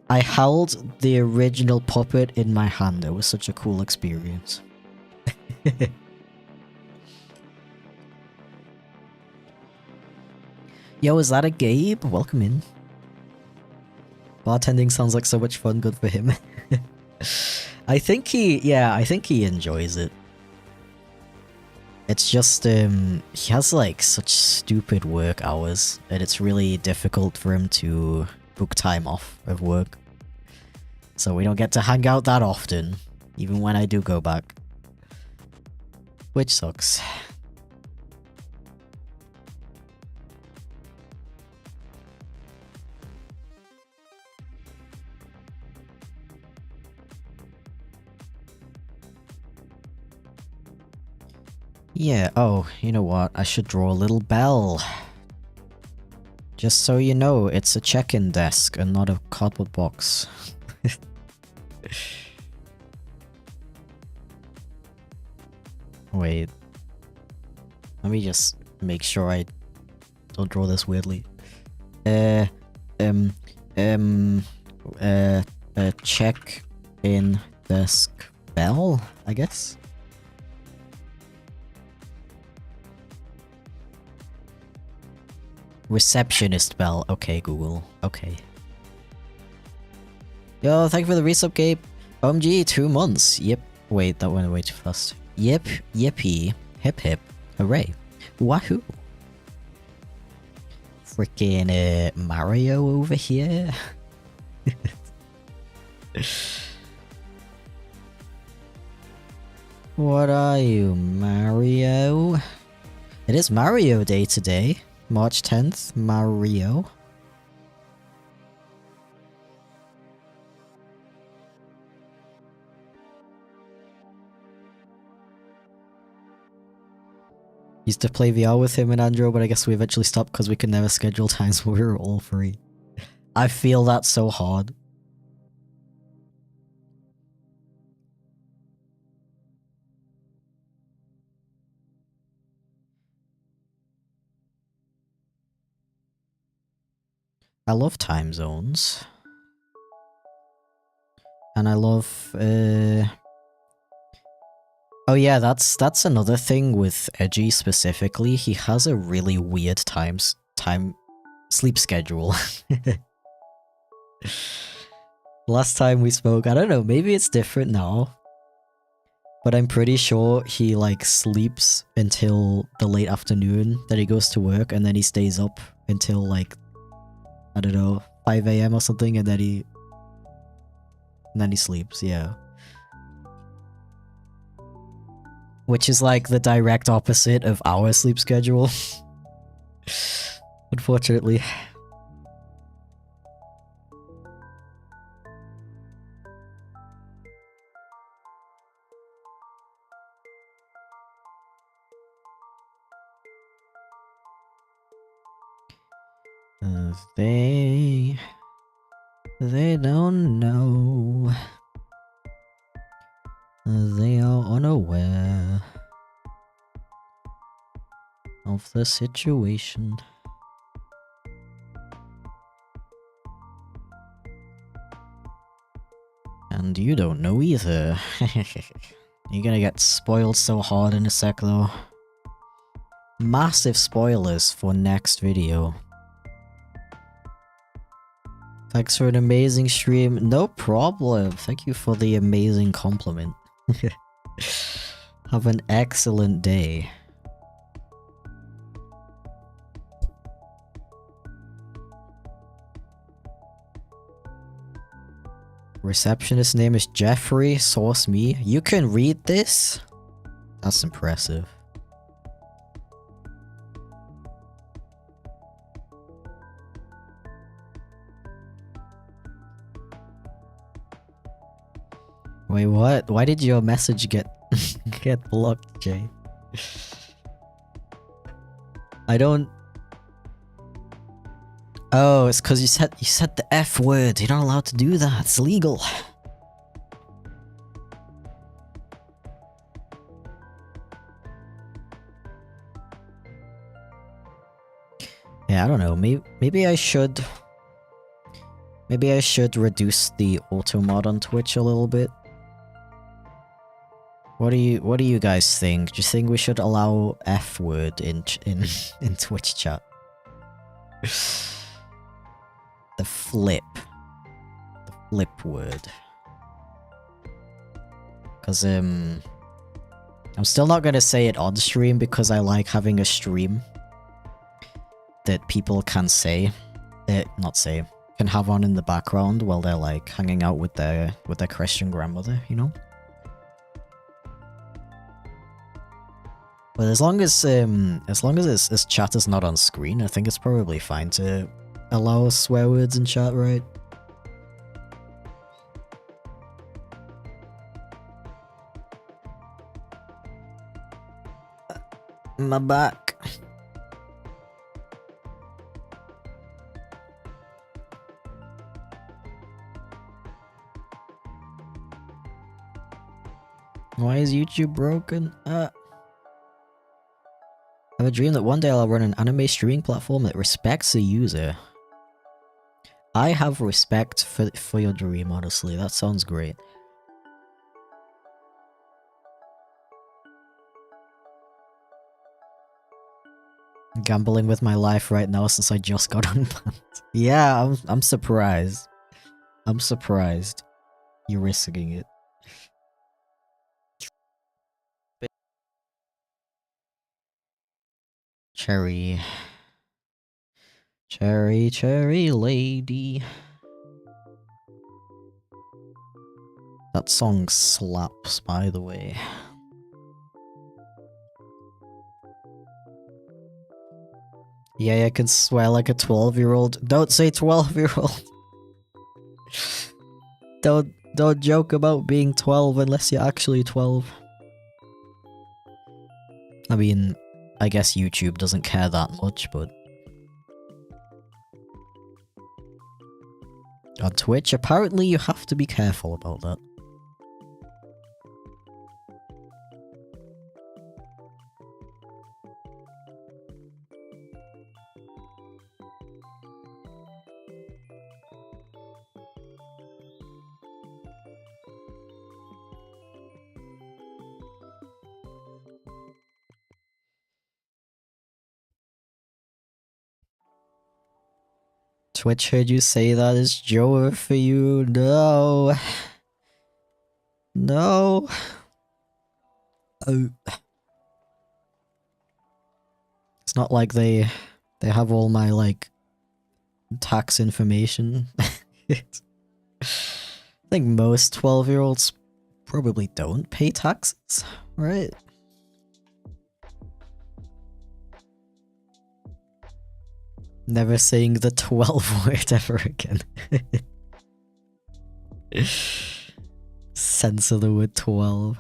held the original puppet in my hand. It was such a cool experience. Yo, is that a Gabe? Welcome in. Bartending sounds like so much fun, good for him. I think he enjoys it. It's just, he has like such stupid work hours, and it's really difficult for him to book time off of work. So we don't get to hang out that often, even when I do go back. Which sucks. Yeah, oh, you know what? I should draw a little bell. Just so you know, it's a check-in desk and not a cardboard box. Wait. Let me just make sure I don't draw this weirdly. Check-in desk bell, I guess? Receptionist bell. Okay, Google. Okay. Yo, thank you for the resub, Gabe. OMG, 2 months. Yep. Wait, that went way too fast. Yep. Yippee. Hip hip. Hooray. Wahoo. Freaking Mario over here. What are you, Mario? It is Mario Day today. March 10th, Mario. Used to play VR with him and Andrew, but I guess we eventually stopped because we could never schedule times where we were all free. I feel that so hard. I love time zones. And I love, oh yeah, that's another thing with Edgy specifically. He has a really weird time sleep schedule. Last time we spoke, I don't know, maybe it's different now. But I'm pretty sure he like sleeps until the late afternoon, then he goes to work, and then he stays up until like, I don't know, 5 AM or something, and then he sleeps, yeah. Which is like the direct opposite of our sleep schedule. Unfortunately. They don't know. They are unaware of the situation. And you don't know either. You're gonna get spoiled so hard in a sec though. Massive spoilers for next video. Thanks for an amazing stream. No problem. Thank you for the amazing compliment. Have an excellent day. Receptionist name is Jeffrey. Source me. You can read this? That's impressive. Wait, what? Why did your message get blocked, Jay? I don't. Oh, it's because you said the F word. You're not allowed to do that. It's illegal. Yeah, I don't know. Maybe I should. Maybe I should reduce the auto mod on Twitch a little bit. What do you guys think? Do you think we should allow F word in Twitch chat? The flip word. Cause I'm still not gonna say it on stream because I like having a stream that people can say, can have on in the background while they're like hanging out with their Christian grandmother, you know. But as long as this chat is not on screen, I think it's probably fine to allow swear words in chat, right? My back. Why is YouTube broken? I have a dream that one day I'll run an anime streaming platform that respects the user. I have respect for your dream, honestly. That sounds great. Gambling with my life right now since I just got unbanned. Yeah, I'm surprised. I'm surprised. You're risking it. Cherry lady. That song slaps, by the way. Yeah, I can swear like a 12-year-old. Don't say 12-year-old. Don't joke about being 12 unless you're actually 12. I mean, I guess YouTube doesn't care that much, but on Twitch, apparently you have to be careful about that. Twitch heard you say that is Joe for you. No. No. Oh. It's not like they have all my, like, tax information. I think most 12-year-olds probably don't pay taxes, right? Never saying the 12 word ever again. Censor the word 12.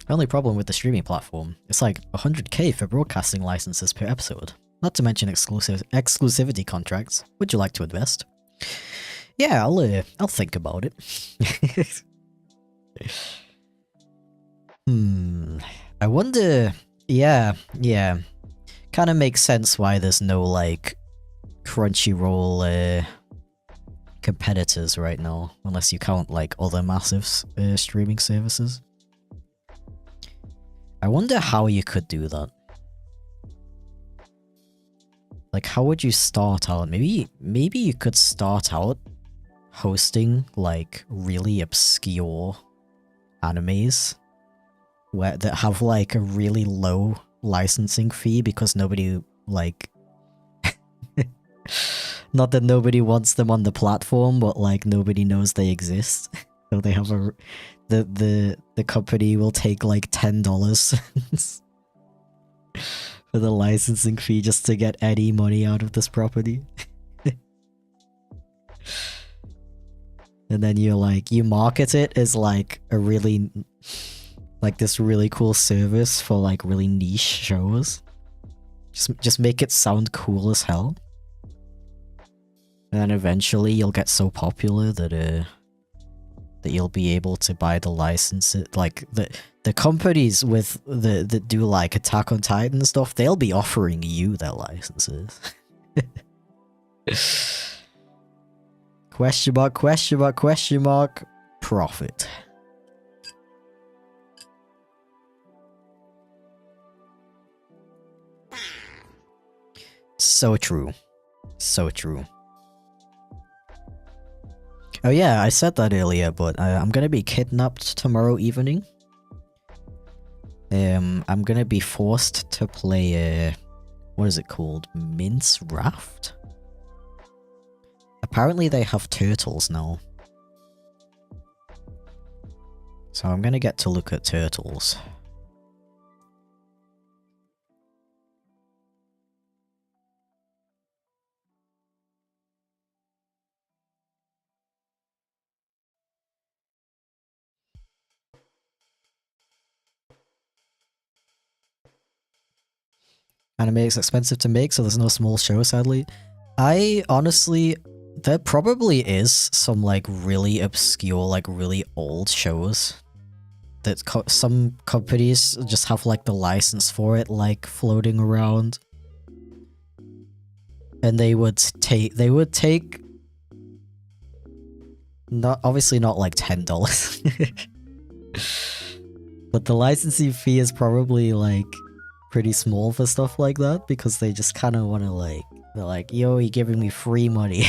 Only problem with the streaming platform, it's like 100k for broadcasting licenses per episode. Not to mention exclusivity contracts. Would you like to invest? Yeah, I'll think about it. I wonder... Yeah. Kinda makes sense why there's no, like, Crunchyroll, competitors right now. Unless you count, like, other massive, streaming services. I wonder how you could do that. Like, how would you start out? Maybe you could start out hosting, like, really obscure animes that have, like, a really low licensing fee because nobody, like... Not that nobody wants them on the platform, but, like, nobody knows they exist. So they have a... The company will take, like, $10 for the licensing fee just to get any money out of this property. And then you're like, you market it as, like, a really... like, this really cool service for, like, really niche shows. Just make it sound cool as hell. And then eventually you'll get so popular that you'll be able to buy the licenses. Like, the companies that do, like, Attack on Titan and stuff, they'll be offering you their licenses. Question mark, question mark, question mark. Profit. So true. So true. Oh yeah, I said that earlier, but I'm gonna be kidnapped tomorrow evening. I'm gonna be forced to play what is it called? Mince Raft? Apparently they have turtles now. So I'm gonna get to look at turtles. Anime is expensive to make, so there's no small show, sadly. I honestly... There probably is some, like, really obscure, like, really old shows that some companies just have, like, the license for it, like, floating around. And they would take... Not, obviously not, like, $10. But the licensing fee is probably, like, pretty small for stuff like that, because they just kind of want to, like... They're like, yo, you're giving me free money.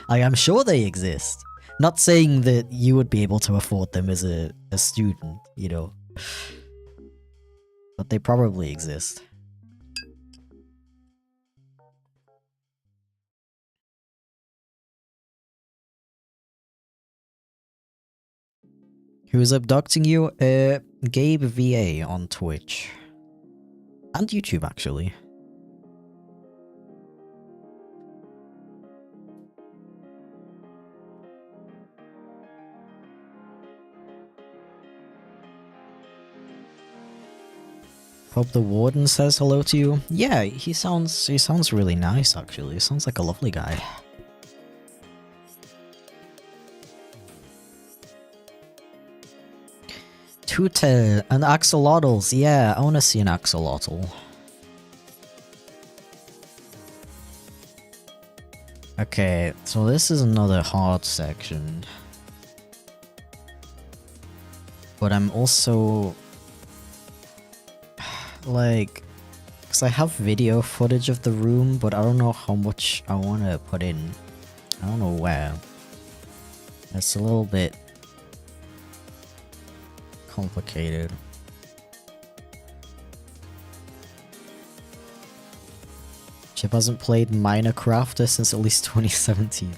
I'm sure they exist. Not saying that you would be able to afford them as a student, you know. But they probably exist. Who's abducting you? Gabe VA on Twitch. And YouTube, actually. Hope the warden says hello to you. Yeah, he sounds really nice actually. He sounds like a lovely guy. Tootle and axolotls. Yeah, I want to see an axolotl. Okay, so this is another hard section. But I'm also like, because I have video footage of the room, but I don't know how much I want to put in. I don't know where. It's a little bit complicated. Chip hasn't played Minecraft since at least 2017.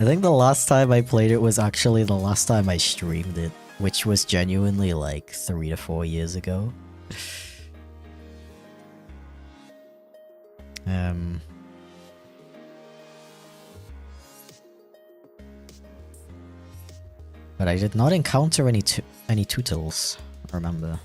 I think the last time I played it was actually the last time I streamed it, which was genuinely like 3 to 4 years ago. But I did not encounter any tootles, remember.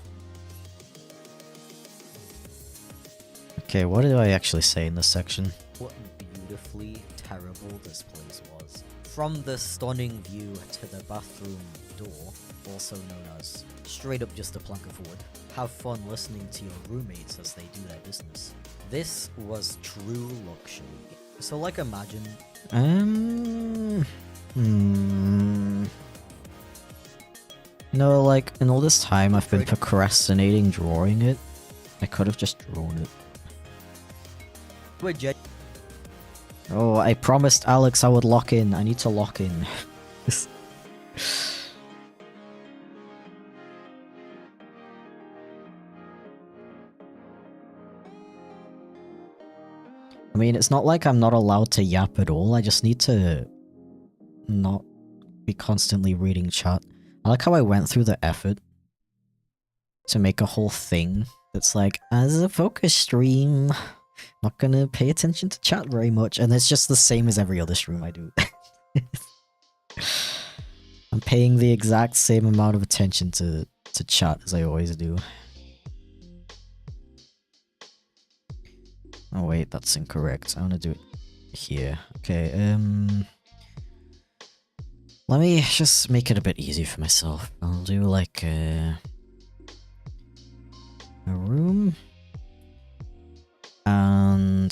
Okay, what did I actually say in this section? What beautifully terrible this place was. From the stunning view to the bathroom door, also known as straight up just a plank of wood, have fun listening to your roommates as they do their business. This was true luxury. So like imagine... You know, like, in all this time I've been procrastinating drawing it, I could have just drawn it. Oh, I promised Alex I would lock in. I need to lock in. I mean, it's not like I'm not allowed to yap at all. I just need to not be constantly reading chat. I like how I went through the effort to make a whole thing that's like, as a focus stream, not gonna pay attention to chat very much, and it's just the same as every other stream I do. I'm paying the exact same amount of attention to chat as I always do. Oh wait, that's incorrect. I wanna do it here. Okay, let me just make it a bit easy for myself. I'll do like a room. And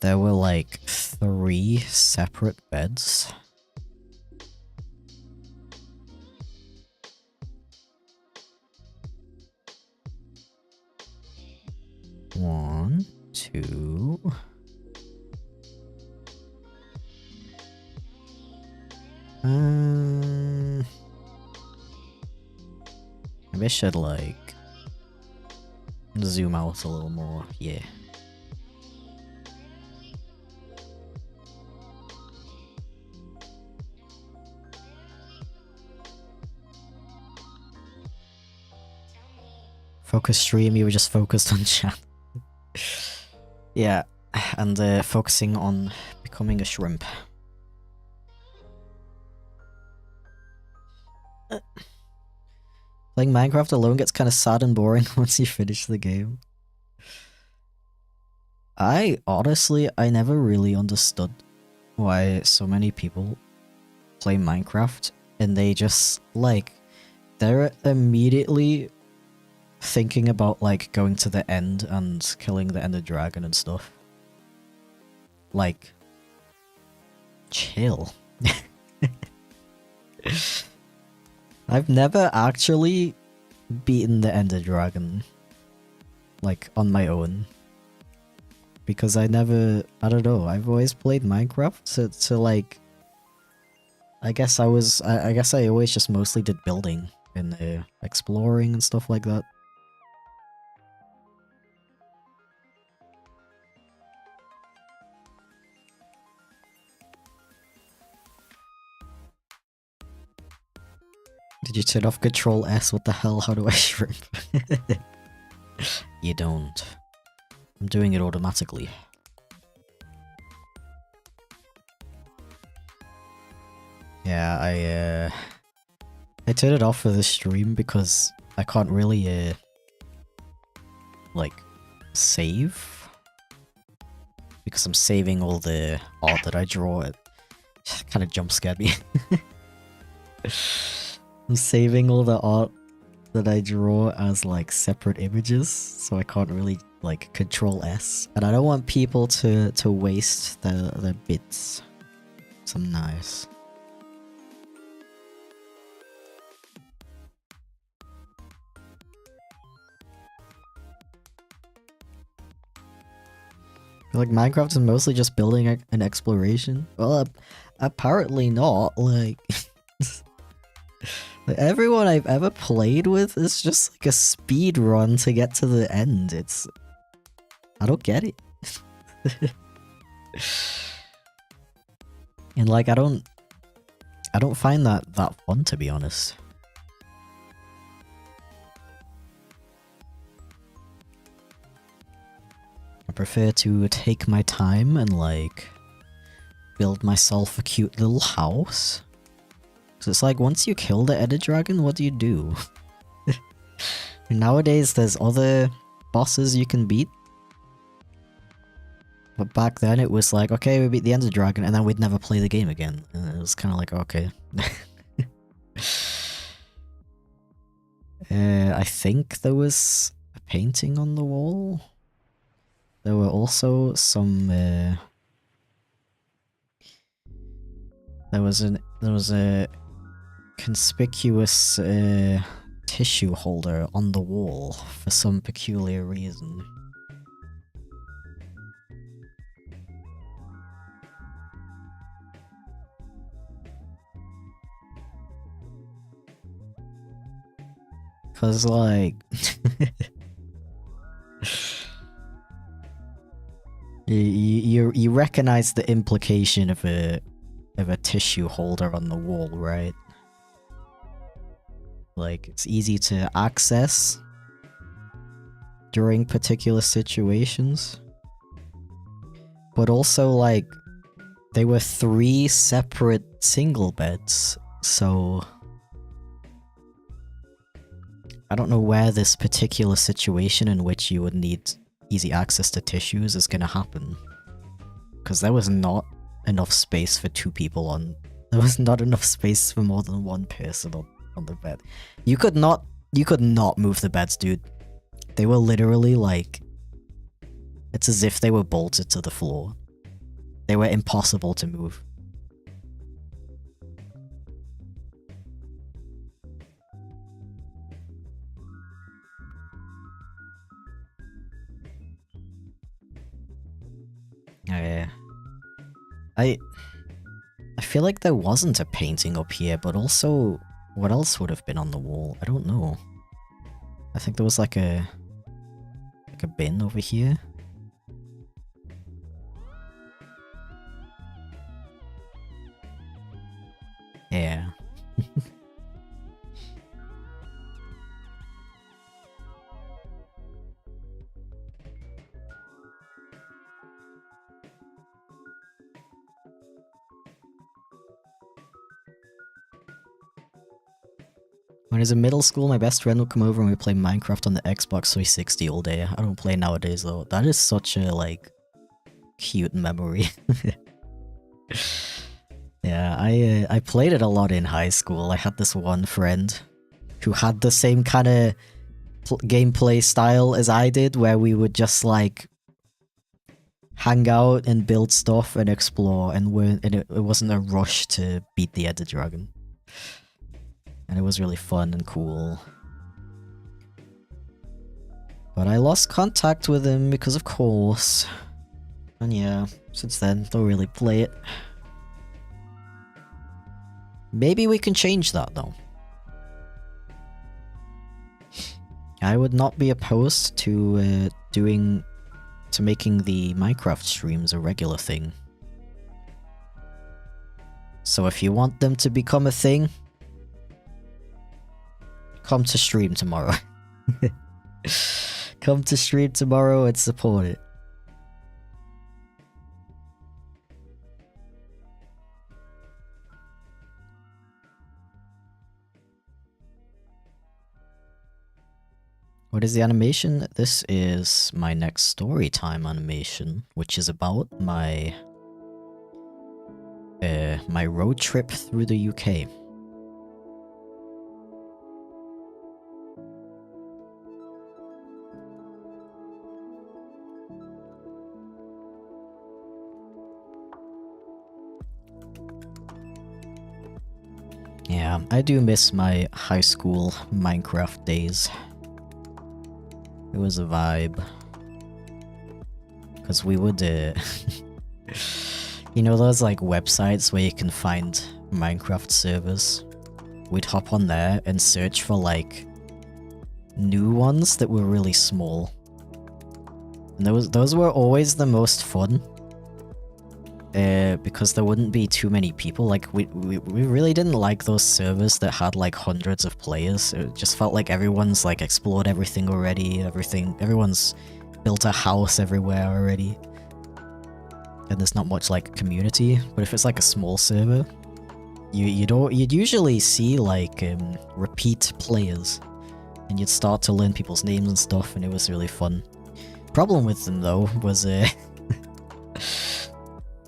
there were like 3 separate beds. One, two. Maybe I should like zoom out a little more. Yeah. Focus stream, you were just focused on chat. Yeah, and focusing on becoming a shrimp. Playing Minecraft alone gets kind of sad and boring once you finish the game. I never really understood why so many people play Minecraft and they just, like, they're immediately thinking about, like, going to the end and killing the Ender Dragon and stuff. Like, chill. I've never actually beaten the Ender Dragon, like, on my own. Because I don't know, I've always played Minecraft to like, I guess I always just mostly did building and exploring and stuff like that. Did you turn off Control S? What the hell? How do I shrimp? You don't. I'm doing it automatically. Yeah, I turned it off for the stream because I can't really like save, because I'm saving all the art that I draw. It kind of jump scared me. I'm saving all the art that I draw as like separate images, so I can't really like control S, and I don't want people to waste their bits. So nice. Like Minecraft is mostly just building an exploration. Well, apparently not. Like, like everyone I've ever played with is just like a speed run to get to the end. It's, I don't get it. And like I don't find that fun, to be honest. I prefer to take my time and like build myself a cute little house. So it's like once you kill the Ender Dragon, what do you do? Nowadays there's other bosses you can beat. But back then it was like, okay, we beat the Ender Dragon and then we'd never play the game again. And it was kind of like, okay. I think there was a painting on the wall. There were also some there was a conspicuous tissue holder on the wall for some peculiar reason. Cause like you recognize the implication of a tissue holder on the wall, right? Like it's easy to access during particular situations. But also like they were 3 separate single beds, so I don't know where this particular situation in which you would need easy access to tissues is gonna happen. Because there was not enough space for 2 people on... There was not enough space for more than 1 person on the bed. You could not move the beds, dude. They were literally like... It's as if they were bolted to the floor. They were impossible to move. Oh, yeah. I feel like there wasn't a painting up here, but also, what else would have been on the wall? I don't know. I think there was like a bin over here. Yeah. When I was in middle school, my best friend would come over and we'd play Minecraft on the Xbox 360 all day. I don't play nowadays though. That is such a, like, cute memory. Yeah, I played it a lot in high school. I had this one friend who had the same kind of gameplay style as I did, where we would just, like, hang out and build stuff and explore, and it wasn't a rush to beat the Ender Dragon. And it was really fun and cool. But I lost contact with him because of course. And yeah, since then, don't really play it. Maybe we can change that though. I would not be opposed to making the Minecraft streams a regular thing. So if you want them to become a thing, come to stream tomorrow. Come to stream tomorrow and support it. What is the animation? This is my next story time animation, which is about my my road trip through the UK. Yeah, I do miss my high school Minecraft days. It was a vibe. Because we would, you know those like websites where you can find Minecraft servers? We'd hop on there and search for like new ones that were really small. And those were always the most fun. Because there wouldn't be too many people. Like we really didn't like those servers that had like hundreds of players. It just felt like everyone's like explored everything already. Everyone's built a house everywhere already. And there's not much like community. But if it's like a small server, you'd usually see like repeat players, and you'd start to learn people's names and stuff, and it was really fun. Problem with them though was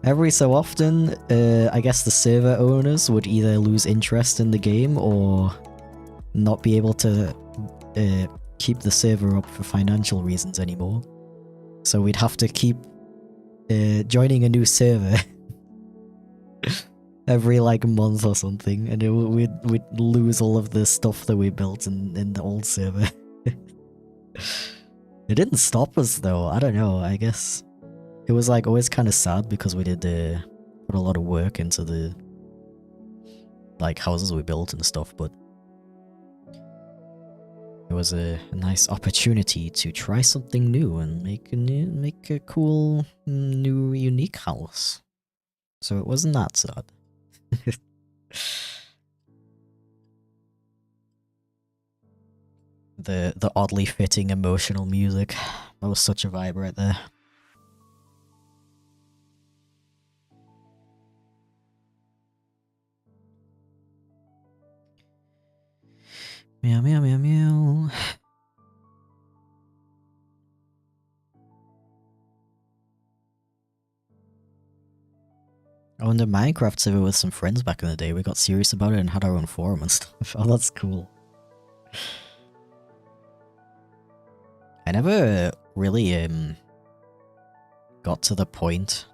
every so often, I guess the server owners would either lose interest in the game or not be able to keep the server up for financial reasons anymore. So we'd have to keep joining a new server every like month or something, and we'd lose all of the stuff that we built in the old server. It didn't stop us though, I don't know, I guess. It was like always kind of sad because we did put a lot of work into the like houses we built and stuff, but it was a nice opportunity to try something new and make a cool new unique house. So it wasn't that sad. The oddly fitting emotional music. That was such a vibe right there. Meow meow meow meow. Oh, in the Minecraft server with some friends back in the day, we got serious about it and had our own forum and stuff. Oh, that's cool. I never really got to the point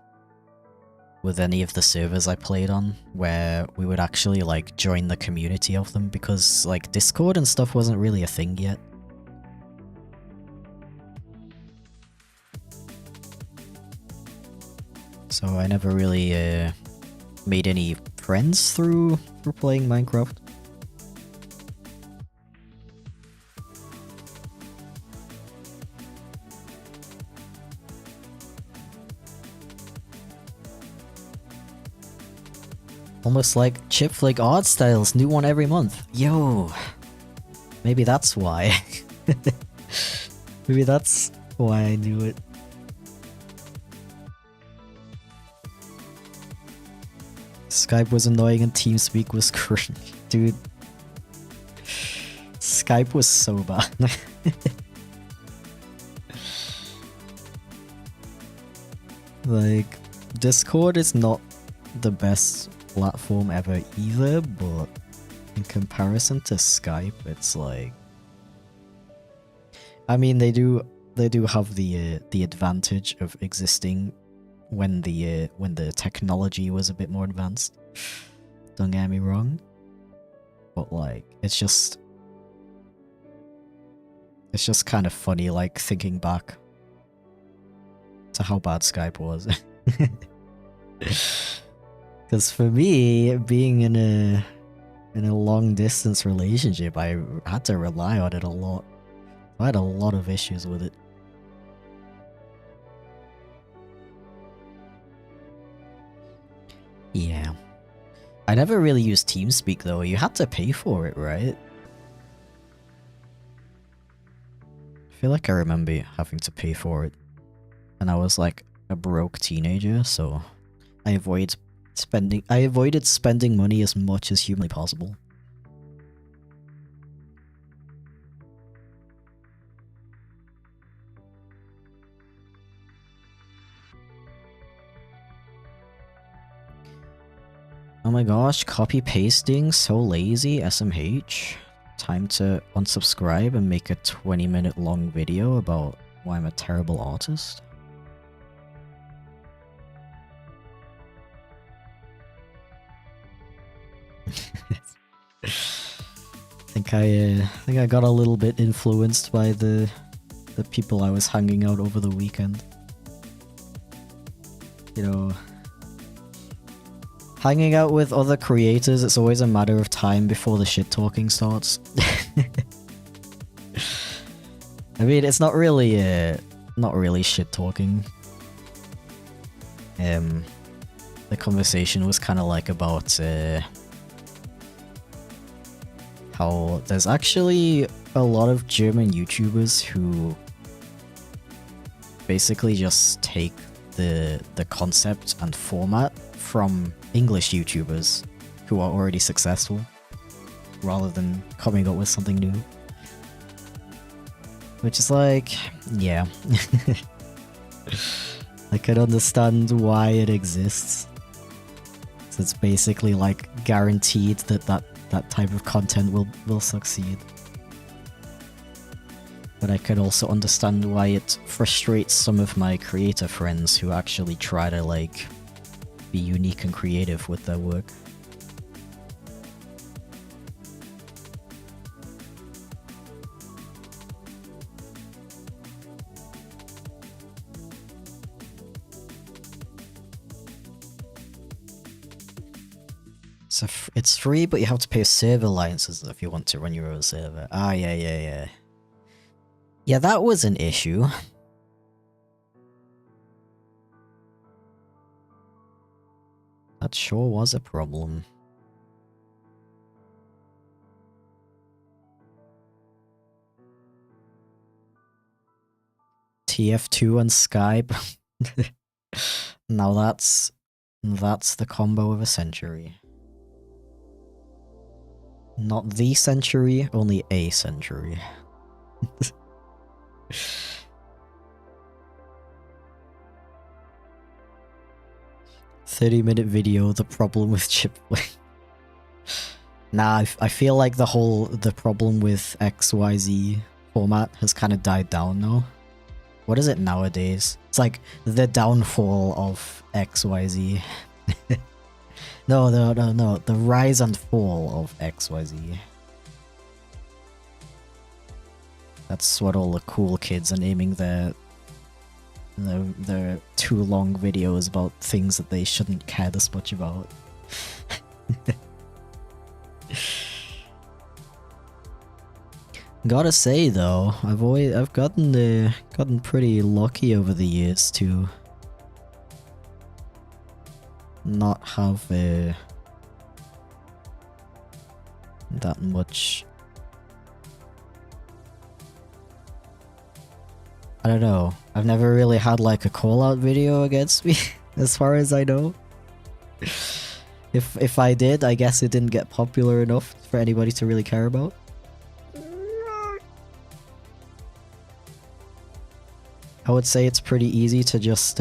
with any of the servers I played on where we would actually like join the community of them, because like Discord and stuff wasn't really a thing yet. So I never really made any friends through playing Minecraft. Almost like chipflake art styles, new one every month. Yo, maybe that's why. Maybe that's why I knew it. Skype was annoying and TeamSpeak was cringe. Dude, Skype was so bad. Like, Discord is not the best platform ever either, but in comparison to Skype, it's like, I mean, they do have the advantage of existing when the technology was a bit more advanced. Don't get me wrong, but like, it's just kind of funny, like thinking back to how bad Skype was. Because for me, being in a long distance relationship, I had to rely on it a lot. I had a lot of issues with it. Yeah. I never really used TeamSpeak though. You had to pay for it, right? I feel like I remember having to pay for it. And I was like a broke teenager, so I avoided spending money as much as humanly possible. my gosh, copy pasting, so lazy, SMH. Time to unsubscribe and make a 20-minute long video about why I'm a terrible artist. I think I got a little bit influenced by the people I was hanging out over the weekend. You know, hanging out with other creators, it's always a matter of time before the shit talking starts. I mean, it's not really shit talking. The conversation was kind of like about how there's actually a lot of German YouTubers who basically just take the concept and format from English YouTubers who are already successful, rather than coming up with something new. Which is like, yeah. I can understand why it exists. So it's basically like guaranteed that type of content will succeed. But I could also understand why it frustrates some of my creator friends who actually try to like be unique and creative with their work. So it's free, but you have to pay server licenses if you want to run your own server. Ah, yeah. Yeah, that was an issue. That sure was a problem. TF2 and Skype. Now that's the combo of a century. Not the century, only a century. 30-minute video, the problem with chipflake. Nah, I feel like the problem with XYZ format has kind of died down now. What is it nowadays? It's like the downfall of XYZ. No, the rise and fall of XYZ. That's what all the cool kids are naming their too long videos about things that they shouldn't care this much about. Gotta say though, I've gotten pretty lucky over the years to not have that much. I don't know. I've never really had like a call-out video against me, as far as I know. If I did, I guess it didn't get popular enough for anybody to really care about. I would say it's pretty easy to just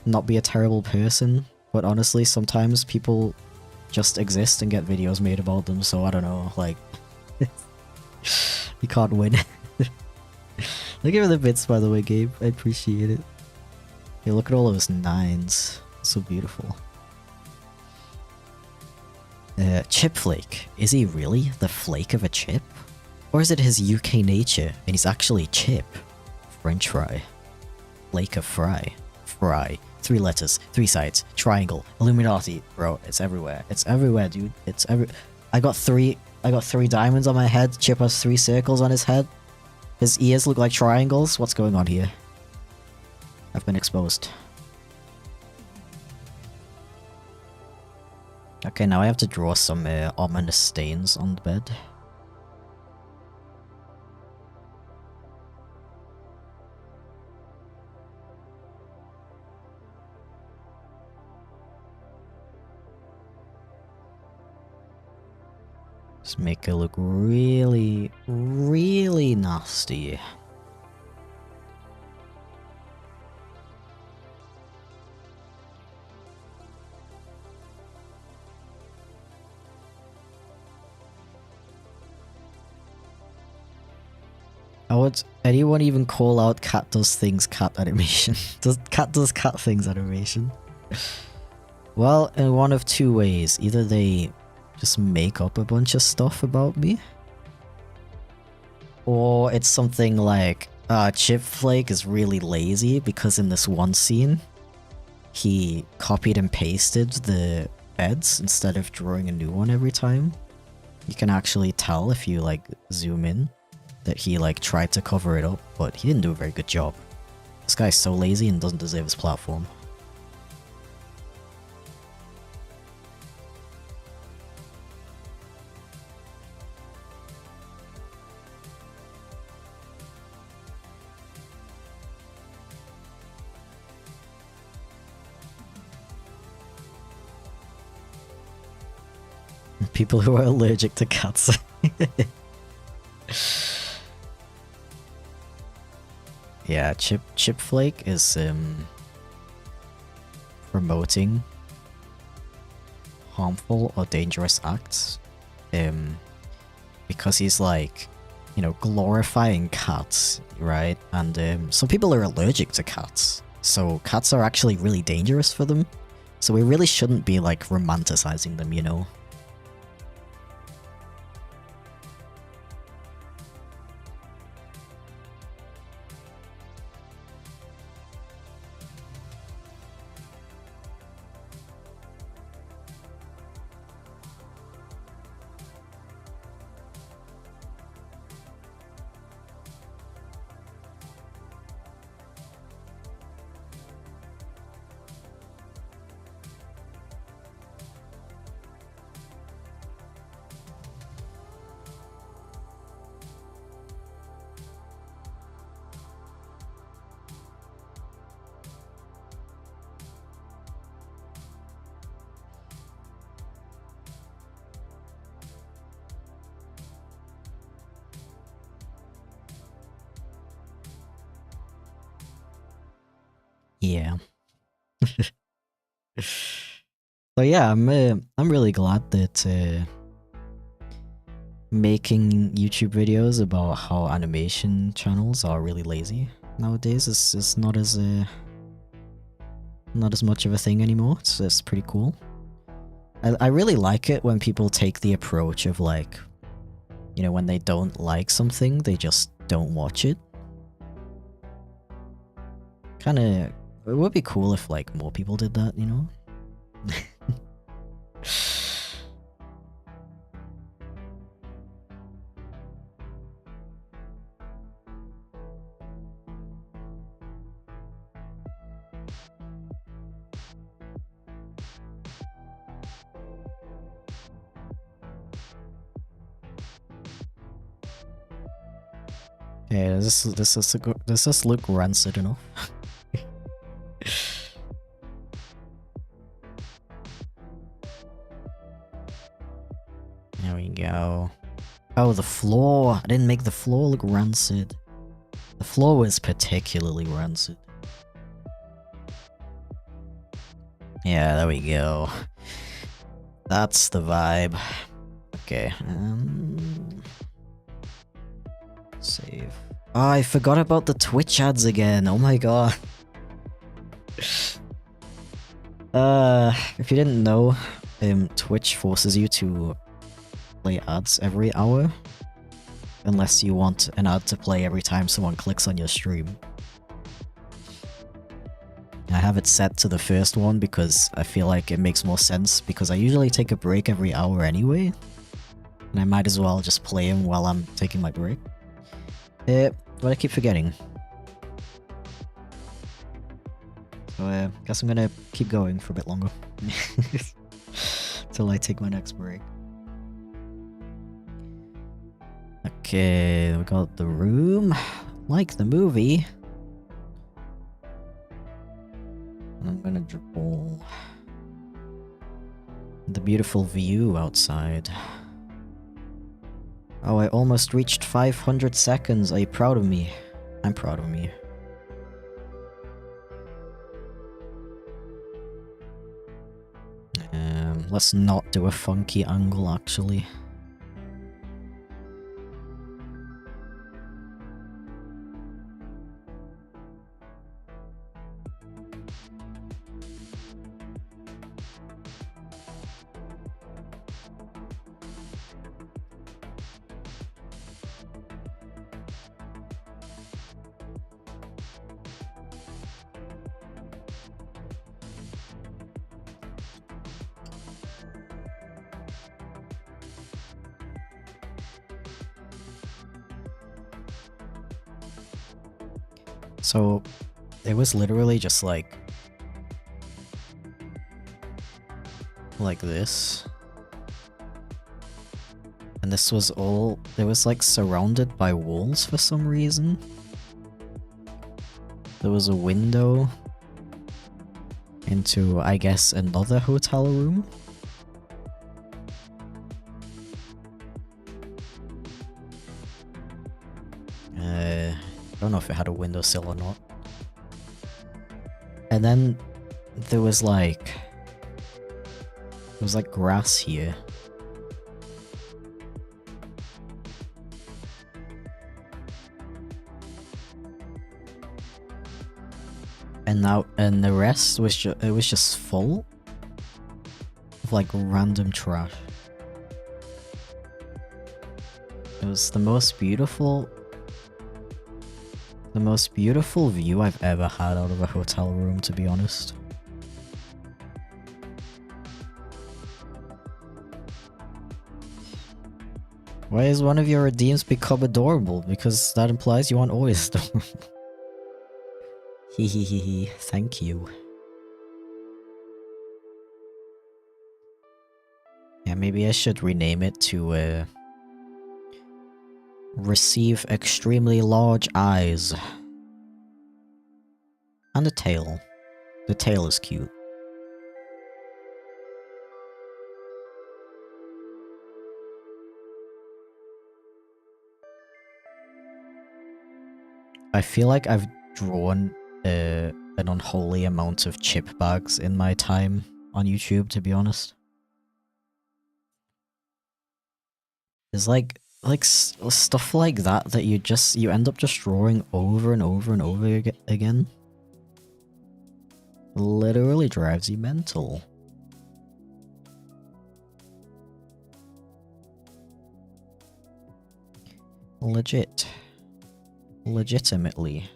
not be a terrible person, but honestly, sometimes people just exist and get videos made about them, so I don't know, like... you can't win. Look at the bits, by the way, Gabe. I appreciate it. Hey, look at all those 9s. So beautiful. Chipflake. Is he really the flake of a chip? Or is it his UK nature and he's actually chip? French fry. Flake of fry. Fry. 3 letters, 3 sides, triangle, Illuminati. Bro, it's everywhere. It's everywhere, dude. It's I got 3 diamonds on my head. Chip has 3 circles on his head. His ears look like triangles. What's going on here? I've been exposed. Okay, now I have to draw some ominous stains on the bed. Just make it look really, really nasty. How would anyone even call out cat does things cat animation? Cat does cat things animation? Well, in one of two ways. Either they just make up a bunch of stuff about me, or it's something like, chipflake is really lazy because in this one scene, he copied and pasted the beds instead of drawing a new one every time. You can actually tell if you like zoom in that he like tried to cover it up, but he didn't do a very good job. This guy's so lazy and doesn't deserve his platform. People who are allergic to cats. Yeah, chipflake is promoting harmful or dangerous acts because he's like, you know, glorifying cats, right? And some people are allergic to cats, so cats are actually really dangerous for them, so we really shouldn't be like romanticizing them, you know. Yeah. So yeah, I'm really glad that making YouTube videos about how animation channels are really lazy nowadays is not as much of a thing anymore. It's pretty cool. I really like it when people take the approach of like, you know, when they don't like something, they just don't watch it. Kinda, it would be cool if like more people did that, you know? Yeah, does this look rancid enough? There we go. Oh, the floor! I didn't make the floor look rancid. The floor was particularly rancid. Yeah, there we go. That's the vibe. Okay, save. Oh, I forgot about the Twitch ads again. Oh my god. If you didn't know, Twitch forces you to play ads every hour, unless you want an ad to play every time someone clicks on your stream. I have it set to the first one because I feel like it makes more sense, because I usually take a break every hour anyway, and I might as well just play them while I'm taking my break. But I keep forgetting. So guess I'm gonna keep going for a bit longer. Till I take my next break. Okay, we got the room. Like the movie. And I'm gonna draw the beautiful view outside. Oh, I almost reached 500 seconds. Are you proud of me? I'm proud of me. Let's not do a funky angle, actually. So it was literally just like this. And this was all, it was like surrounded by walls for some reason. There was a window into, I guess, another hotel room. I don't know if it had a windowsill or not. And then there was like grass here. And the rest was just full of like random trash. It was the most beautiful view I've ever had out of a hotel room, to be honest. Why is one of your redeems become adorable? Because that implies you aren't always adorable. Hehehehe, thank you. Yeah, maybe I should rename it to, receive extremely large eyes. And a tail. The tail is cute. I feel like I've drawn an unholy amount of chip bags in my time on YouTube, to be honest. There's like stuff like that you end up just drawing over and over and over again. Literally drives you mental. Legitimately.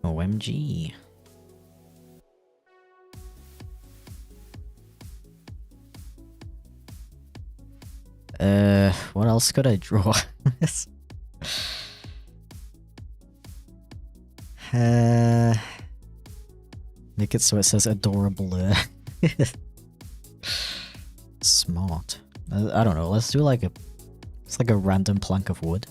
OMG. What else could I draw? Make it so it says adorable. Smart. I don't know, let's do like it's like a random plank of wood.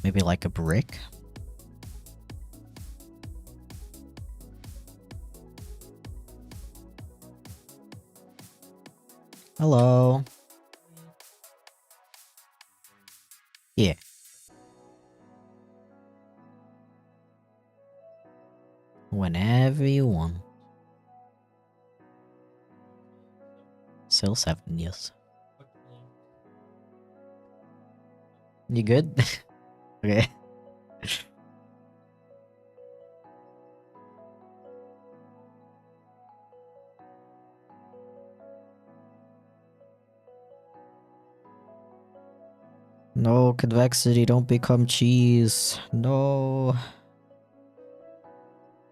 Maybe like a brick. Hello. Yeah. Whenever you want. Still 7, yes. You good? Okay. No, convexity, don't become cheese. No.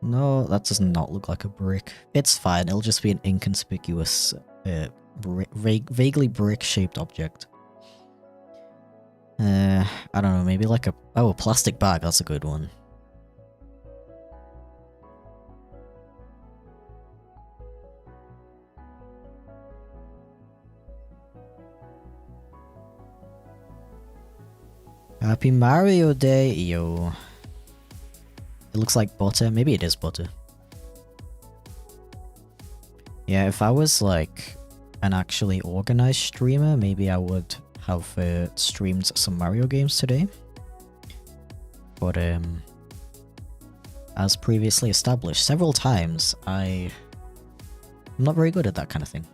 No, that does not look like a brick. It's fine, it'll just be an inconspicuous, vaguely brick-shaped object. I don't know, maybe like a plastic bag, that's a good one. Happy Mario Day, yo. It looks like butter, maybe it is butter. Yeah, if I was like an actually organized streamer, maybe I would have streamed some Mario games today. But as previously established several times, I'm not very good at that kind of thing.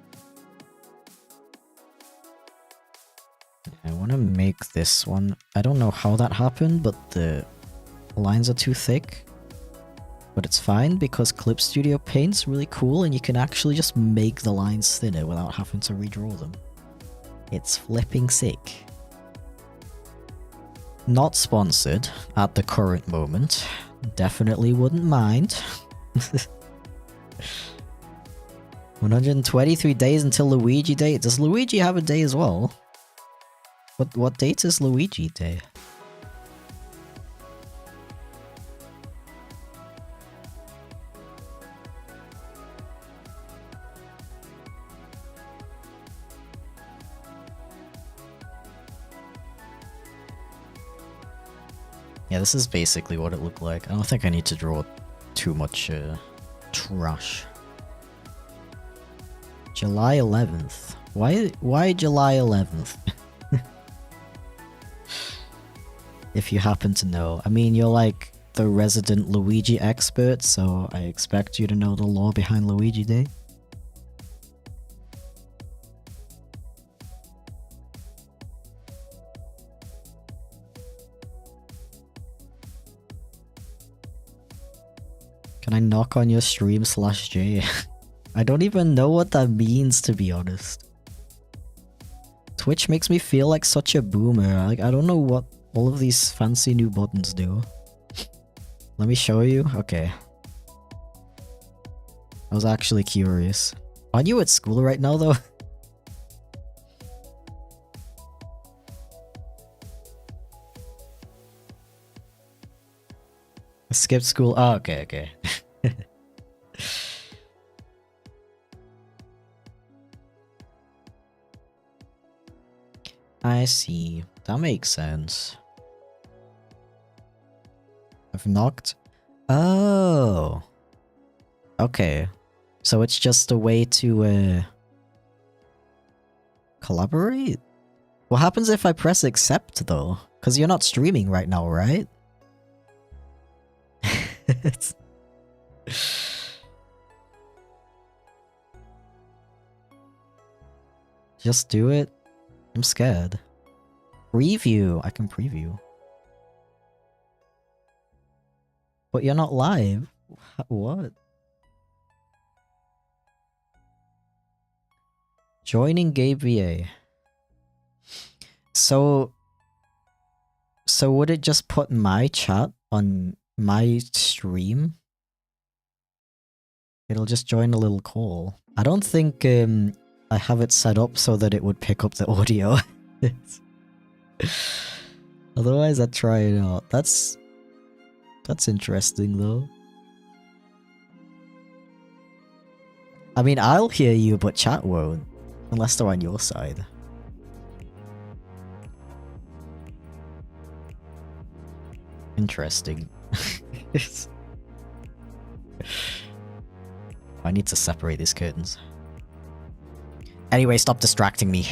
I want to make this one. I don't know how that happened, but the lines are too thick. But it's fine because Clip Studio Paint's really cool and you can actually just make the lines thinner without having to redraw them. It's flipping sick. Not sponsored at the current moment. Definitely wouldn't mind. 123 days until Luigi Day. Does Luigi have a day as well? What date is Luigi Day? Yeah, this is basically what it looked like. I don't think I need to draw too much trash. July 11th. Why July 11th? If you happen to know. I mean, you're like the resident Luigi expert, so I expect you to know the lore behind Luigi Day. Can I knock on your stream /J? I don't even know what that means, to be honest. Twitch makes me feel like such a boomer. Like, I don't know what all of these fancy new buttons do. Let me show you. Okay. I was actually curious. Aren't you at school right now, though? I skipped school. Oh, okay, okay. I see. That makes sense. I've knocked. Oh. Okay. So it's just a way to collaborate? What happens if I press accept though? Because you're not streaming right now, right? Just do it. I'm scared. Preview. I can preview. But you're not live. What? Joining Gabe VA. So would it just put my chat on my stream? It'll just join a little call. I don't think I have it set up so that it would pick up the audio. Otherwise I'd try it out. That's interesting though. I mean, I'll hear you, but chat won't. Unless they're on your side. Interesting. I need to separate these curtains. Anyway, stop distracting me.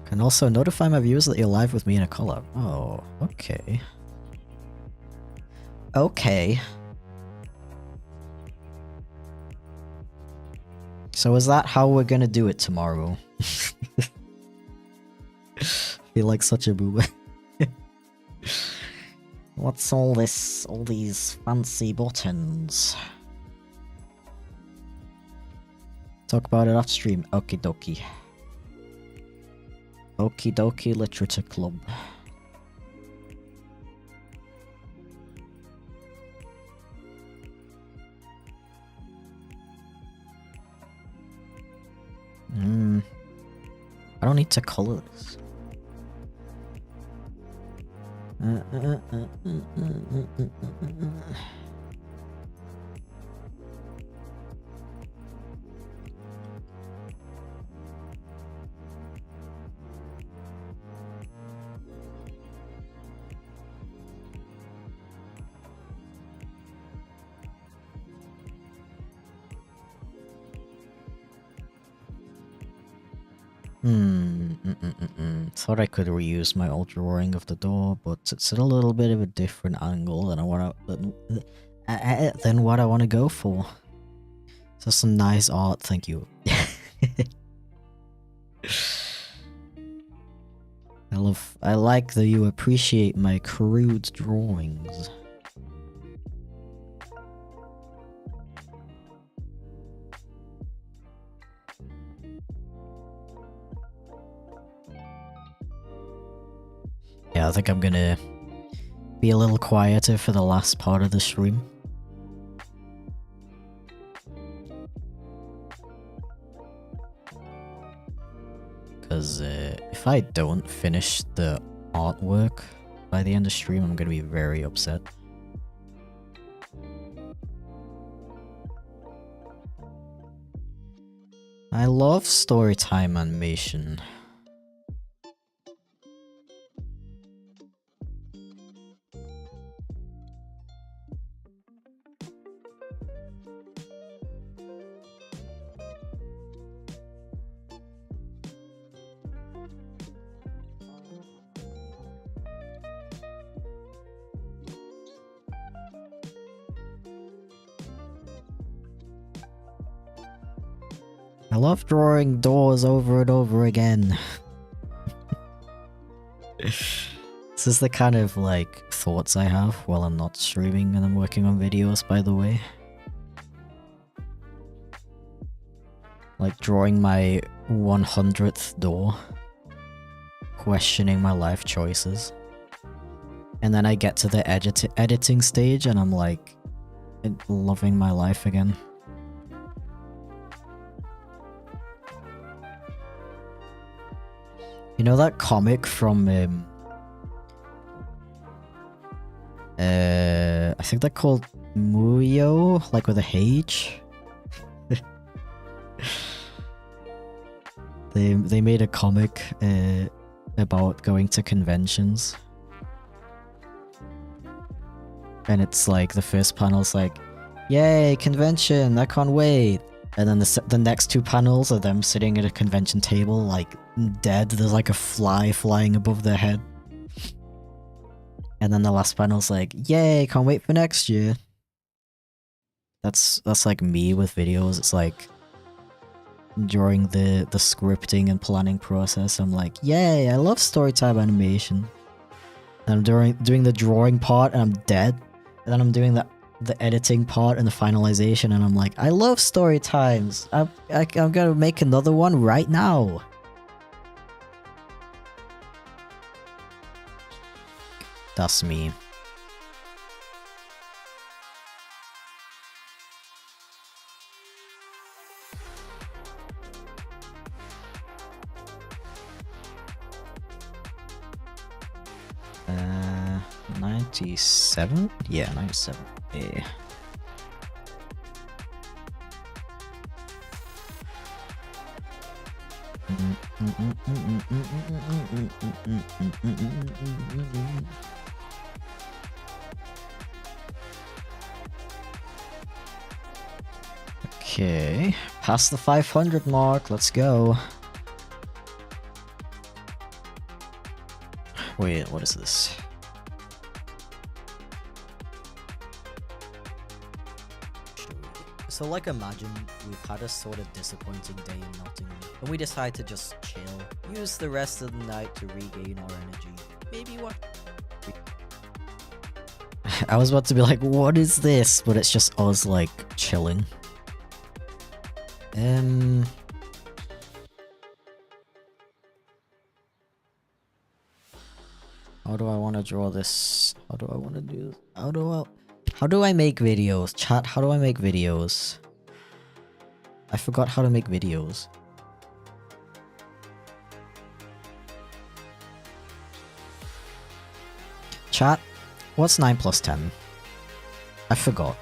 Can also notify my viewers that you're live with me in a collab. Oh, okay. Okay. So is that how we're gonna do it tomorrow? Feel like such a boomer. What's all this? All these fancy buttons? Talk about it off stream. Okie dokie. Okie dokie Literature Club. I don't need to color this. Thought I could reuse my old drawing of the door, but it's at a little bit of a different angle than what I want to go for. So some nice art, thank you. A I like that you appreciate my crude drawings. Yeah, I think I'm gonna be a little quieter for the last part of the stream. Because if I don't finish the artwork by the end of stream, I'm gonna be very upset. I love Storytime animation. I love drawing doors over and over again. This is the kind of like thoughts I have while I'm not streaming and I'm working on videos, by the way. Like drawing my 100th door, questioning my life choices. And then I get to the editing stage and I'm like loving my life again. You know that comic from I think they're called Muyo, like with a H. They made a comic about going to conventions. And it's like the first panel's like, yay, convention, I can't wait. And then the next two panels are them sitting at a convention table, like dead. There's like a fly flying above their head. And then the last panel's like, yay, can't wait for next year. That's like me with videos. It's like during the scripting and planning process, I'm like, yay, I love Storytime animation. And I'm doing the drawing part and I'm dead. And then I'm doing the editing part and the finalization and I'm like, I love story times. I'm gonna make another one right now. That's me. Uh, 97? Yeah, 97. Yeah. Okay, past the 500 mark, let's go. Wait, what is this? So like imagine we've had a sort of disappointing day in Nottingham, and we decide to just chill, use the rest of the night to regain our energy. Maybe what? I was about to be like, what is this? But it's just us like chilling. How do I want to draw this? How do I want to do? How do I make videos? Chat, how do I make videos? I forgot how to make videos. Chat, what's 9 plus 10? I forgot.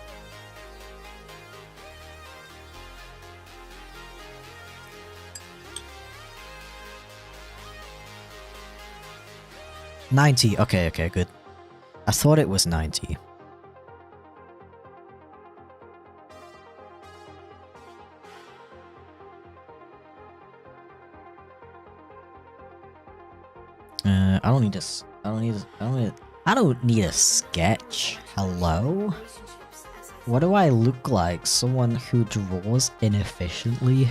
$90. Okay, good. I thought it was 90. I don't need this. I don't need a sketch. Hello? What do I look like? Someone who draws inefficiently?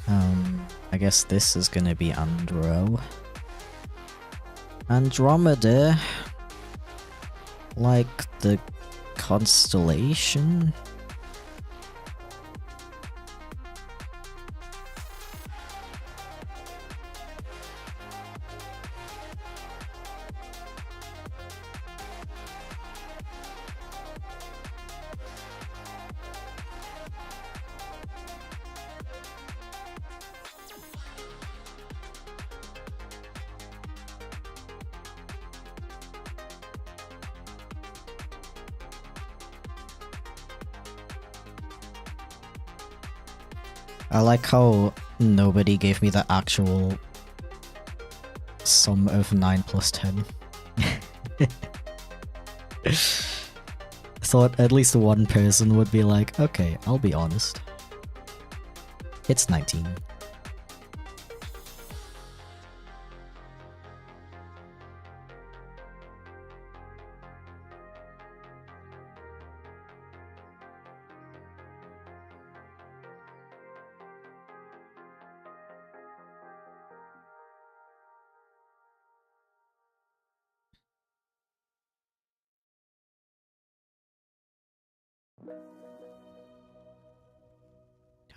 I guess this is gonna be Andromeda. Like the constellation? I like how nobody gave me the actual sum of 9 plus 10. I thought at least one person would be like, okay, I'll be honest. It's 19.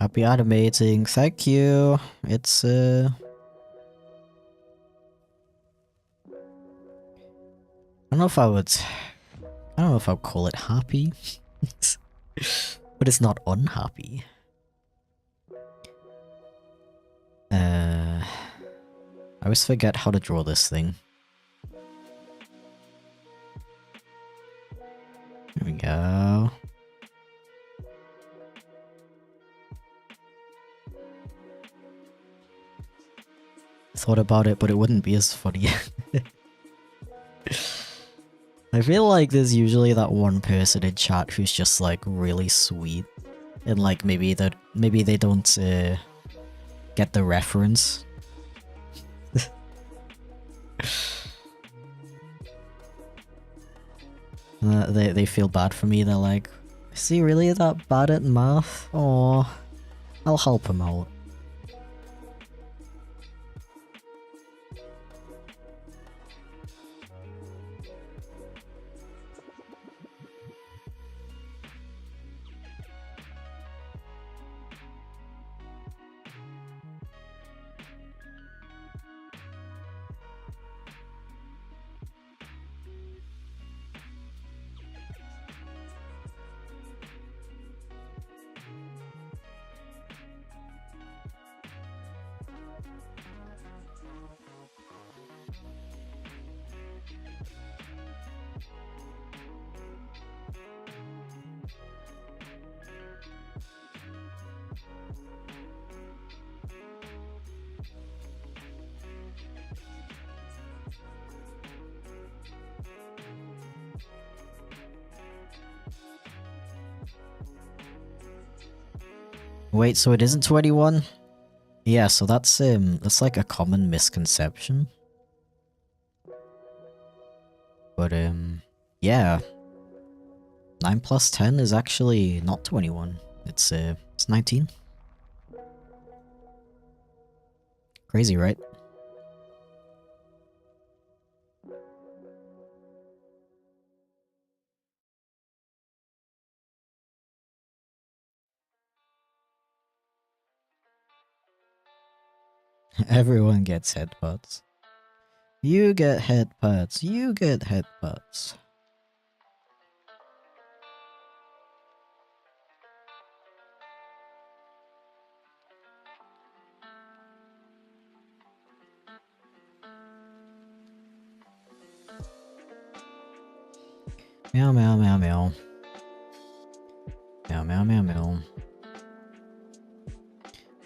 Happy animating, thank you. It's I don't know if I would call it happy. But it's not unhappy. I always forget how to draw this thing. There we go. Thought about it, but it wouldn't be as funny. I feel like there's usually that one person in chat who's just like really sweet, and like maybe they don't get the reference. They feel bad for me. They're like, is he really that bad at math? Oh, I'll help him out. Wait, so it isn't 21? Yeah, so that's like a common misconception. But yeah. 9 plus 10 is actually not 21. It's 19. Crazy, right? Everyone gets headbutts. You get headbutts. You get headbutts. Meow meow meow meow. Meow meow meow meow.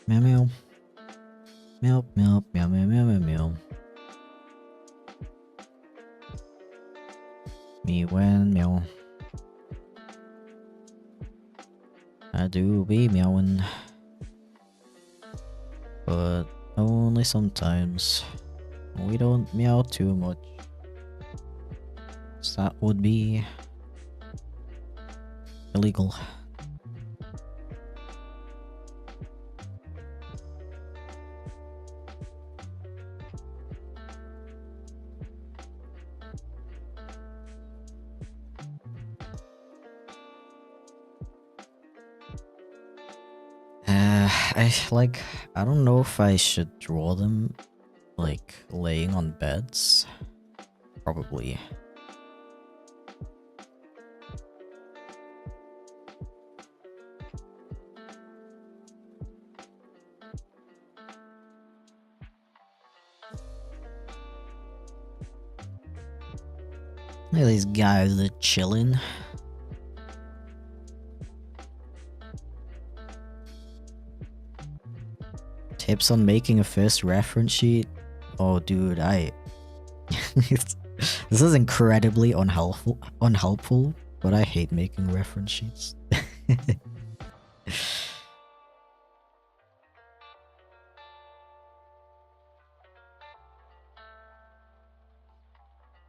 Meow meow. Meow meow meow meow meow meow meow. Me when meow. I do be meowing. But only sometimes. We don't meow too much. So that would be illegal. I don't know if I should draw them like laying on beds. Probably. Look at these guys, they're chilling. Tips on making a first reference sheet? Oh dude, this is incredibly unhelpful, but I hate making reference sheets.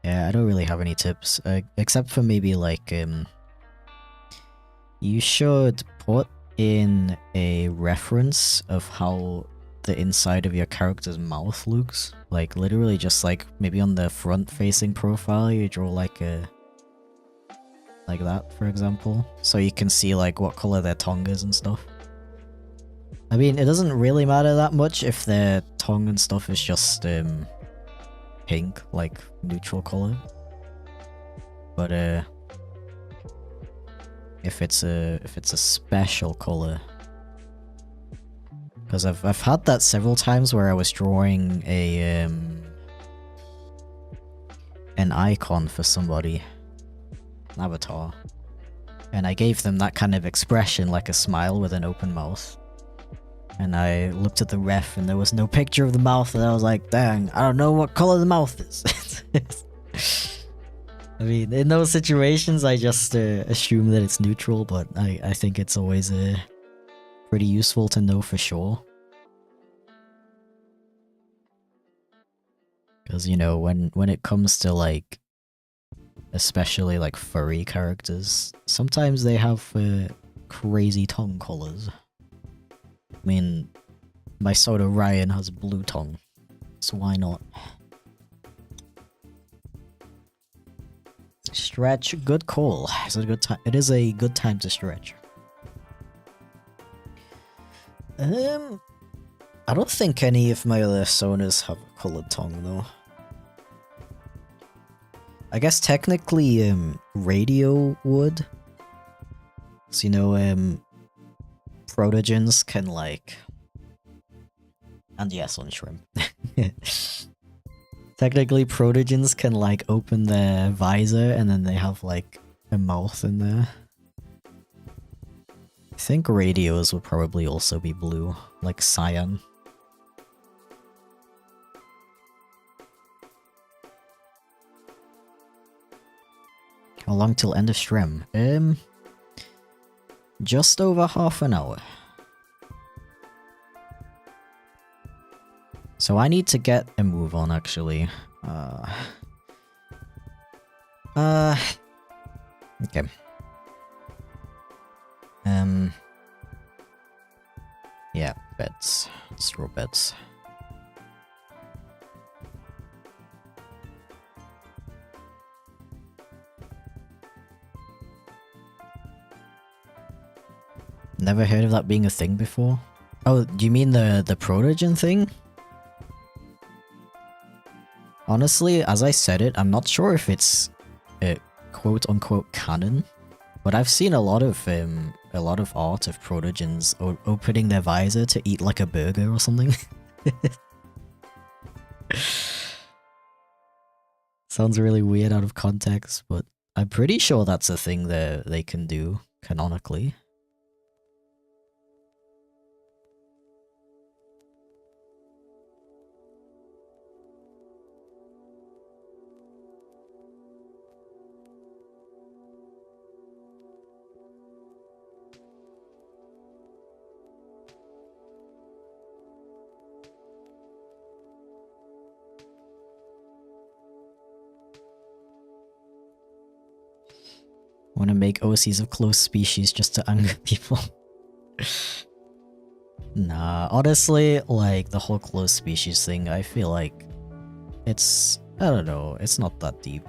Yeah, I don't really have any tips, except for maybe like, you should put in a reference of how the inside of your character's mouth looks. Like, literally just like, maybe on the front-facing profile, you draw like a... like that, for example. So you can see like what color their tongue is and stuff. I mean, it doesn't really matter that much if their tongue and stuff is just, pink, like neutral color. But if it's a special color, because I've had that several times where I was drawing a an icon for somebody, an avatar, and I gave them that kind of expression, like a smile with an open mouth. And I looked at the ref and there was no picture of the mouth, and I was like, dang, I don't know what color the mouth is. I mean, in those situations, I just assume that it's neutral, but I think it's always pretty useful to know for sure. Because, you know, when it comes to, like, especially, like, furry characters, sometimes they have crazy tongue colors. I mean, my Soda Ryan has blue tongue, so why not? Stretch, good call. It's a good time. It is a good time to stretch. I don't think any of my other Sonas have a colored tongue though. I guess technically, Radio would. So, you know, protogens can like... and yes, on shrimp. Technically, protogens can like open their visor and then they have like a mouth in there. I think radios would probably also be blue, like cyan. How long till end of stream? Just over half an hour. So I need to get a move on, actually. Okay. Yeah, beds. Let's draw beds. Never heard of that being a thing before? Oh, do you mean the protogen thing? Honestly, as I said it, I'm not sure if it's quote-unquote canon, but I've seen a lot of art of protogens opening their visor to eat like a burger or something. Sounds really weird out of context, but I'm pretty sure that's a thing that they can do canonically. Want to make OCs of close species just to anger people. Nah, honestly, like, the whole close species thing, I feel like it's... I don't know, it's not that deep.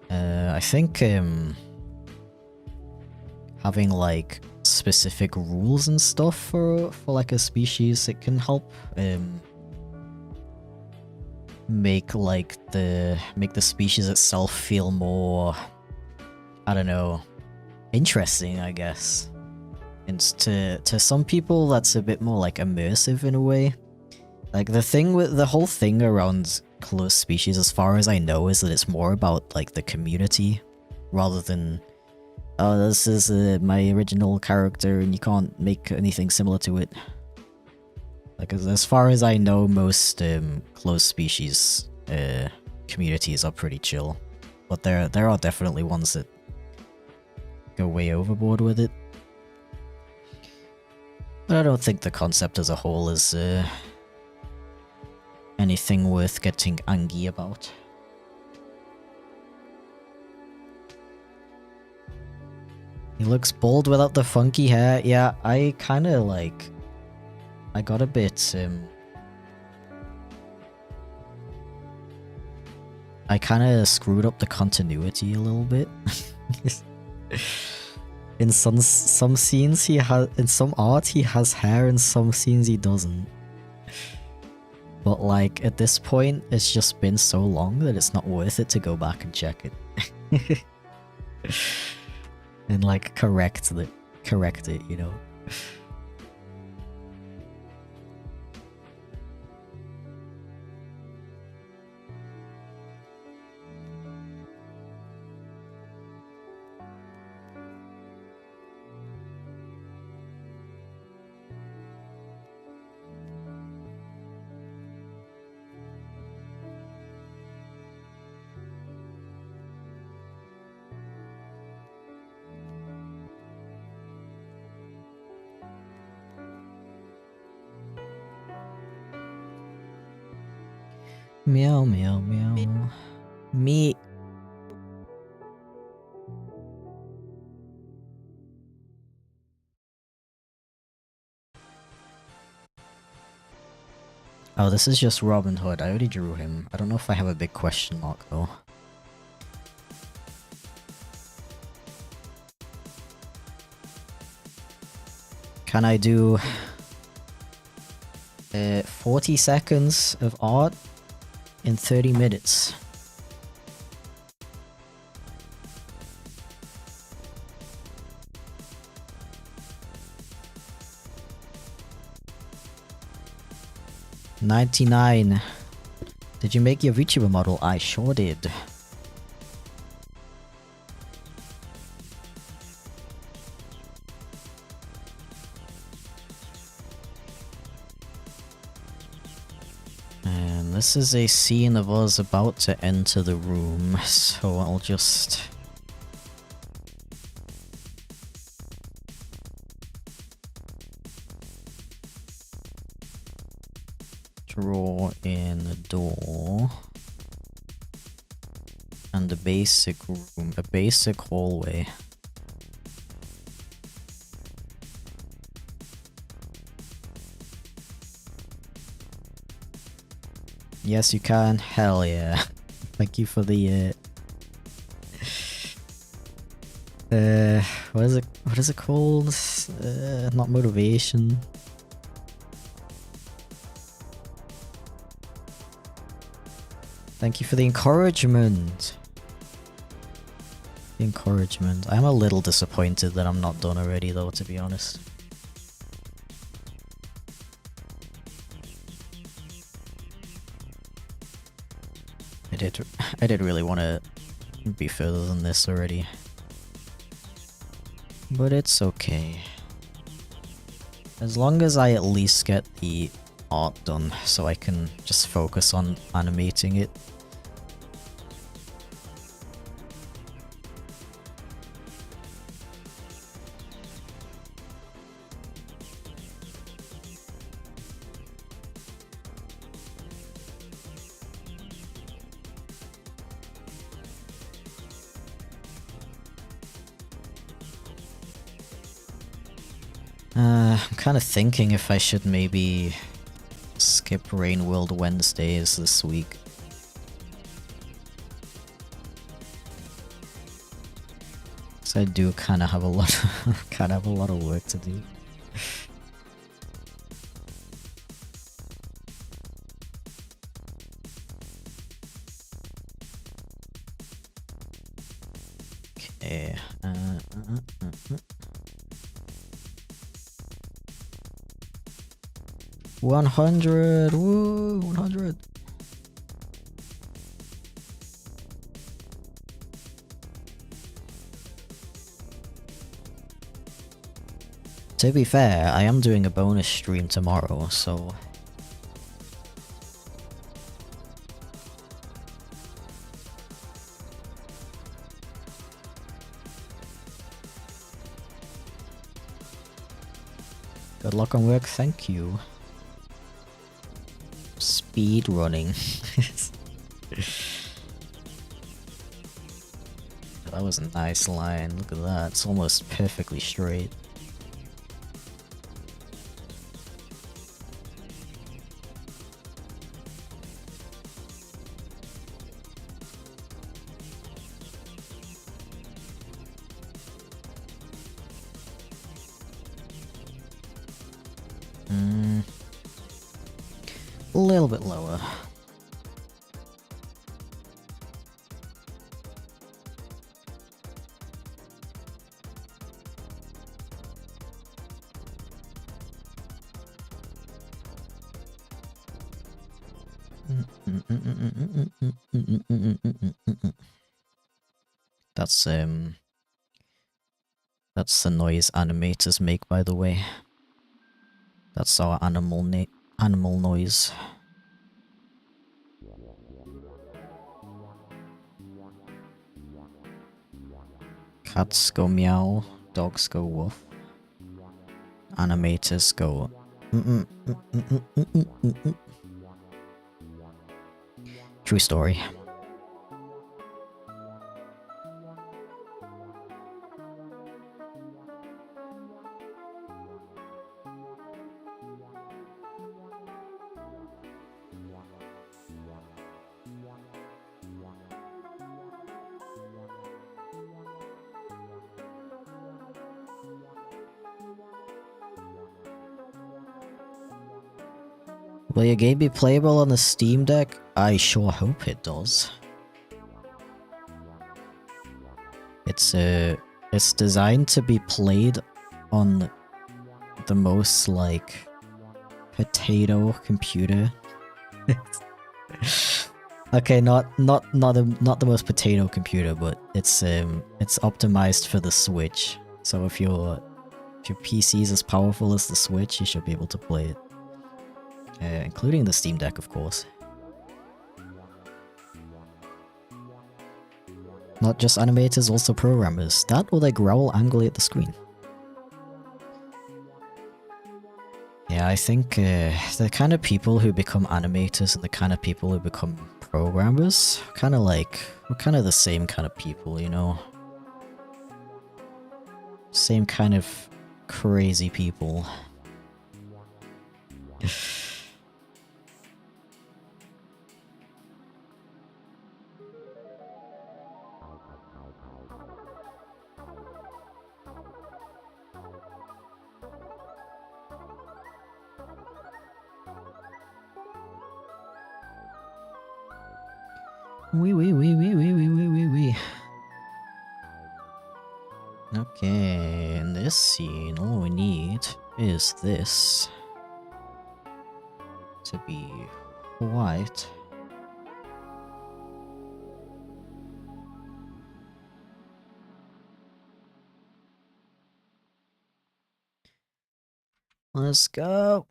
I think, having like specific rules and stuff for like a species, it can help make the species itself feel more, I don't know, interesting, I guess. And to some people that's a bit more like immersive in a way. Like the whole thing around closed species, as far as I know, is that it's more about like the community rather than, oh, this is my original character and you can't make anything similar to it. Like as far as I know, most closed species communities are pretty chill, but there are definitely ones that go way overboard with it. But I don't think the concept as a whole is anything worth getting angry about. He looks bald without the funky hair. Yeah, I kinda like... I got a bit, I kinda screwed up the continuity a little bit. In some scenes he has... In some art he has hair, in some scenes he doesn't. But like, at this point, it's just been so long that it's not worth it to go back and check it. And like, correct it, you know? Meow, meow, meow. Me. Oh, this is just Robin Hood. I already drew him. I don't know if I have a big question mark, though. Can I do 40 seconds of art in 30 minutes? $99. Did you make your VTuber model? I sure did. And this is a scene of us about to enter the room, so I'll just... draw in a door and a basic room, a basic hallway. Yes, you can. Hell yeah. Thank you for the what is it called? Not motivation. Thank you for the encouragement. Encouragement. I'm a little disappointed that I'm not done already though, to be honest. I did really want to be further than this already. But it's okay. As long as I at least get the art done so I can just focus on animating it. I'm kind of thinking if I should maybe skip Rain World Wednesdays this week. So I do kind of have a lot, of work to do. Okay. 100. Woo! 100. To be fair, I am doing a bonus stream tomorrow, so... Good luck on work, thank you. Speed running. That was a nice line, look at that, it's almost perfectly straight. A little bit lower. That's the noise animators make, by the way. That's our animal noise. Cats go meow, dogs go woof. Animators go True story. Will your game be playable on the Steam Deck? I sure hope it does. It's designed to be played on the most like potato computer. Okay, not the most potato computer, but it's optimized for the Switch. So if your PC is as powerful as the Switch, you should be able to play it. Including the Steam Deck, of course. Not just animators, also programmers. That or they growl angrily at the screen. Yeah, I think the kind of people who become animators and the kind of people who become programmers, we're kind of the same kind of people, you know? Same kind of crazy people. Wee. Okay, in this scene, all we need is this to be white. Let's go.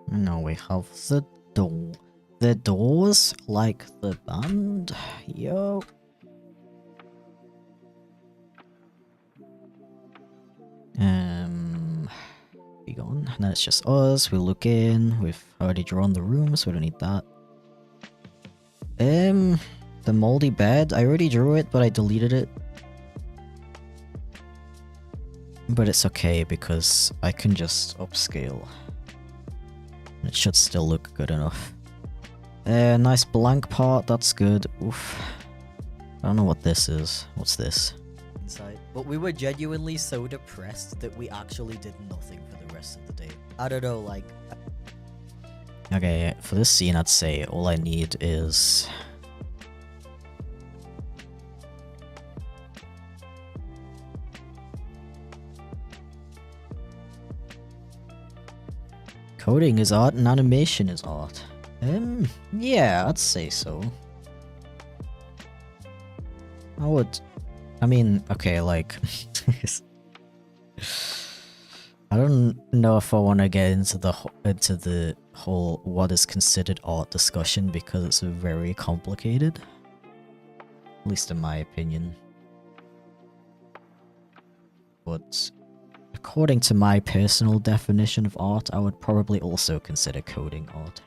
Now we have the door. The doors like the band. Yo. Be gone. Now it's just us. We look in. We've already drawn the room, so we don't need that. The moldy bed. I already drew it, but I deleted it. But it's okay because I can just upscale. It should still look good enough. Nice blank part, that's good. Oof. I don't know what this is. What's this? Inside. But we were genuinely so depressed that we actually did nothing for the rest of the day. I don't know, like... Okay, for this scene I'd say all I need is... Coding is art and animation is art. Yeah, I'd say so. I mean, okay, like... I don't know if I want to get into the whole what is considered art discussion because it's very complicated. At least in my opinion. But according to my personal definition of art, I would probably also consider coding art.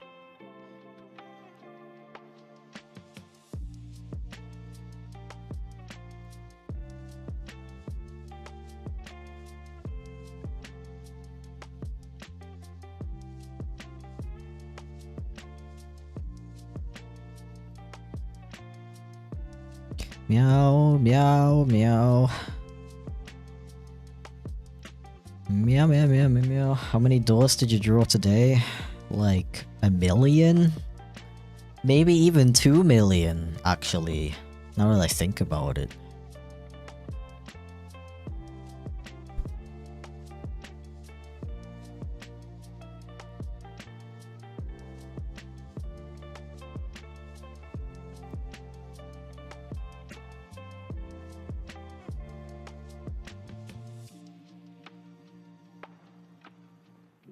Meow, meow, meow. Meow, meow, meow, meow, meow. How many doors did you draw today? Like, 1,000,000? Maybe even 2,000,000, actually. Now that I think about it.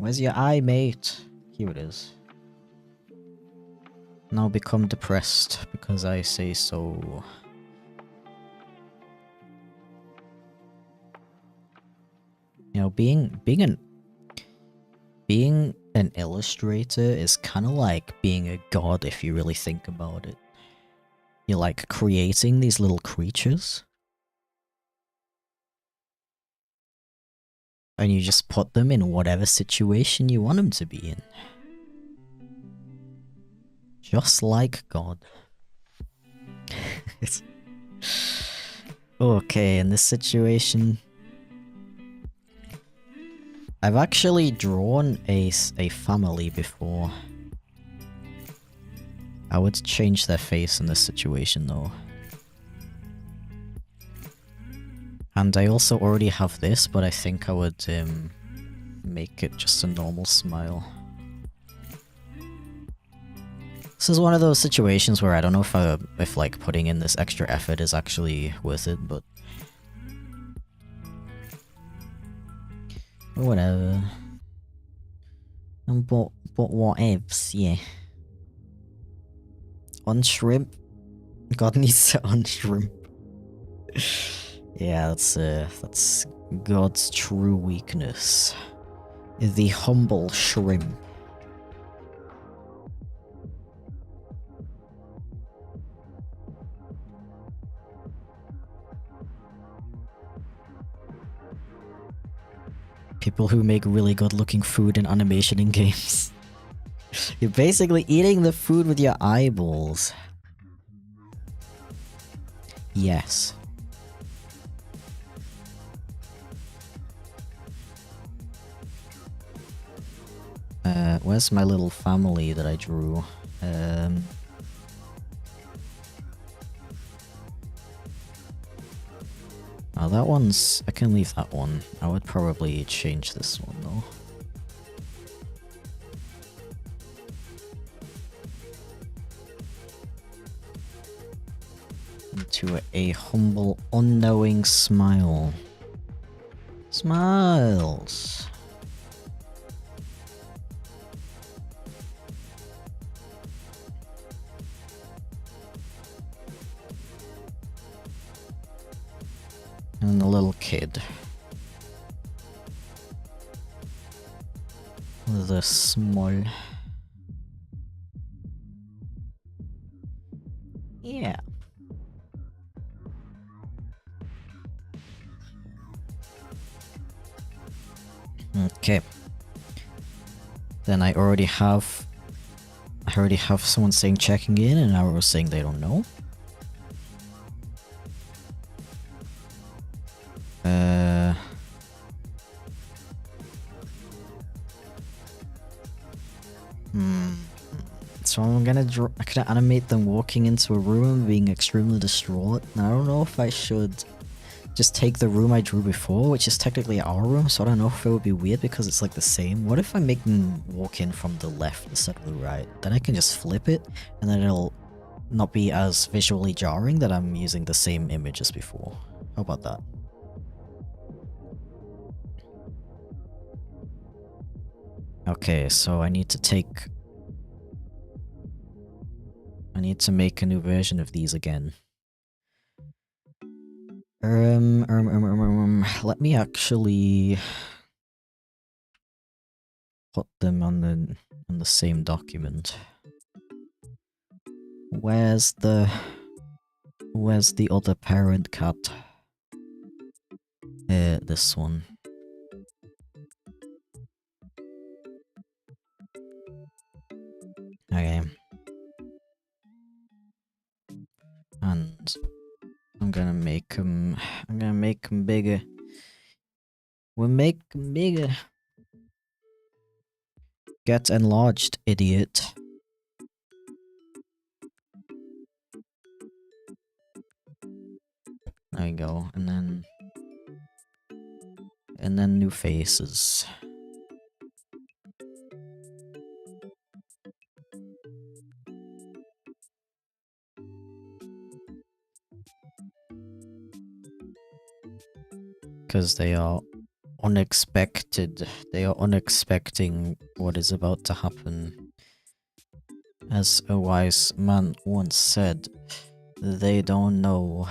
Where's your eye, mate? Here it is. Now become depressed because I say so. You know, being an illustrator is kind of like being a god if you really think about it. You're like creating these little creatures. And you just put them in whatever situation you want them to be in. Just like God. Okay, in this situation... I've actually drawn a family before. I would change their face in this situation though. And I also already have this, but I think I would make it just a normal smile. This is one of those situations where I don't know if like putting in this extra effort is actually worth it, but whatever. But whatevs, yeah. On shrimp. God needs to unshrimp. Yeah, that's God's true weakness. The humble shrimp. People who make really good looking food and animation in games. You're basically eating the food with your eyeballs. Yes. Where's my little family that I drew? Oh, that one's... I can leave that one. I would probably change this one, though. Into a humble, unknowing smile. Smiles! And the little kid. The small. Yeah. Okay. Then I already have someone saying checking in, and I was saying they don't know. So I'm gonna animate them walking into a room and being extremely distraught. And I don't know if I should just take the room I drew before, which is technically our room, so I don't know if it would be weird because it's like the same. What if I make them walk in from the left instead of the right? Then I can just flip it, and then it'll not be as visually jarring that I'm using the same image as before. How about that? Okay, so I need to make a new version of these again. Let me actually put them on the same document. Where's the other parent cat? This one. Okay. And I'm gonna make them bigger. We'll make them bigger. Get enlarged, idiot. There we go, and then new faces. Because they are unexpected. They are unexpecting what is about to happen. As a wise man once said, they don't know.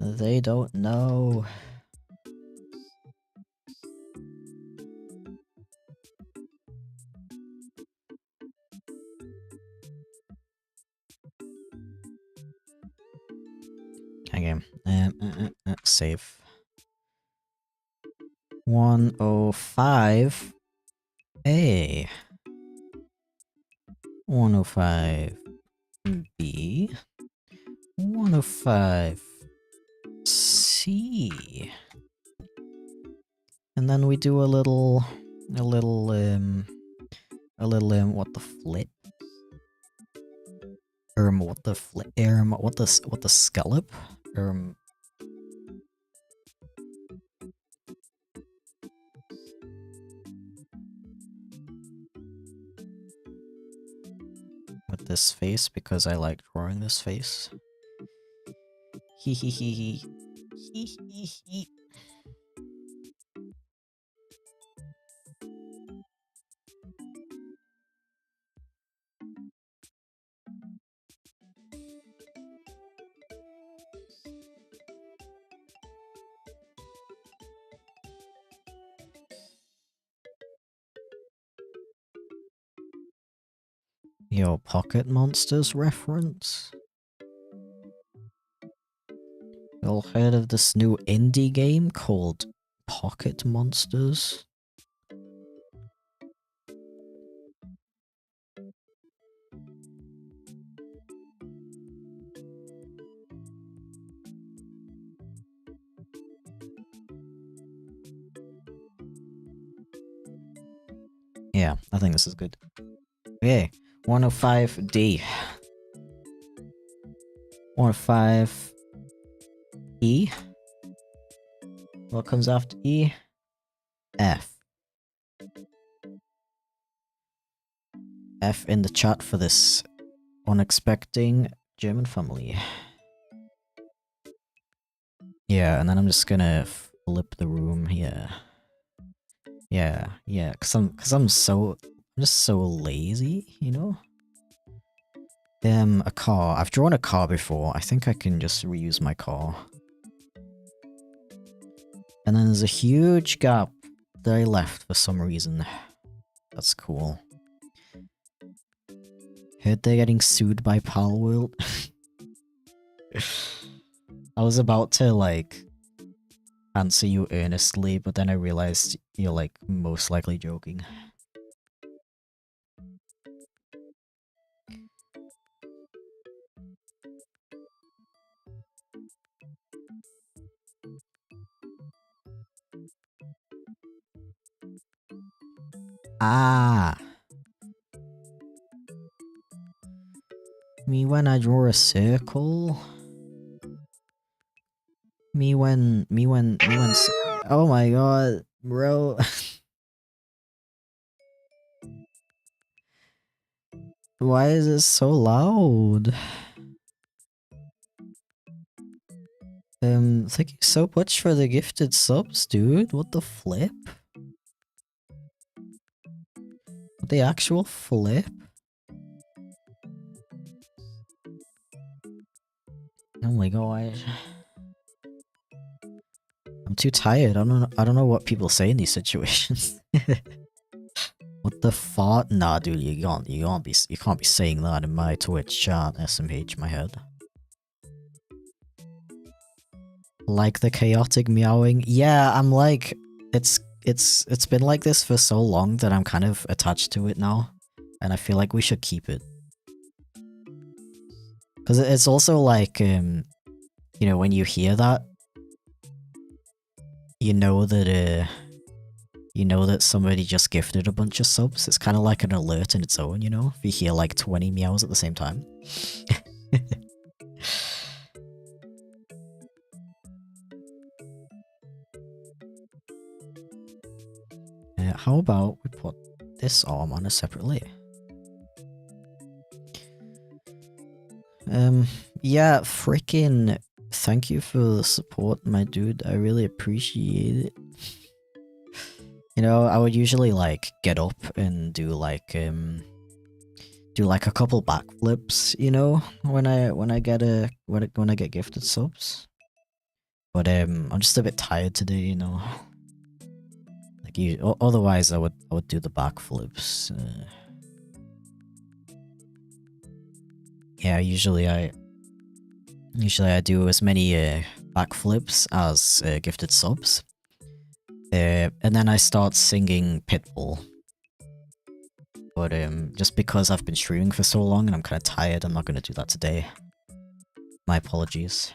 They don't know. Okay, save. 105. A. 105. B. 105. C. And then we do a little, what the flip? What the flip? What the scallop? With this face, because I like drawing this face. Hee hee hee hee. Hee hee hee. Yo, Pocket Monsters reference? You all heard of this new indie game called Pocket Monsters? Yeah, I think this is good. Okay, 105D. 105 E. What comes after E? F. F in the chat for this unexpected German family. Yeah, and then I'm just gonna flip the room here. Yeah, cause I'm just so lazy, you know? A car. I've drawn a car before. I think I can just reuse my car. And then there's a huge gap that I left for some reason. That's cool. Heard they're getting sued by Palworld. I was about to, like... answer you earnestly, but then I realized you're like most likely joking. Ah, me when I draw a circle. Me when. Oh my god, bro. Why is it so loud? Thank you so much for the gifted subs, dude. What the flip? What the actual flip? Oh my god. I'm too tired. I don't know what people say in these situations. What the fuck? Nah, dude, you can't be saying that in my Twitch chat, SMH my head. Like the chaotic meowing? Yeah, I'm like it's been like this for so long that I'm kind of attached to it now. And I feel like we should keep it. Cause it's also like you know, when you hear that, you know that somebody just gifted a bunch of subs. It's kind of like an alert in its own, you know? If you hear like 20 meows at the same time. How about we put this arm on a separate layer? Yeah, freaking thank you for the support, my dude. I really appreciate it. You know, I would usually like get up and do like a couple backflips, you know, when I get gifted subs. But I'm just a bit tired today, you know. Like otherwise I would do the backflips. Yeah, usually I do as many backflips as gifted subs. And then I start singing Pitbull. But just because I've been streaming for so long and I'm kind of tired, I'm not going to do that today. My apologies.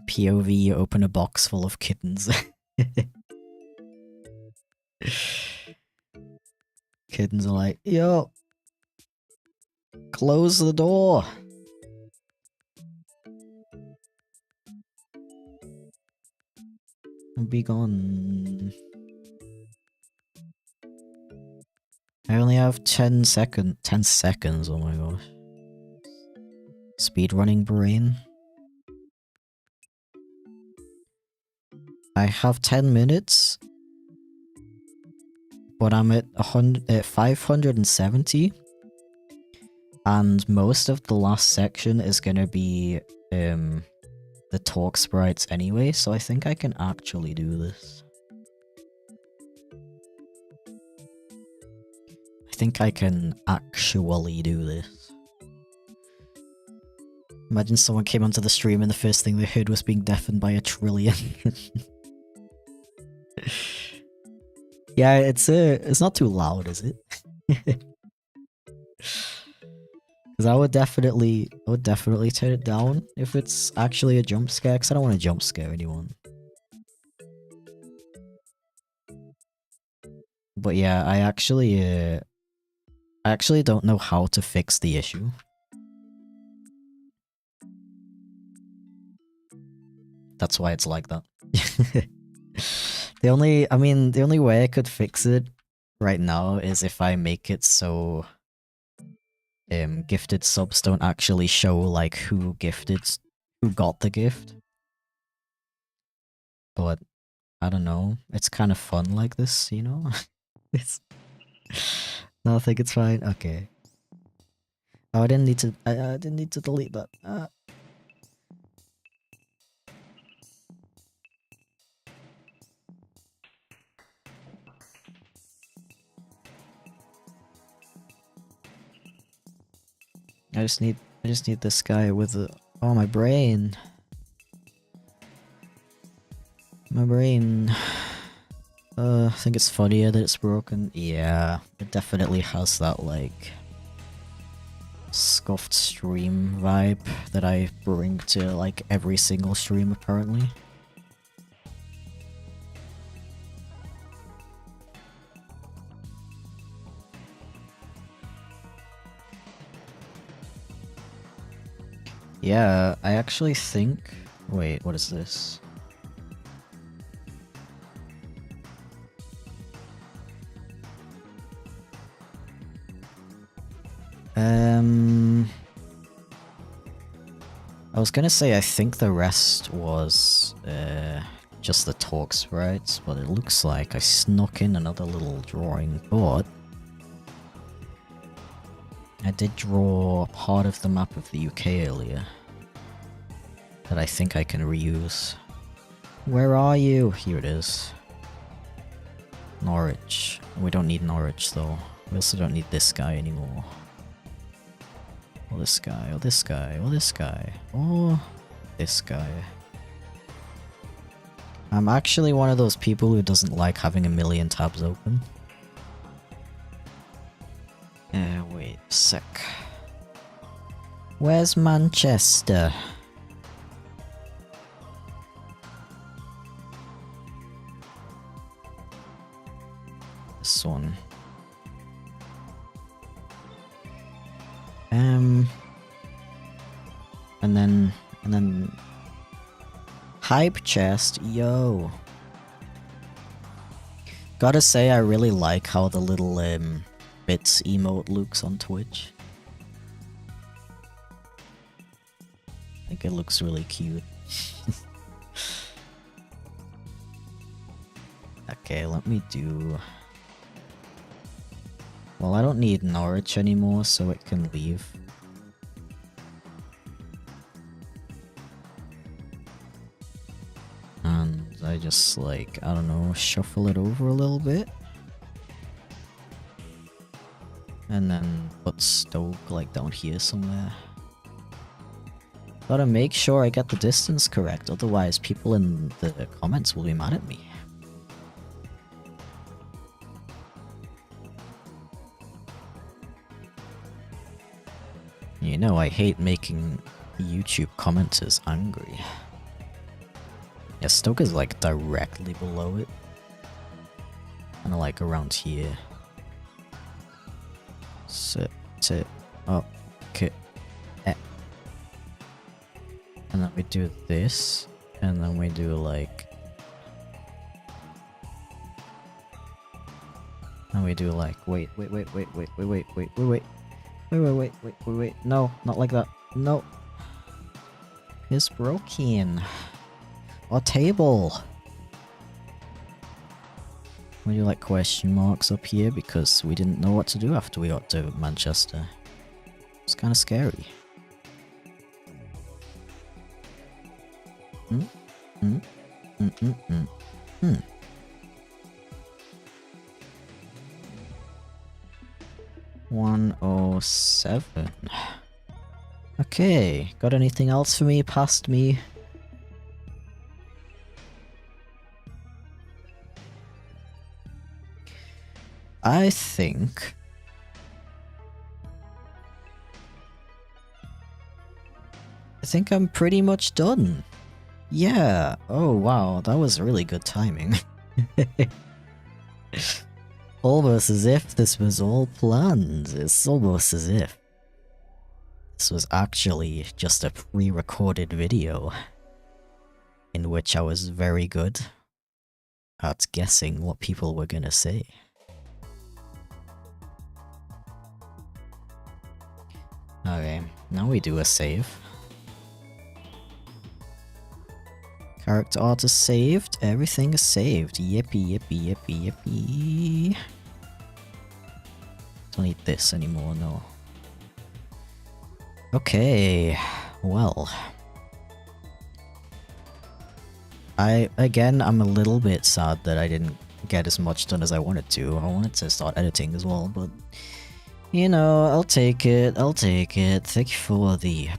POV, you open a box full of kittens. Kittens are like, yo, close the door. Be gone. I only have 10 seconds, oh my gosh. Speedrunning brain. I have 10 minutes, but I'm at 570, and most of the last section is gonna be the talk sprites anyway, so I think I can actually do this. I think I can actually do this. Imagine someone came onto the stream and the first thing they heard was being deafened by a trillion. Yeah, it's not too loud, is it? Because I would definitely turn it down if it's actually a jump scare, because I don't want to jump scare anyone. But yeah, I actually don't know how to fix the issue. That's why it's like that. The only way I could fix it right now is if I make it so gifted subs don't actually show like who got the gift. But I don't know, it's kind of fun like this, you know? It's no, I think it's fine. Okay. Oh, I didn't need to I didn't need to delete that. I just need this guy with the... Oh, my brain. My brain. I think it's funnier that it's broken. Yeah, it definitely has that, like, scuffed stream vibe that I bring to, like, every single stream, apparently. Yeah, I actually think... Wait, what is this? I was gonna say I think the rest was just the talk sprites, but it looks like I snuck in another little drawing, but I did draw part of the map of the UK earlier that I think I can reuse. Where are you? Here it is. Norwich. We don't need Norwich though. We also don't need this guy anymore. Or this guy, or this guy, or this guy, or this guy. I'm actually one of those people who doesn't like having a million tabs open. Wait a sec. Where's Manchester? This one. And then hype chest, yo. Gotta say I really like how the little bits emote looks on Twitch. I think it looks really cute. Okay, let me do... Well, I don't need Norwich anymore, so it can leave. And I just, like, I don't know, shuffle it over a little bit. And then put Stoke, like, down here somewhere. Gotta make sure I get the distance correct, otherwise people in the comments will be mad at me. You know I hate making YouTube commenters angry. Yeah, Stoke is like directly below it. Kinda like around here. Sit, up, kit, eh. And then we do this, and then we do like... And we do like, wait, no, not like that, no. It's broken. Our table. We do like question marks up here because we didn't know what to do after we got to Manchester. It's kind of scary. 107. Okay, got anything else for me past me? I think I'm pretty much done. Yeah. Oh wow, that was really good timing. Almost as if this was all planned. It's almost as if this was actually just a pre-recorded video in which I was very good at guessing what people were gonna say. Okay, now we do a save. Character art is saved, everything is saved. Yippee, yippee, yippee, yippee. Don't need this anymore, no. Okay, well. Again, I'm a little bit sad that I didn't get as much done as I wanted to. I wanted to start editing as well, but You know, I'll take it. I'll take it. Thank you for the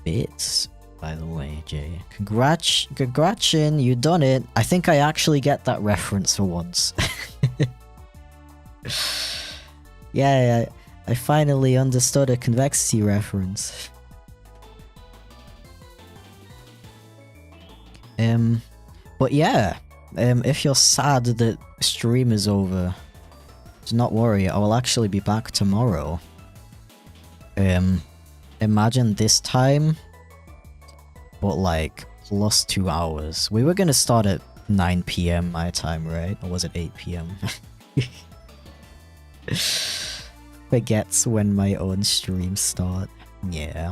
bits, by the way, Jay. Congratulations, you done it. I think I actually get that reference for once. Yeah, I finally understood a convexity reference. But yeah, if you're sad that stream is over, do not worry, I will actually be back tomorrow. Imagine this time, but like plus 2 hours. We were gonna start at 9 PM my time, right? Or was it 8 PM? Forgets when my own streams start. Yeah.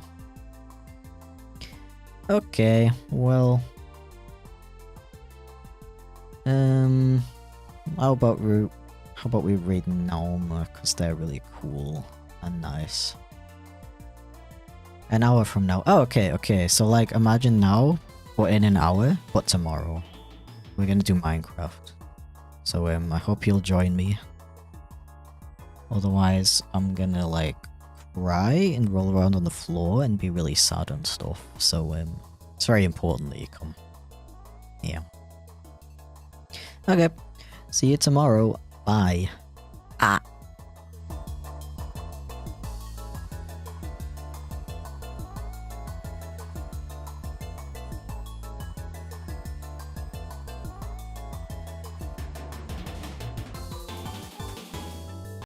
Okay, well. How about we read Naoma, because they're really cool and nice. An hour from now. Oh, okay. So like, imagine now, or in an hour, but tomorrow. We're gonna do Minecraft. So I hope you'll join me. Otherwise, I'm gonna like cry and roll around on the floor and be really sad and stuff. So it's very important that you come. Yeah. Okay. See you tomorrow. Bye. Ah.